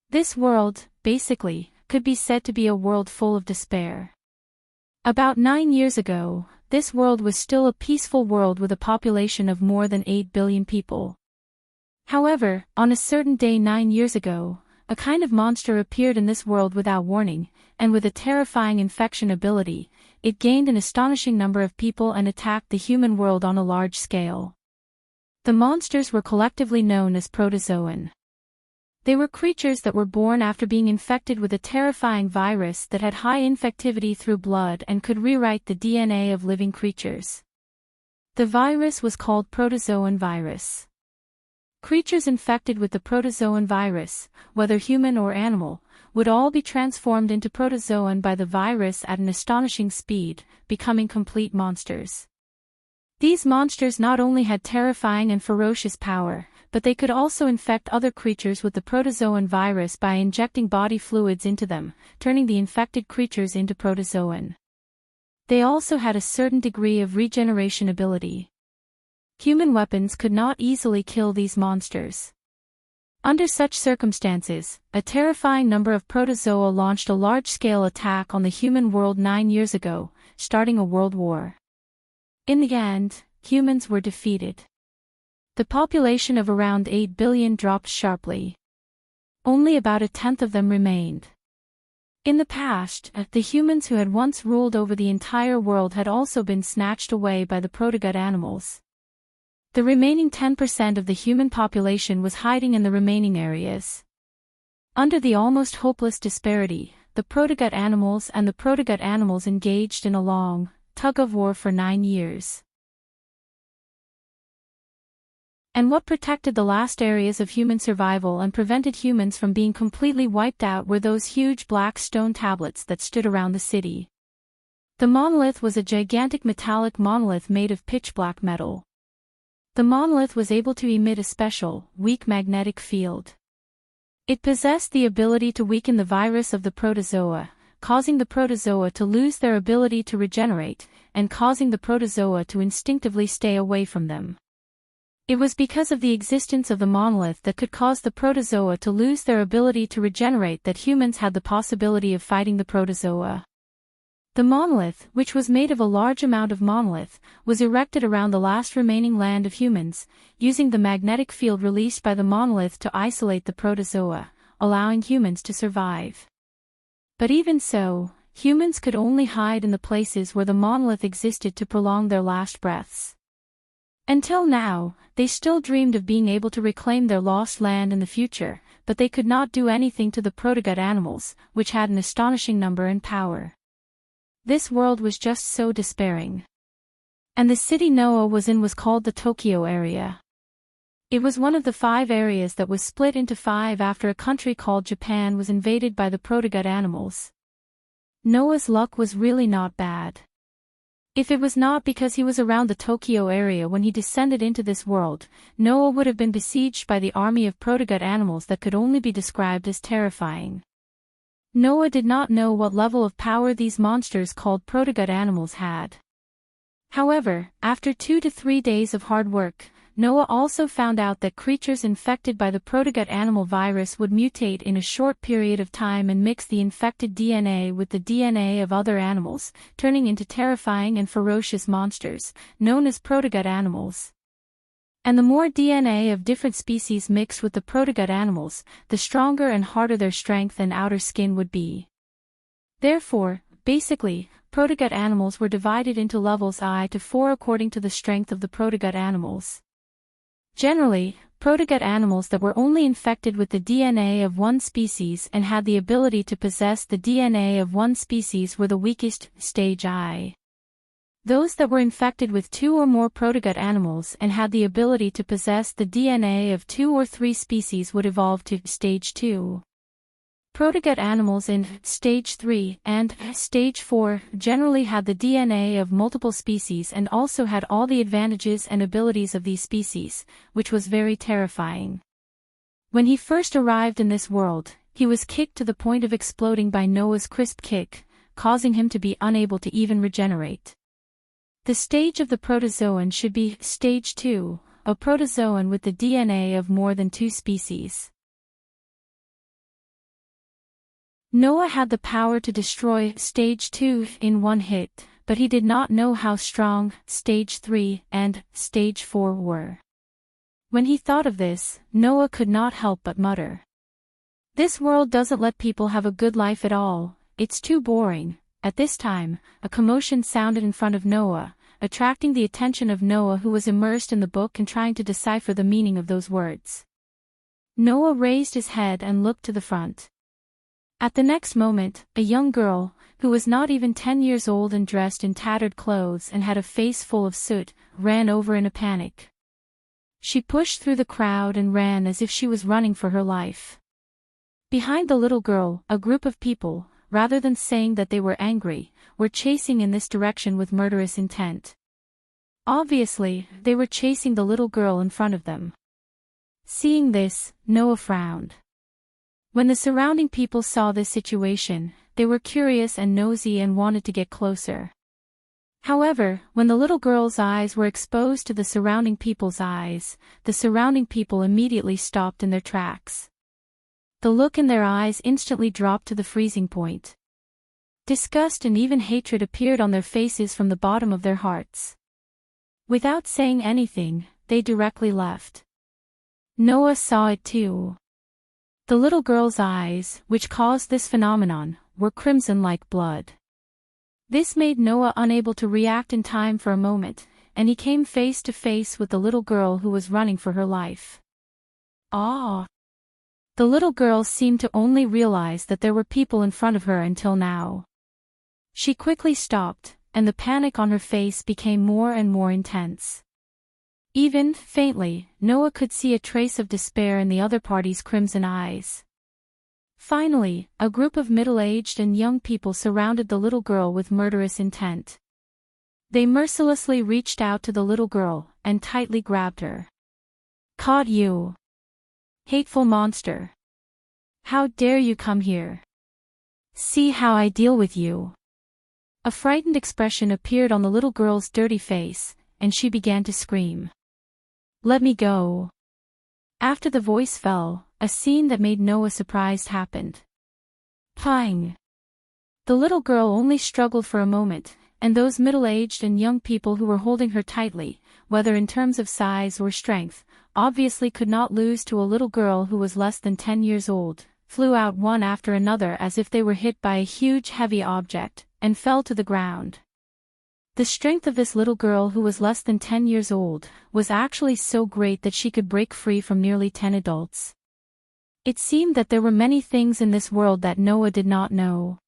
This world, basically, could be said to be a world full of despair. About 9 years ago, this world was still a peaceful world with a population of more than 8 billion people. However, on a certain day 9 years ago, a kind of monster appeared in this world without warning, and with a terrifying infection ability, it gained an astonishing number of people and attacked the human world on a large scale. The monsters were collectively known as protozoan. They were creatures that were born after being infected with a terrifying virus that had high infectivity through blood and could rewrite the DNA of living creatures. The virus was called protozoan virus. Creatures infected with the protozoan virus, whether human or animal, would all be transformed into protozoan by the virus at an astonishing speed, becoming complete monsters. These monsters not only had terrifying and ferocious power, but they could also infect other creatures with the protozoan virus by injecting body fluids into them, turning the infected creatures into protozoan. They also had a certain degree of regeneration ability. Human weapons could not easily kill these monsters. Under such circumstances, a terrifying number of protozoa launched a large-scale attack on the human world 9 years ago, starting a world war. In the end, humans were defeated. The population of around 8 billion dropped sharply. Only about a tenth of them remained. In the past, the humans who had once ruled over the entire world had also been snatched away by the protogut animals. The remaining 10% of the human population was hiding in the remaining areas. Under the almost hopeless disparity, the protogut animals and the protogut animals engaged in a long tug-of-war for 9 years. And what protected the last areas of human survival and prevented humans from being completely wiped out were those huge black stone tablets that stood around the city. The monolith was a gigantic metallic monolith made of pitch-black metal. The monolith was able to emit a special, weak magnetic field. It possessed the ability to weaken the virus of the protozoa, causing the protozoa to lose their ability to regenerate, and causing the protozoa to instinctively stay away from them. It was because of the existence of the monolith that could cause the protozoa to lose their ability to regenerate that humans had the possibility of fighting the protozoa. The monolith, which was made of a large amount of monolith, was erected around the last remaining land of humans, using the magnetic field released by the monolith to isolate the protozoa, allowing humans to survive. But even so, humans could only hide in the places where the monolith existed to prolong their last breaths. Until now, they still dreamed of being able to reclaim their lost land in the future, but they could not do anything to the protogut animals, which had an astonishing number and power. This world was just so despairing. And the city Noah was in was called the Tokyo area. It was one of the 5 areas that was split into 5 after a country called Japan was invaded by the protogut animals. Noah's luck was really not bad. If it was not because he was around the Tokyo area when he descended into this world, Noah would have been besieged by the army of protogut animals that could only be described as terrifying. Noah did not know what level of power these monsters called protogut animals had. However, after 2 to 3 days of hard work, Noah also found out that creatures infected by the protogut animal virus would mutate in a short period of time and mix the infected DNA with the DNA of other animals, turning into terrifying and ferocious monsters, known as protogut animals. And the more DNA of different species mixed with the protogut animals, the stronger and harder their strength and outer skin would be. Therefore, basically, protogut animals were divided into levels I to 4 according to the strength of the protogut animals. Generally, protogut animals that were only infected with the DNA of one species and had the ability to possess the DNA of one species were the weakest, stage I. Those that were infected with 2 or more protogut animals and had the ability to possess the DNA of 2 or 3 species would evolve to stage 2. Protogut animals in stage 3 and stage 4 generally had the DNA of multiple species and also had all the advantages and abilities of these species, which was very terrifying. When he first arrived in this world, he was kicked to the point of exploding by Noah's crisp kick, causing him to be unable to even regenerate. The stage of the protozoan should be stage 2, a protozoan with the DNA of more than 2 species. Noah had the power to destroy stage 2 in one hit, but he did not know how strong stage 3 and stage 4 were. When he thought of this, Noah could not help but mutter. This world doesn't let people have a good life at all, it's too boring. At this time, a commotion sounded in front of Noah, attracting the attention of Noah, who was immersed in the book and trying to decipher the meaning of those words. Noah raised his head and looked to the front. At the next moment, a young girl, who was not even 10 years old and dressed in tattered clothes and had a face full of soot, ran over in a panic. She pushed through the crowd and ran as if she was running for her life. Behind the little girl, a group of people, rather than saying that they were angry, were chasing in this direction with murderous intent. Obviously, they were chasing the little girl in front of them. Seeing this, Noah frowned. When the surrounding people saw this situation, they were curious and nosy and wanted to get closer. However, when the little girl's eyes were exposed to the surrounding people's eyes, the surrounding people immediately stopped in their tracks. The look in their eyes instantly dropped to the freezing point. Disgust and even hatred appeared on their faces from the bottom of their hearts. Without saying anything, they directly left. Noah saw it too. The little girl's eyes, which caused this phenomenon, were crimson like blood. This made Noah unable to react in time for a moment, and he came face to face with the little girl who was running for her life. Ah! The little girl seemed to only realize that there were people in front of her until now. She quickly stopped, and the panic on her face became more and more intense. Even faintly, Noah could see a trace of despair in the other party's crimson eyes. Finally, a group of middle-aged and young people surrounded the little girl with murderous intent. They mercilessly reached out to the little girl and tightly grabbed her. "Caught you! Hateful monster! How dare you come here? See how I deal with you!" A frightened expression appeared on the little girl's dirty face, and she began to scream. "Let me go!" After the voice fell, a scene that made Noah surprised happened. Pang! The little girl only struggled for a moment, and those middle-aged and young people who were holding her tightly, whether in terms of size or strength, obviously could not lose to a little girl who was less than 10 years old, flew out one after another as if they were hit by a huge heavy object, and fell to the ground. The strength of this little girl, who was less than 10 years old, was actually so great that she could break free from nearly 10 adults. It seemed that there were many things in this world that Noah did not know.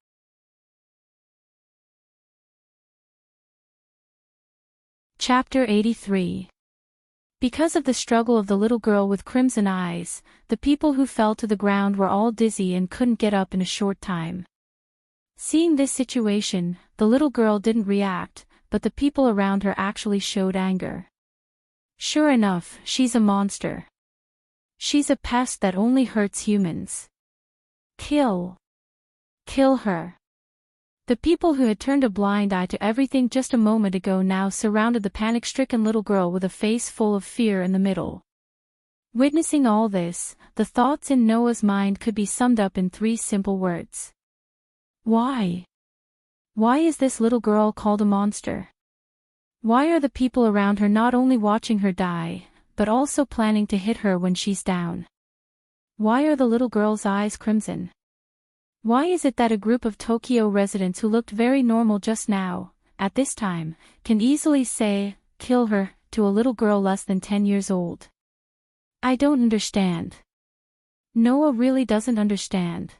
Chapter 83. Because of the struggle of the little girl with crimson eyes, the people who fell to the ground were all dizzy and couldn't get up in a short time. Seeing this situation, the little girl didn't react, but the people around her actually showed anger. Sure enough, she's a monster. She's a pest that only hurts humans. Kill. Kill her. The people who had turned a blind eye to everything just a moment ago now surrounded the panic-stricken little girl with a face full of fear in the middle. Witnessing all this, the thoughts in Noah's mind could be summed up in 3 simple words. Why? Why is this little girl called a monster? Why are the people around her not only watching her die, but also planning to hit her when she's down? Why are the little girl's eyes crimson? Why is it that a group of Tokyo residents who looked very normal just now, at this time, can easily say, "Kill her," to a little girl less than 10 years old? I don't understand. Noah really doesn't understand.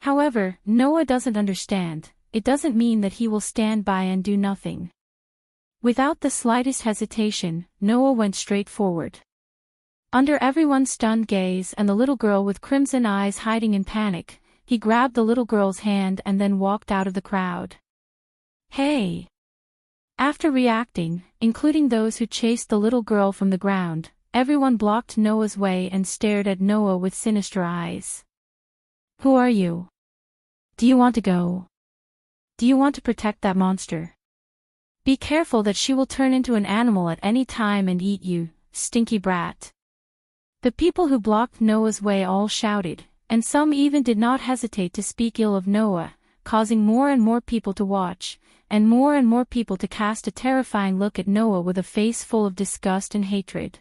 However, Noah doesn't understand, it doesn't mean that he will stand by and do nothing. Without the slightest hesitation, Noah went straight forward. Under everyone's stunned gaze and the little girl with crimson eyes hiding in panic, he grabbed the little girl's hand and then walked out of the crowd. Hey! After reacting, including those who chased the little girl from the ground, everyone blocked Noah's way and stared at Noah with sinister eyes. Who are you? Do you want to go? Do you want to protect that monster? Be careful that she will turn into an animal at any time and eat you, stinky brat. The people who blocked Noah's way all shouted, and some even did not hesitate to speak ill of Noah, causing more and more people to watch, and more people to cast a terrifying look at Noah with a face full of disgust and hatred.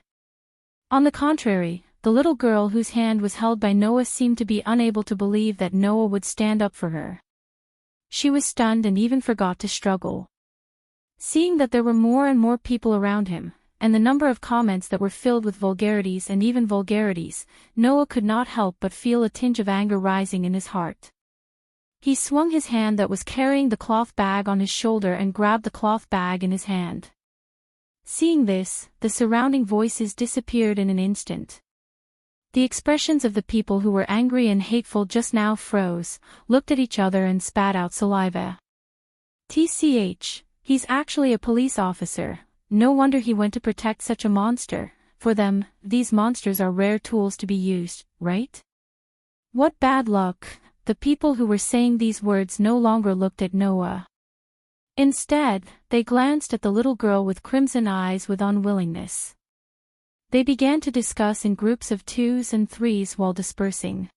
On the contrary, the little girl whose hand was held by Noah seemed to be unable to believe that Noah would stand up for her. She was stunned and even forgot to struggle. Seeing that there were more and more people around him, and the number of comments that were filled with vulgarities and even vulgarities, Noah could not help but feel a tinge of anger rising in his heart. He swung his hand that was carrying the cloth bag on his shoulder and grabbed the cloth bag in his hand. Seeing this, the surrounding voices disappeared in an instant. The expressions of the people who were angry and hateful just now froze, looked at each other and spat out saliva. TCH, he's actually a police officer. No wonder he went to protect such a monster. For them, these monsters are rare tools to be used, right? What bad luck. The people who were saying these words no longer looked at Noah. Instead, they glanced at the little girl with crimson eyes with unwillingness. They began to discuss in groups of 2s and 3s while dispersing.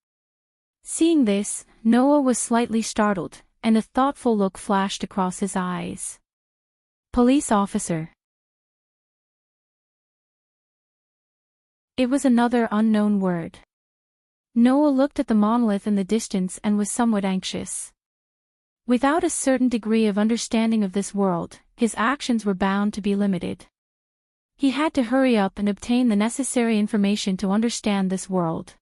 Seeing this, Noah was slightly startled, and a thoughtful look flashed across his eyes. Police officer. It was another unknown word. Noah looked at the monolith in the distance and was somewhat anxious. Without a certain degree of understanding of this world, his actions were bound to be limited. He had to hurry up and obtain the necessary information to understand this world.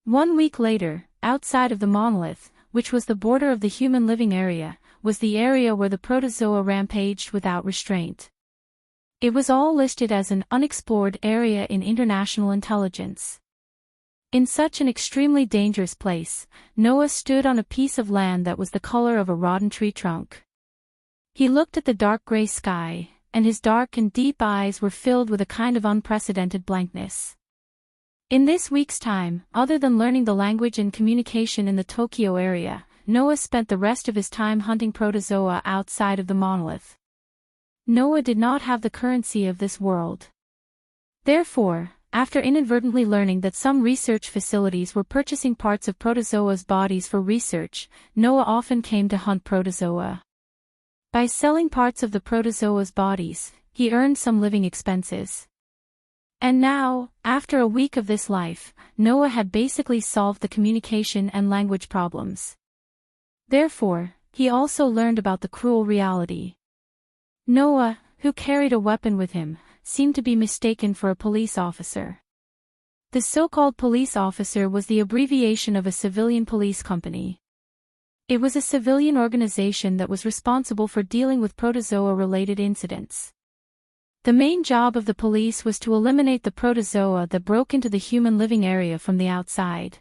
1 week later, outside of the monolith, which was the border of the human living area, was the area where the protozoa rampaged without restraint. It was all listed as an unexplored area in international intelligence. In such an extremely dangerous place, Noah stood on a piece of land that was the color of a rotten tree trunk. He looked at the dark gray sky, and his dark and deep eyes were filled with a kind of unprecedented blankness. In this week's time, other than learning the language and communication in the Tokyo area, Noah spent the rest of his time hunting protozoa outside of the monolith. Noah did not have the currency of this world. Therefore, after inadvertently learning that some research facilities were purchasing parts of protozoa's bodies for research, Noah often came to hunt protozoa. By selling parts of the protozoa's bodies, he earned some living expenses. And now, after a week of this life, Noah had basically solved the communication and language problems. Therefore, he also learned about the cruel reality. Noah, who carried a weapon with him, seemed to be mistaken for a police officer. The so-called police officer was the abbreviation of a civilian police company. It was a civilian organization that was responsible for dealing with protozoa-related incidents. The main job of the police was to eliminate the protozoa that broke into the human living area from the outside.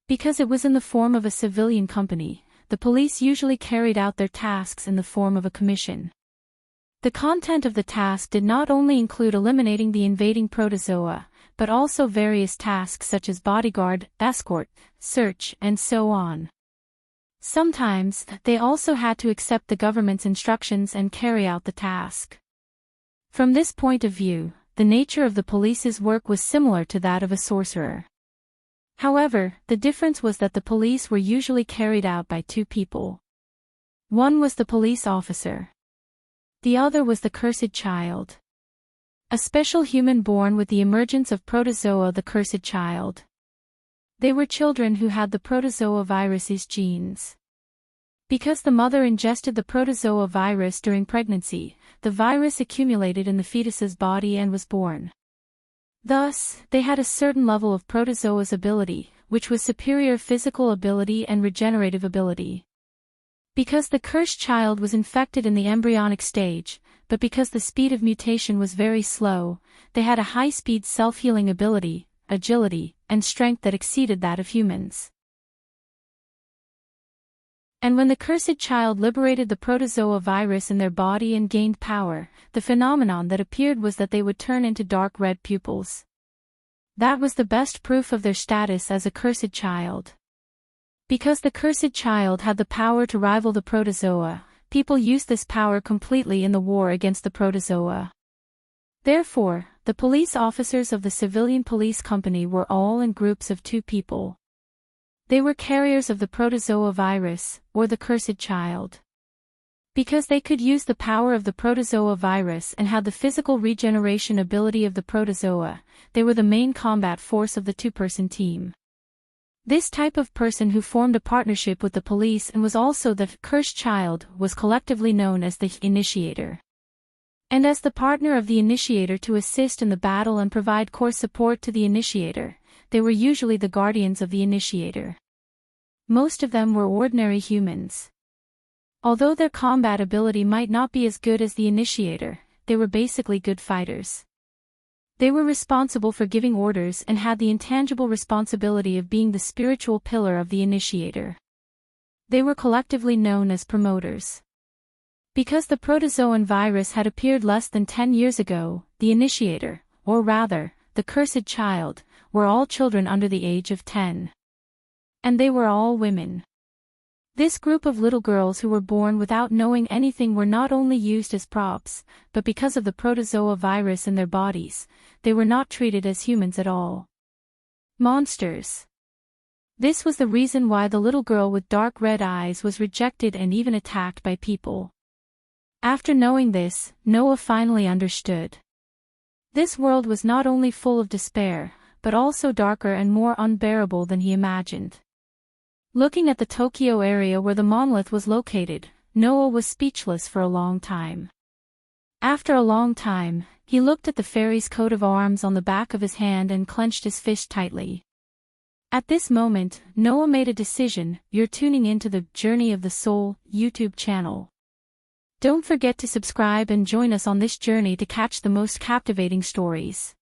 Because it was in the form of a civilian company, the police usually carried out their tasks in the form of a commission. The content of the task did not only include eliminating the invading protozoa, but also various tasks such as bodyguard, escort, search, and so on. Sometimes, they also had to accept the government's instructions and carry out the task. From this point of view, the nature of the police's work was similar to that of a sorcerer. However, the difference was that the police were usually carried out by two people. One was the police officer. The other was the cursed child. A special human born with the emergence of protozoa, the cursed child. They were children who had the protozoa virus's genes. Because the mother ingested the protozoa virus during pregnancy, the virus accumulated in the fetus's body and was born. Thus, they had a certain level of protozoa's ability, which was superior physical ability and regenerative ability. Because the cursed child was infected in the embryonic stage, but because the speed of mutation was very slow, they had a high-speed self-healing ability, agility, and strength that exceeded that of humans. And when the cursed child liberated the protozoa virus in their body and gained power, the phenomenon that appeared was that they would turn into dark red pupils. That was the best proof of their status as a cursed child. Because the cursed child had the power to rival the protozoa, people used this power completely in the war against the protozoa. Therefore, the police officers of the civilian police company were all in groups of two people. They were carriers of the protozoa virus, or the cursed child. Because they could use the power of the protozoa virus and had the physical regeneration ability of the protozoa, they were the main combat force of the two-person team. This type of person who formed a partnership with the police and was also the cursed child was collectively known as the initiator. And as the partner of the initiator to assist in the battle and provide core support to the initiator, they were usually the guardians of the initiator. Most of them were ordinary humans. Although their combat ability might not be as good as the initiator, they were basically good fighters. They were responsible for giving orders and had the intangible responsibility of being the spiritual pillar of the initiator. They were collectively known as promoters. Because the protozoan virus had appeared less than 10 years ago, the initiator, or rather, the cursed child, were all children under the age of 10. And they were all women. This group of little girls who were born without knowing anything were not only used as props, but because of the protozoa virus in their bodies, they were not treated as humans at all. Monsters. This was the reason why the little girl with dark red eyes was rejected and even attacked by people. After knowing this, Noah finally understood. This world was not only full of despair, but also darker and more unbearable than he imagined. Looking at the Tokyo area where the monolith was located, Noah was speechless for a long time. After a long time, he looked at the fairy's coat of arms on the back of his hand and clenched his fist tightly. At this moment, Noah made a decision. You're tuning into the Journey of the Soul YouTube channel. Don't forget to subscribe and join us on this journey to catch the most captivating stories.